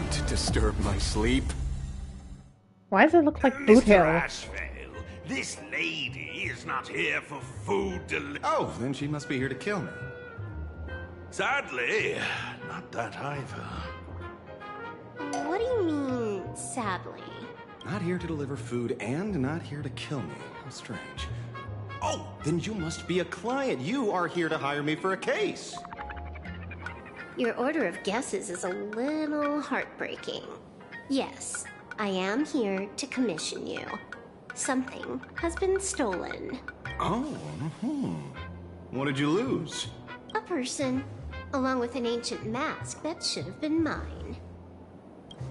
To disturb my sleep? Why does it look like Boot Hill? Mr. Ashvale, This lady is not here for food delivery. Oh, then she must be here to kill me. Sadly, not that either. What do you mean, sadly? Not here to deliver food and not here to kill me. How strange. Oh, then you must be a client. You are here to hire me for a case. Your order of guesses is a little heartbreaking. Yes, I am here to commission you. Something has been stolen. Oh, what did you lose? A person, along with an ancient mask that should have been mine.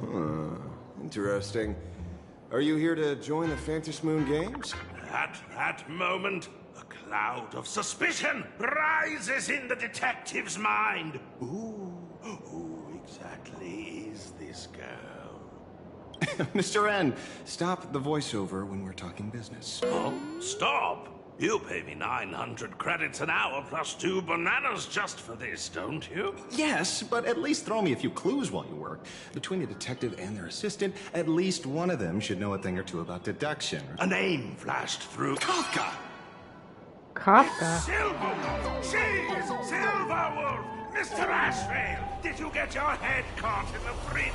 Huh, interesting. Are you here to join the Fantasy Moon Games? At that moment, a cloud of suspicion rises in the detective's mind. Who exactly is this girl? Mr. N, stop the voiceover when we're talking business. Oh, stop! You pay me 900 credits an hour plus 2 bananas just for this, don't you? Yes, but at least throw me a few clues while you work. Between a detective and their assistant, at least one of them should know a thing or two about deduction. A name flashed through. Kafka! Kafka? Silverwolf! She's Silverwolf! Mr. Ashvale! Did you get your head caught in the fridge?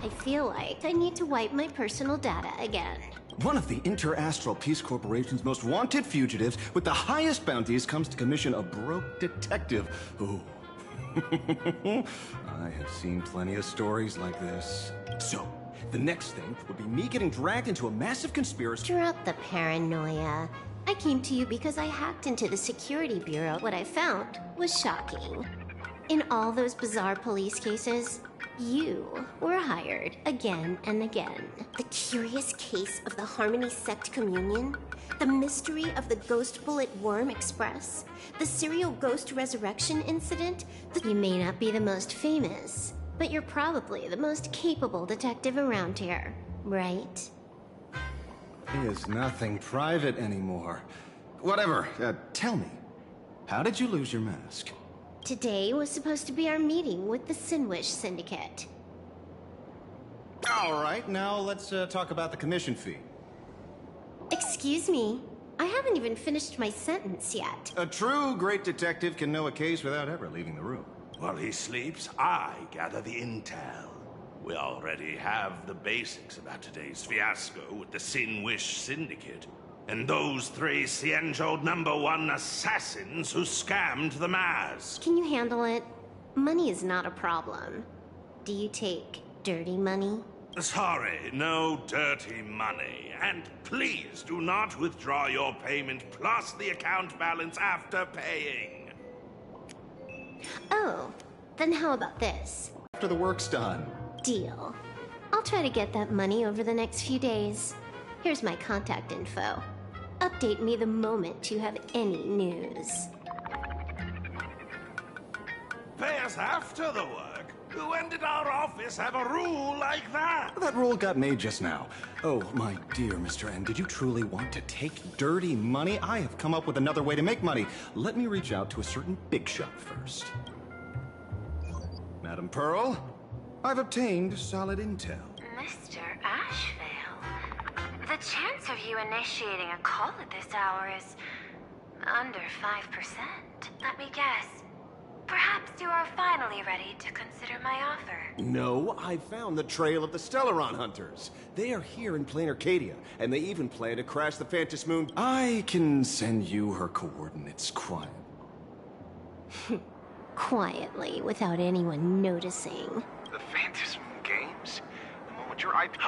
I feel like I need to wipe my personal data again. One of the Interastral Peace Corporation's most wanted fugitives with the highest bounties comes to commission a broke detective. Ooh. I have seen plenty of stories like this. So, the next thing would be me getting dragged into a massive conspiracy. Drop the paranoia. I came to you because I hacked into the security bureau. What I found was shocking. In all those bizarre police cases, you were hired again and again. The curious case of the Harmony Sect Communion, the mystery of the Ghost Bullet Worm Express, the serial ghost resurrection incident. You may not be the most famous, but you're probably the most capable detective around here, right? He is nothing private anymore. Whatever, tell me, how did you lose your mask? Today was supposed to be our meeting with the Sinwish Syndicate. All right, now let's talk about the commission fee. Excuse me, I haven't even finished my sentence yet. A true great detective can know a case without ever leaving the room. While he sleeps, I gather the intel. We already have the basics about today's fiasco with the Sinwish Syndicate. And those 3 Cienjo #1 assassins who scammed the mask. Can you handle it? Money is not a problem. Do you take dirty money? Sorry, no dirty money. And please do not withdraw your payment plus the account balance after paying. Oh, then how about this? After the work's done. Deal. I'll try to get that money over the next few days. Here's my contact info. Update me the moment you have any news. Pay us after the work? When did our office have a rule like that? That rule got made just now. Oh, my dear Mr. N, did you truly want to take dirty money? I have come up with another way to make money. Let me reach out to a certain big shot first. Madam Pearl, I've obtained solid intel. Mr. Ashvale, the chance of you initiating a call at this hour is under 5%. Let me guess. Perhaps you are finally ready to consider my offer. No, I found the trail of the Stellaron Hunters. They are here in plain Arcadia, and they even plan to crash the Fantasy Moon. I can send you her coordinates quiet. Quietly, without anyone noticing. The Fantasy Moon Games? The moment your IP...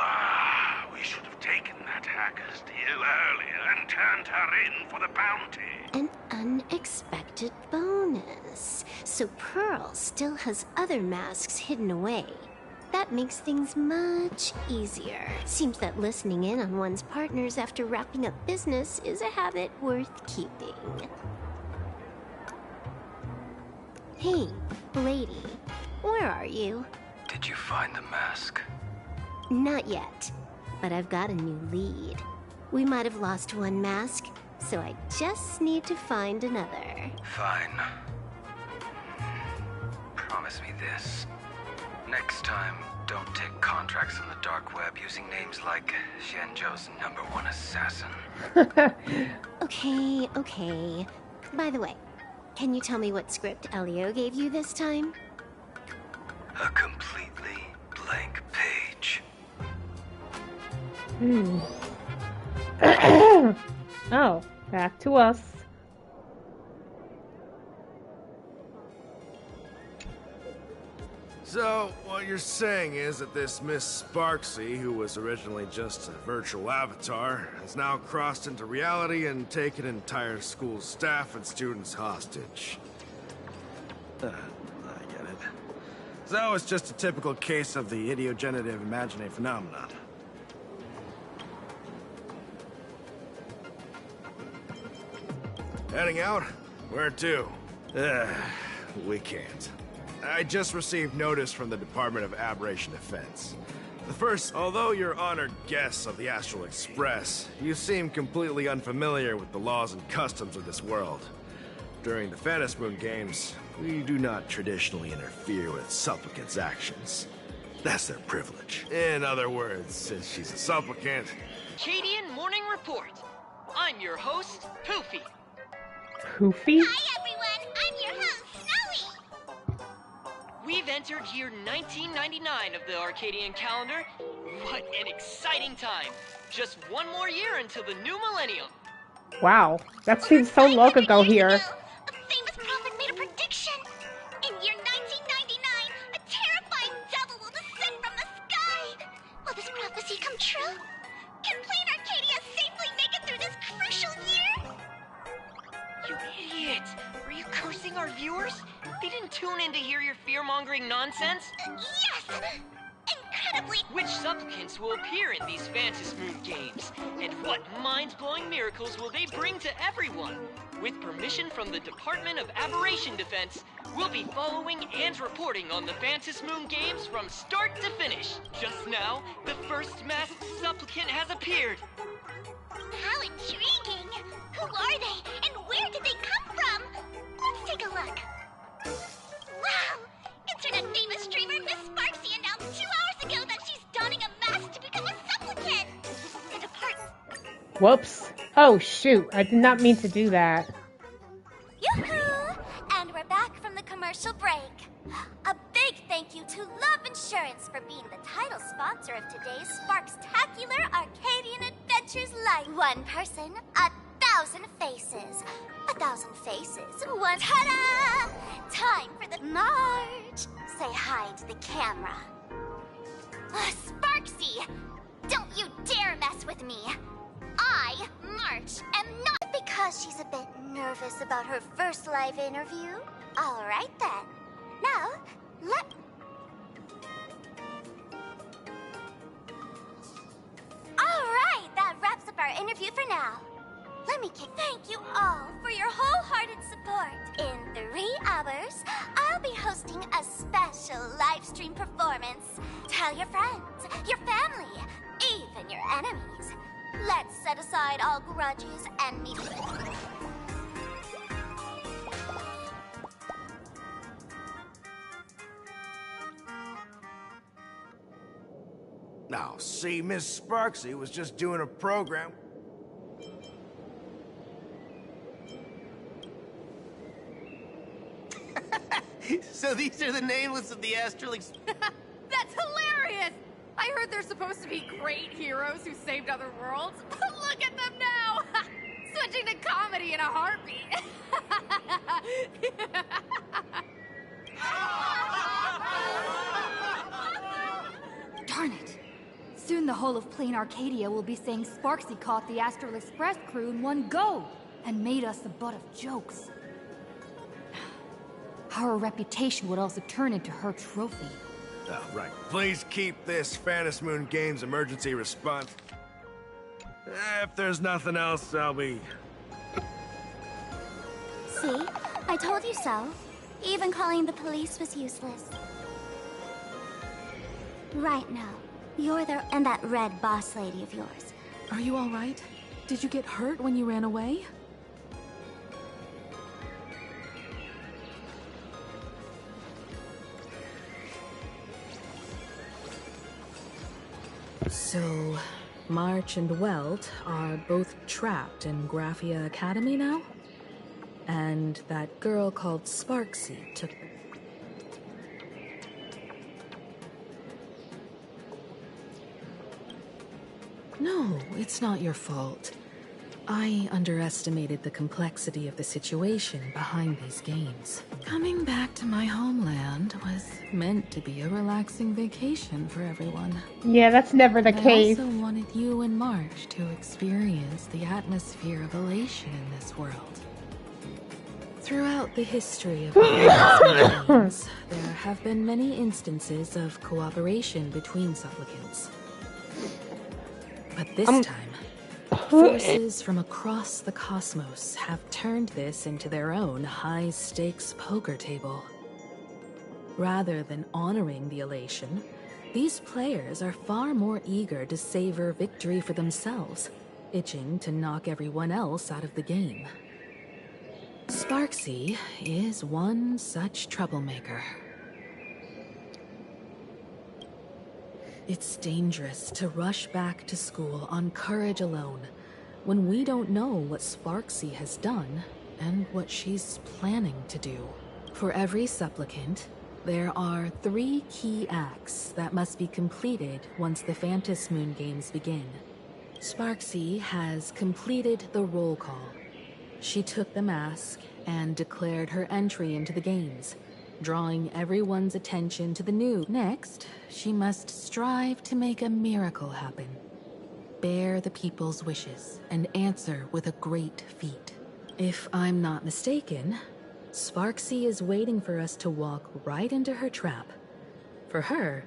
we should have taken that hacker's deal earlier and turned her in for the bounty. An unexpected bonus. So Pearl still has other masks hidden away. That makes things much easier. Seems that listening in on one's partners after wrapping up business is a habit worth keeping. Hey, lady, where are you? Did you find the mask? Not yet, but I've got a new lead. We might have lost one mask, so I just need to find another. Fine. Promise me this. Next time, don't take contracts on the dark web using names like Xianzhou's #1 assassin. Okay. By the way, can you tell me what script Elio gave you this time? A completely blank page. Oh, back to us. So, what you're saying is that this Miss Sparksy, who was originally just a virtual avatar, has now crossed into reality and taken entire school staff and students hostage. I get it. So it's just a typical case of the idiogenerative imaginary phenomenon. Heading out? Where to? We can't. I just received notice from the Department of Aberration Defense. Although you're honored guests of the Astral Express, you seem completely unfamiliar with the laws and customs of this world. During the Phantom Moon Games, we do not traditionally interfere with supplicants' actions. That's their privilege. In other words, since she's a supplicant... Arcadian Morning Report. I'm your host, Poofy. Poofy? Hi, everyone. I'm your host, Snowy. We've entered year 1999 of the Arcadian calendar. What an exciting time. Just one more year until the new millennium. Wow, that seems so long ago here. A famous prophet made a prediction. In year 1999, a terrifying devil will descend from the sky. Will this prophecy come true? Can Plain Arcadia safely make it through this crucial year? You idiot! Are you cursing our viewers? They didn't tune in to hear your fear-mongering nonsense? Yes! Incredibly! Which supplicants will appear in these Phantom Moon Games? And what mind-blowing miracles will they bring to everyone? With permission from the Department of Aberration Defense, we'll be following and reporting on the Phantom Moon Games from start to finish. Just now, the first masked supplicant has appeared. How intriguing! Who are they, and where did they come from? Let's take a look. Wow! Internet famous streamer Miss Sparksy announced 2 hours ago that she's donning a mask to become a supplicant. The department... Whoops. Oh, shoot. I did not mean to do that. Yoo-hoo! And we're back from the commercial break. A big thank you to Love Insurance for being the title sponsor of today's Sparkstacular Arcadian Adventures Live. One person, 1,000 faces. 1,000 faces, one... Ta-da! Time for the march. Say hi to the camera. Sparksy, don't you dare mess with me. I, March, am not because she's a bit nervous about her first live interview. All right then. Now, All right, that wraps up our interview for now. Let me thank you all for your wholehearted support. In 3 hours, I'll be hosting a special live stream performance. Tell your friends, your family, even your enemies. Let's set aside all grudges and meet. Now, see, Miss Sparksy was just doing a program. So these are the nameless of the Astral Express. That's hilarious! I heard they're supposed to be great heroes who saved other worlds. Look at them now! Switching to comedy in a heartbeat. Darn it! Soon the whole of Plain Arcadia will be saying Sparksy caught the Astral Express crew in one go and made us the butt of jokes. Our reputation would also turn into her trophy. Oh, right. Please keep this Phantom Moon Games emergency response. If there's nothing else, I'll be... See? I told you so. Even calling the police was useless. Right now, you're there and that red boss lady of yours. Are you all right? Did you get hurt when you ran away? So, March and Welt are both trapped in Graphia Academy now? And that girl called Sparksy took them. No, it's not your fault. I underestimated the complexity of the situation behind these games. Coming back to my homeland was meant to be a relaxing vacation for everyone. Yeah, that's never the case. I also wanted you and March to experience the atmosphere of elation in this world. Throughout the history of the games, there have been many instances of cooperation between supplicants. But this time, forces from across the cosmos have turned this into their own high-stakes poker table. Rather than honoring the elation, these players are far more eager to savor victory for themselves, itching to knock everyone else out of the game. Sparksy is one such troublemaker. It's dangerous to rush back to school on courage alone, when we don't know what Sparksy has done and what she's planning to do. For every supplicant, there are 3 key acts that must be completed once the Phantom Moon games begin. Sparksy has completed the roll call. She took the mask and declared her entry into the games, drawing everyone's attention to the new. Next, she must strive to make a miracle happen. Bear the people's wishes and answer with a great feat. If I'm not mistaken, Sparksy is waiting for us to walk right into her trap. For her,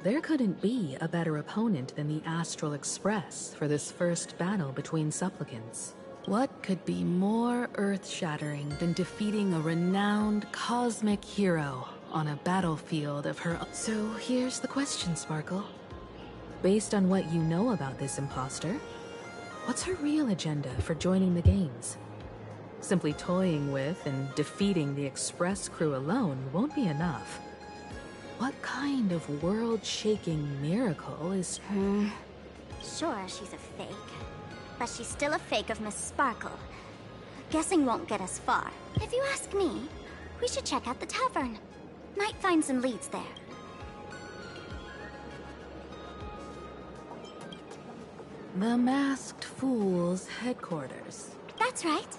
there couldn't be a better opponent than the Astral Express for this first battle between supplicants. What could be more earth-shattering than defeating a renowned cosmic hero on a battlefield of her own? So here's the question, Sparkle. Based on what you know about this imposter, what's her real agenda for joining the games? Simply toying with and defeating the Express crew alone won't be enough. What kind of world-shaking miracle is... Sure, she's a fake. But she's still a fake of Miss Sparkle. Guessing won't get us far. If you ask me, we should check out the tavern. Might find some leads there. The Masked Fool's headquarters. That's right.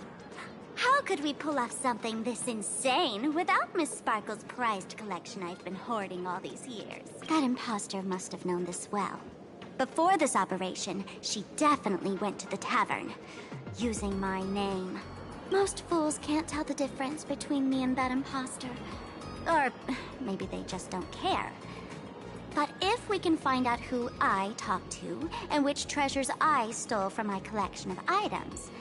How could we pull off something this insane without Miss Sparkle's prized collection I've been hoarding all these years? That imposter must have known this well. Before this operation, she definitely went to the tavern, using my name. Most fools can't tell the difference between me and that imposter. Or maybe they just don't care. But if we can find out who I talked to, and which treasures I stole from my collection of items,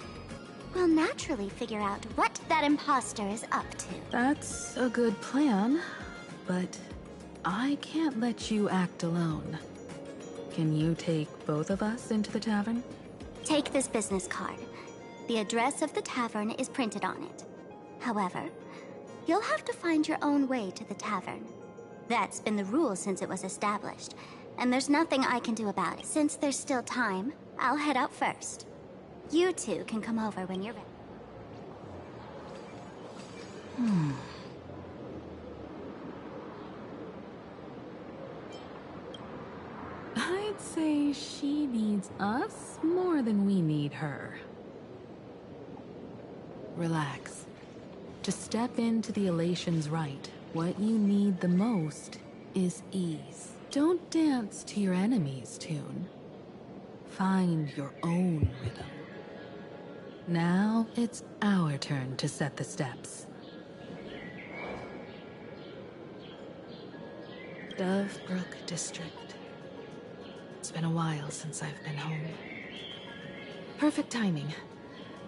we'll naturally figure out what that imposter is up to. That's a good plan, but I can't let you act alone. Can you take both of us into the tavern? Take this business card. The address of the tavern is printed on it. However, you'll have to find your own way to the tavern. That's been the rule since it was established, and there's nothing I can do about it. Since there's still time, I'll head out first. You two can come over when you're ready. I'd say she needs us more than we need her. Relax. To step into the elation's right, what you need the most is ease. Don't dance to your enemy's tune. Find your own rhythm. Now it's our turn to set the steps. Dovebrook District. It's been a while since I've been home. Perfect timing.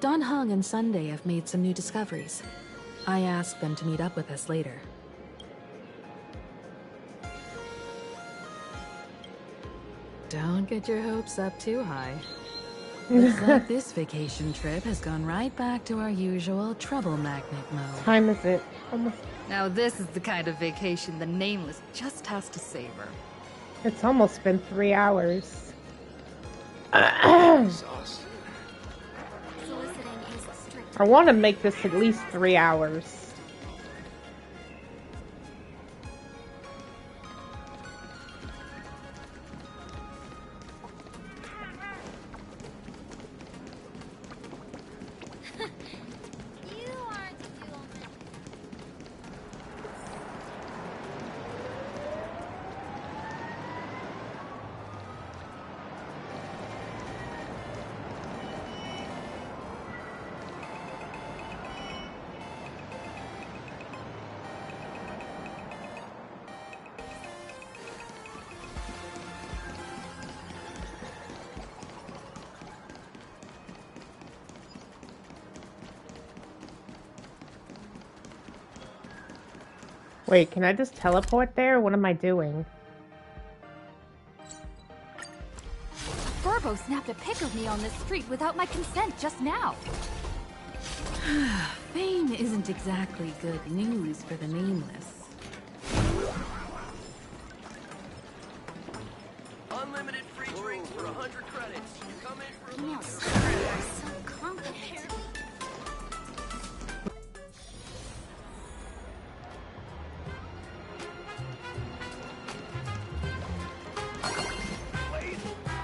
Don Hung and Sunday have made some new discoveries. I asked them to meet up with us later. Don't get your hopes up too high. Looks like this vacation trip has gone right back to our usual trouble magnet mode. Time is it? Now this is the kind of vacation the Nameless just has to savor. It's almost been 3 hours. I want to make this at least 3 hours. Wait, can I just teleport there? What am I doing? Furbo snapped a pic of me on this street without my consent just now. Fame isn't exactly good news for the nameless. Unlimited free drinks for 100 credits. Come in for a Female little. soldiers are so confident.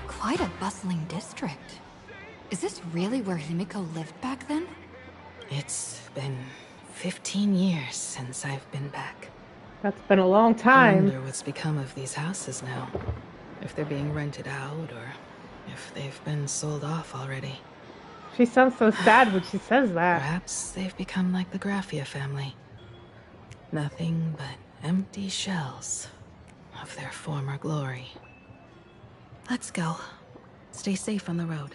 Quite a bustling district. Is this really where Himiko lived back then? It's been 15 years since I've been back. That's been a long I time. wonder what's become of these houses now. If they're being rented out or if they've been sold off already. She sounds so sad when she says that. Perhaps they've become like the Graffia family. Nothing but empty shells of their former glory. Let's go. Stay safe on the road.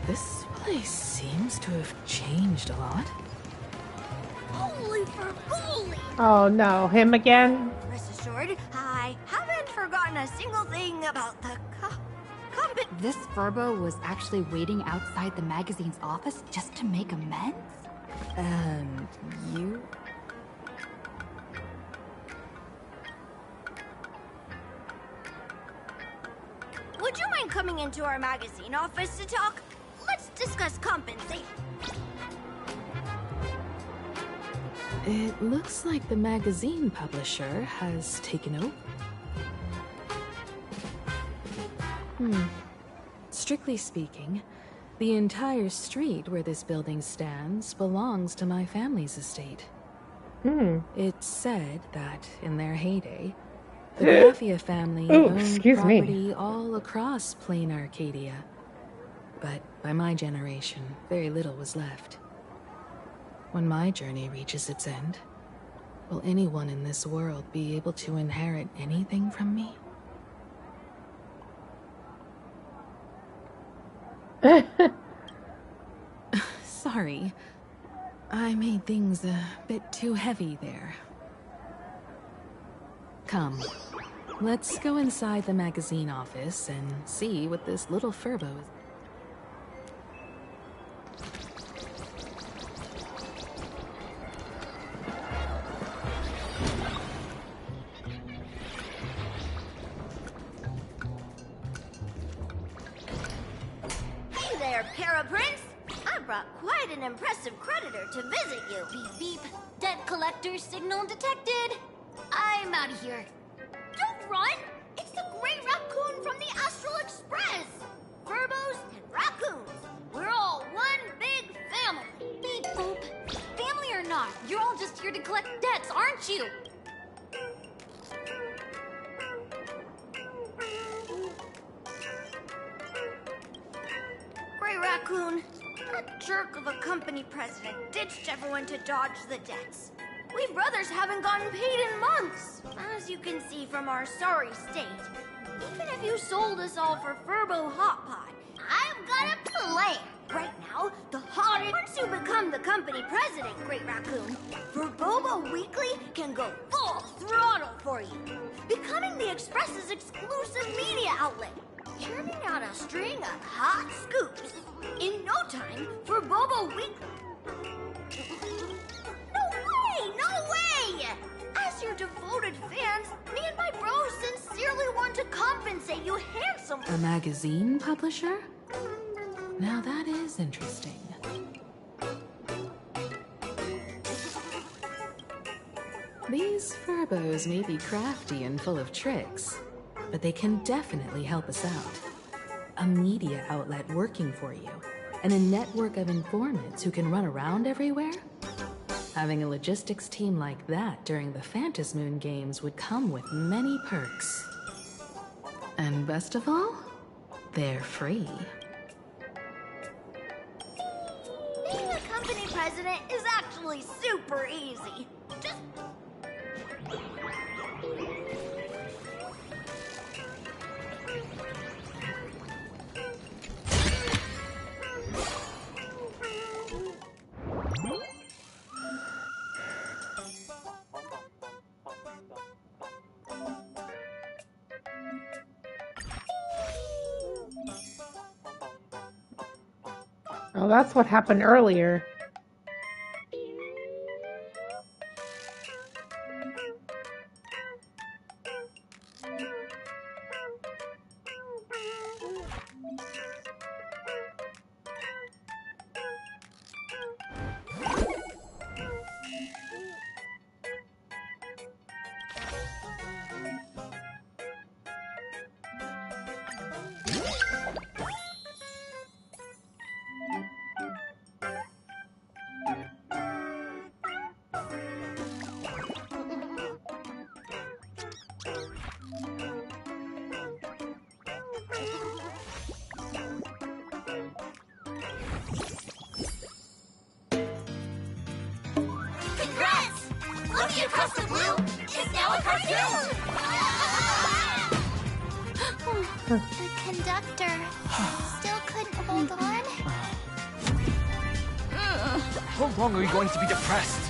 This place seems to have changed a lot. Holy for holy! Oh no, him again? Rest assured, I haven't forgotten a single thing about the company. This Furbo was actually waiting outside the magazine's office just to make amends? And you? Would you mind coming into our magazine office to talk? Let's discuss compensation. It looks like the magazine publisher has taken over. Strictly speaking, the entire street where this building stands belongs to my family's estate. It's said that in their heyday, the Graffia family owned property all across plain Arcadia. But by my generation, very little was left. When my journey reaches its end, will anyone in this world be able to inherit anything from me? Sorry. I made things a bit too heavy there. Come, let's go inside the magazine office and see what this little Furbo is. Hey there, Paraprince! I brought quite an impressive creditor to visit you. Beep beep. Debt collector signal detected. I'm out of here. Don't run! It's the Gray Raccoon from the Astral Express! Furbos and raccoons. We're all one big family. Beep boop. Family or not, you're all just here to collect debts, aren't you? Gray Raccoon, that jerk of a company president ditched everyone to dodge the debts. We brothers haven't gotten paid in months, as you can see from our sorry state. Even if you sold us all for Furbo Hot Pot, I've got a plan. Right now, the hottest. Once you become the company president, Great Raccoon, Furbobo Weekly can go full throttle for you, becoming the Express's exclusive media outlet. churning out a string of hot scoops. In no time for Bobo Weekly. No way! No way! As your devoted fans, me and my bros sincerely want to compensate you handsomely. A magazine publisher? Now that is interesting. These Furbos may be crafty and full of tricks, but they can definitely help us out. A media outlet working for you, and a network of informants who can run around everywhere? Having a logistics team like that during the Phantasmoon games would come with many perks. And best of all, they're free. Being a company president is actually super easy. Just... Oh, that's what happened earlier. Congrats! Lucky Across Blue is now a cartoon! The conductor still couldn't hold on. How long are you going to be depressed?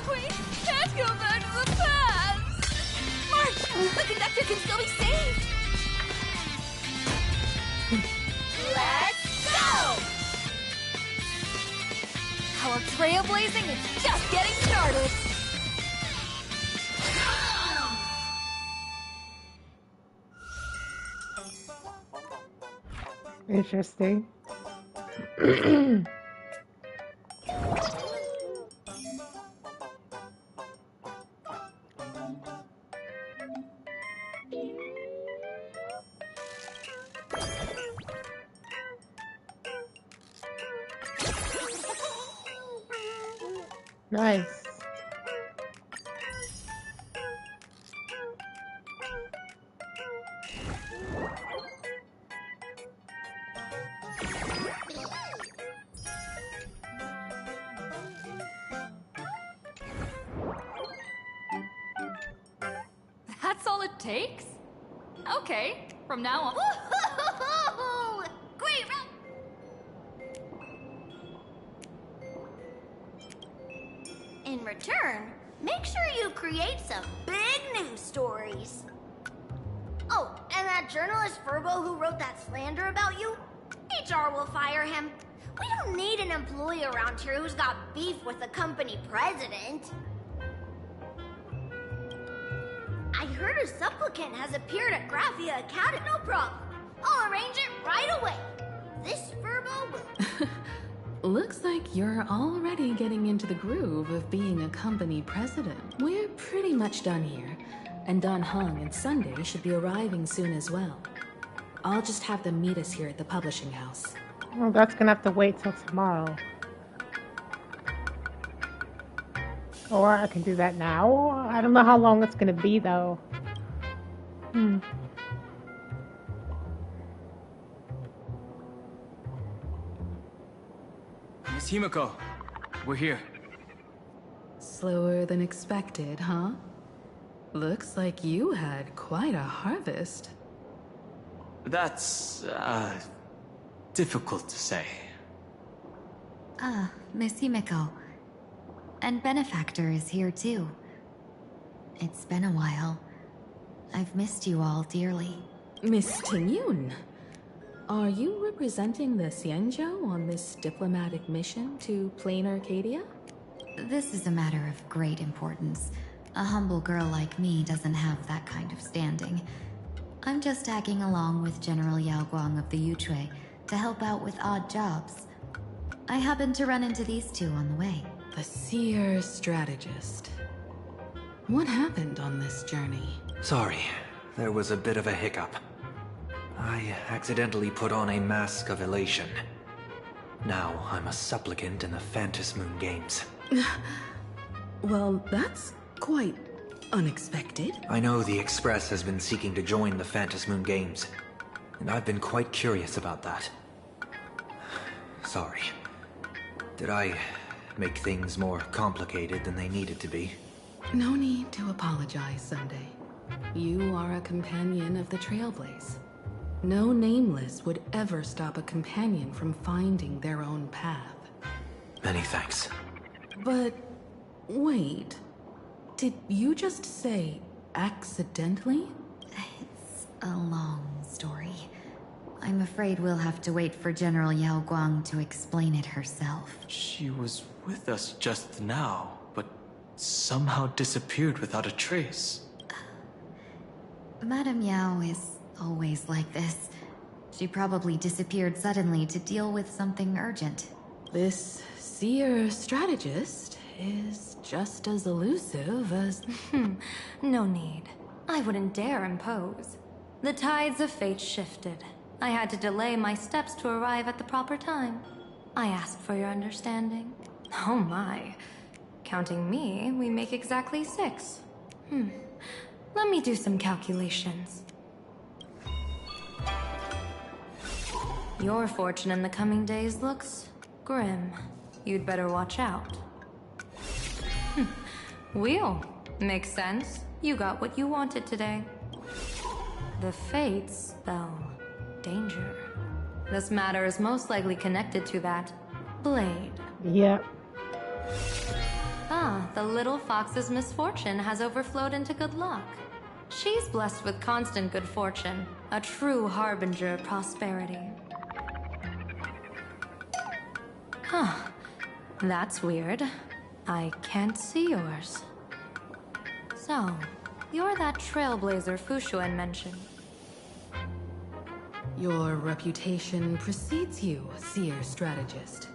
We can't go back to the past! March! The conductor can still be saved! Let's go! Our trailblazing is just getting started! Interesting. Nice. That's all it takes? Okay, from now on. Woohoo! Great round! In return, make sure you create some big news stories. Oh, and that journalist Furbo who wrote that slander about you? HR will fire him. We don't need an employee around here who's got beef with the company president. I heard a supplicant has appeared at Graphia Academy. No problem. I'll arrange it right away. This Furbo will... Looks like you're already getting into the groove of being a company president. We're pretty much done here, and Don Hung and Sunday should be arriving soon as well. I'll just have them meet us here at the publishing house. Well, that's gonna have to wait till tomorrow. Or I can do that now. I don't know how long it's gonna be though. Miss Himiko, we're here. Slower than expected, huh? Looks like you had quite a harvest. That's, difficult to say. Miss Himiko. And Benefactor is here too. It's been a while. I've missed you all dearly. Miss Tingyun, Are you representing the Xianzhou on this diplomatic mission to Plain Arcadia? This is a matter of great importance. A humble girl like me doesn't have that kind of standing. I'm just tagging along with General Yao Guang of the Yuchui to help out with odd jobs. I happened to run into these two on the way. The seer strategist. What happened on this journey? Sorry, there was a bit of a hiccup. I accidentally put on a mask of elation. Now I'm a supplicant in the Phantom Moon Games. Well, that's quite unexpected. I know the Express has been seeking to join the Phantom Moon Games, and I've been quite curious about that. Sorry. Did I make things more complicated than they needed to be? No need to apologize, Sunday. You are a companion of the Trailblaze. No Nameless would ever stop a companion from finding their own path. Many thanks. But wait, did you just say accidentally? It's a long story. I'm afraid we'll have to wait for General Yao Guang to explain it herself. She was with us just now, but somehow disappeared without a trace. Madame Yao is always like this. She probably disappeared suddenly to deal with something urgent. This seer strategist is just as elusive as... No need. I wouldn't dare impose. The tides of fate shifted. I had to delay my steps to arrive at the proper time. I ask for your understanding. Oh my. Counting me, we make exactly 6. Let me do some calculations. Your fortune in the coming days looks grim. You'd better watch out. Wheel. Makes sense. You got what you wanted today. The fates spell danger. This matter is most likely connected to that blade. Yep. The little fox's misfortune has overflowed into good luck. She's blessed with constant good fortune, a true harbinger of prosperity. That's weird. I can't see yours. So, you're that trailblazer Fushuan mentioned. Your reputation precedes you, seer strategist.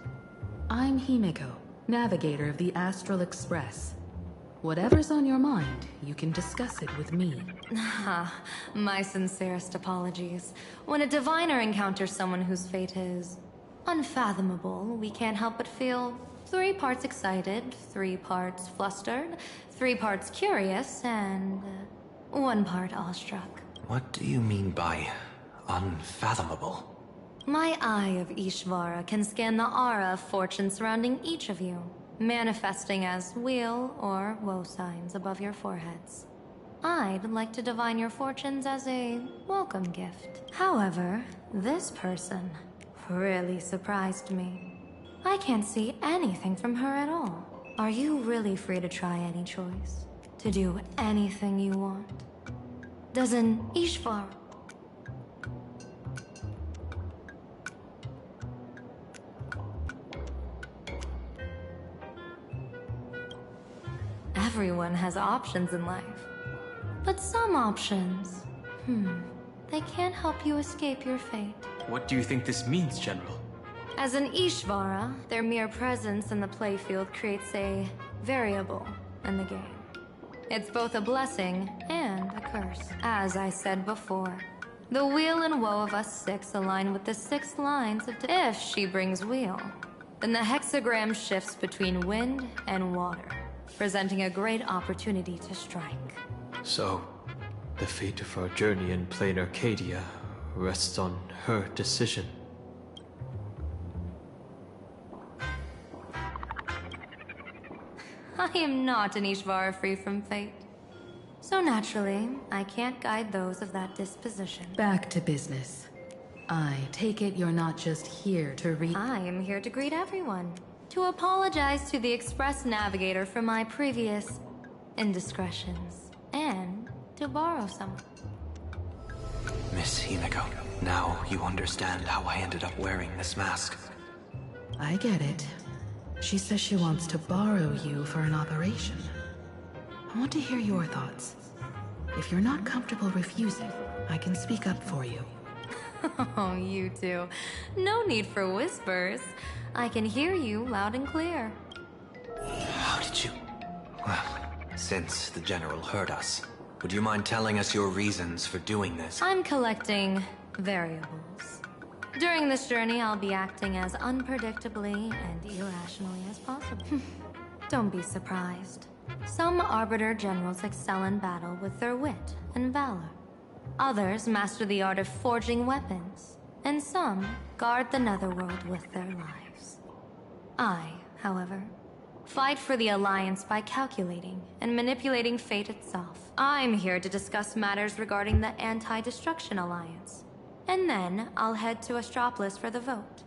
I'm Himeko, navigator of the Astral Express. Whatever's on your mind, you can discuss it with me. My sincerest apologies. When a diviner encounters someone whose fate is unfathomable, we can't help but feel 3 parts excited, 3 parts flustered, 3 parts curious, and 1 part awestruck. What do you mean by unfathomable? My eye of Ishvara can scan the aura of fortune surrounding each of you, manifesting as weal or woe signs above your foreheads. I'd like to divine your fortunes as a welcome gift. However, this person really surprised me. I can't see anything from her at all. Are you really free to try any choice? To do anything you want? Doesn't Ishvara... Everyone has options in life. But some options, they can't help you escape your fate. What do you think this means, General? As an Ishvara, their mere presence in the playfield creates a variable in the game. It's both a blessing and a curse. As I said before, the weal and woe of us 6 align with the 6 lines of... If she brings weal, then the hexagram shifts between wind and water, presenting a great opportunity to strike. So, the fate of our journey in Plain Arcadia rests on her decision. I am not an Ishvara free from fate. So naturally, I can't guide those of that disposition. Back to business. I take it you're not just here to read... I am here to greet everyone. To apologize to the Express Navigator for my previous indiscretions. And to borrow some. Miss Himeko, now you understand how I ended up wearing this mask. I get it. She says she wants to borrow you for an operation. I want to hear your thoughts. If you're not comfortable refusing, I can speak up for you. Oh, you two. No need for whispers. I can hear you loud and clear. How did you... Well, since the General heard us, would you mind telling us your reasons for doing this? I'm collecting variables. During this journey, I'll be acting as unpredictably and irrationally as possible. Don't be surprised. Some Arbiter Generals excel in battle with their wit and valor. Others master the art of forging weapons, and some guard the Netherworld with their lives. I, however, fight for the Alliance by calculating and manipulating fate itself. I'm here to discuss matters regarding the Anti-Destruction Alliance. And then I'll head to Astropolis for the vote.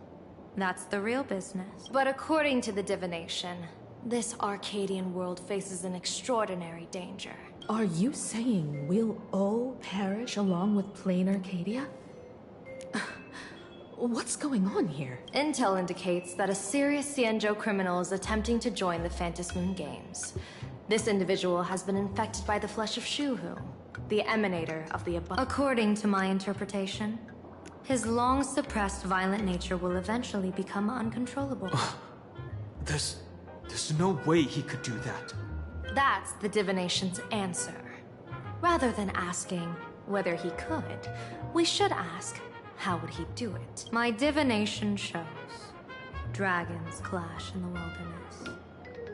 That's the real business. But according to the divination, this Arcadian world faces an extraordinary danger. Are you saying we'll all perish along with plain Arcadia? What's going on here? Intel indicates that a serious Xianzhou criminal is attempting to join the Phantom Moon Games. This individual has been infected by the flesh of Shuhu, the emanator of the abundance. According to my interpretation, his long-suppressed violent nature will eventually become uncontrollable. There's no way he could do that. That's the divination's answer. Rather than asking whether he could, we should ask, how would he do it? My divination shows dragons clash in the wilderness.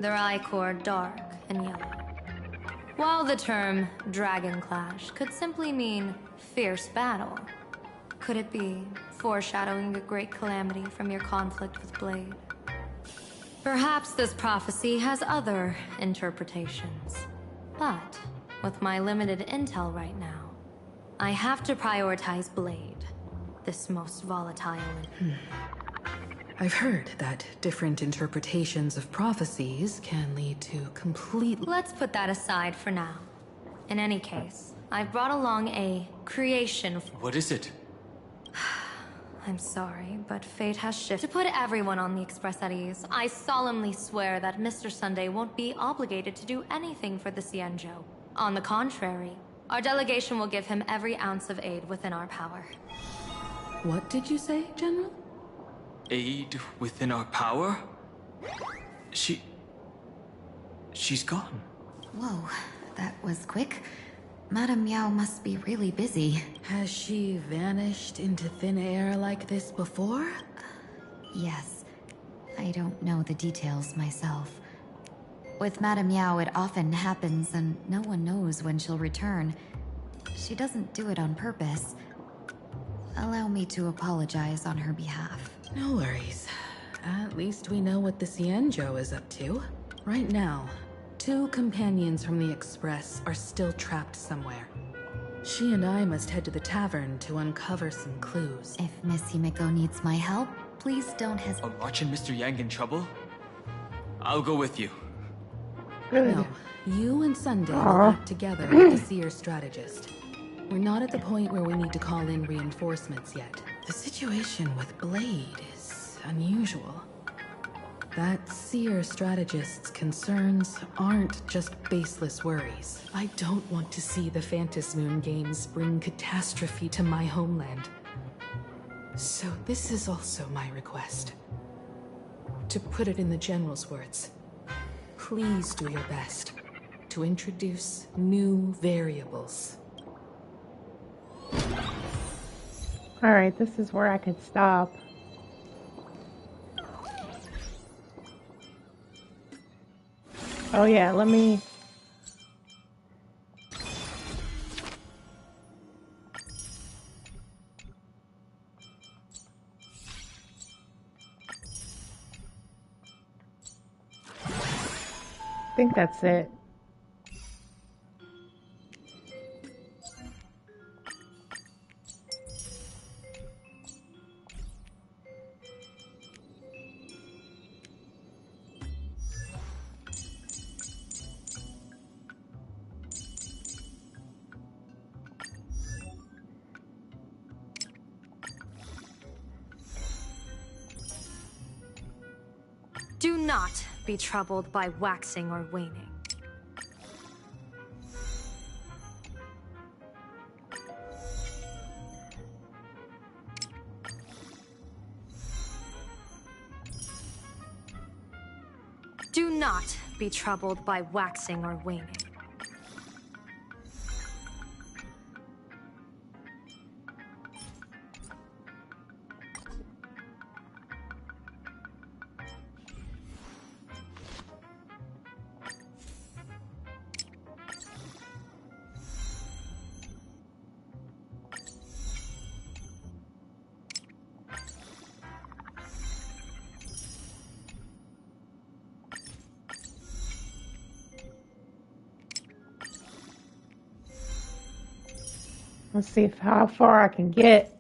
Their ichor dark and yellow. While the term dragon clash could simply mean fierce battle, could it be foreshadowing a great calamity from your conflict with Blade? Perhaps this prophecy has other interpretations. But with my limited intel right now, I have to prioritize Blade, this most volatile and... I've heard that different interpretations of prophecies can lead to complete... Let's put that aside for now. In any case, I've brought along a creation... What is it? I'm sorry, but fate has shifted. To put everyone on the Express at ease, I solemnly swear that Mr. Sunday won't be obligated to do anything for the Xianzhou. On the contrary, our delegation will give him every ounce of aid within our power. What did you say, General? Aid within our power? She's gone. Whoa, that was quick. Madame Miao must be really busy. Has she vanished into thin air like this before? Yes. I don't know the details myself. With Madame Miao, it often happens and no one knows when she'll return. She doesn't do it on purpose. Allow me to apologize on her behalf. No worries. At least we know what the Xianzhou is up to. Right now, 2 companions from the Express are still trapped somewhere. She and I must head to the tavern to uncover some clues. If Miss Himeko needs my help, please don't hesitate. Are March and Mr. Yang in trouble? I'll go with you. No, you and Sunday will act together with the Seer strategist. We're not at the point where we need to call in reinforcements yet. The situation with Blade is unusual. That Seer strategist's concerns aren't just baseless worries. I don't want to see the Phantom Moon Games bring catastrophe to my homeland. So this is also my request. To put it in the General's words, please do your best to introduce new variables. Alright, this is where I could stop. Oh yeah, let me... I think that's it. Do not be troubled by waxing or waning. Do not be troubled by waxing or waning. Let's see how far I can get.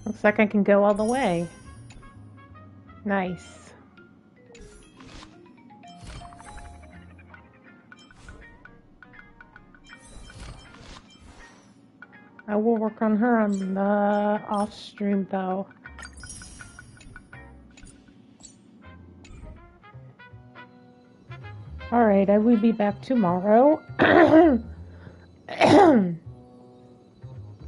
Looks like I can go all the way. Nice. I will work on her on the off stream though. Alright, I will be back tomorrow.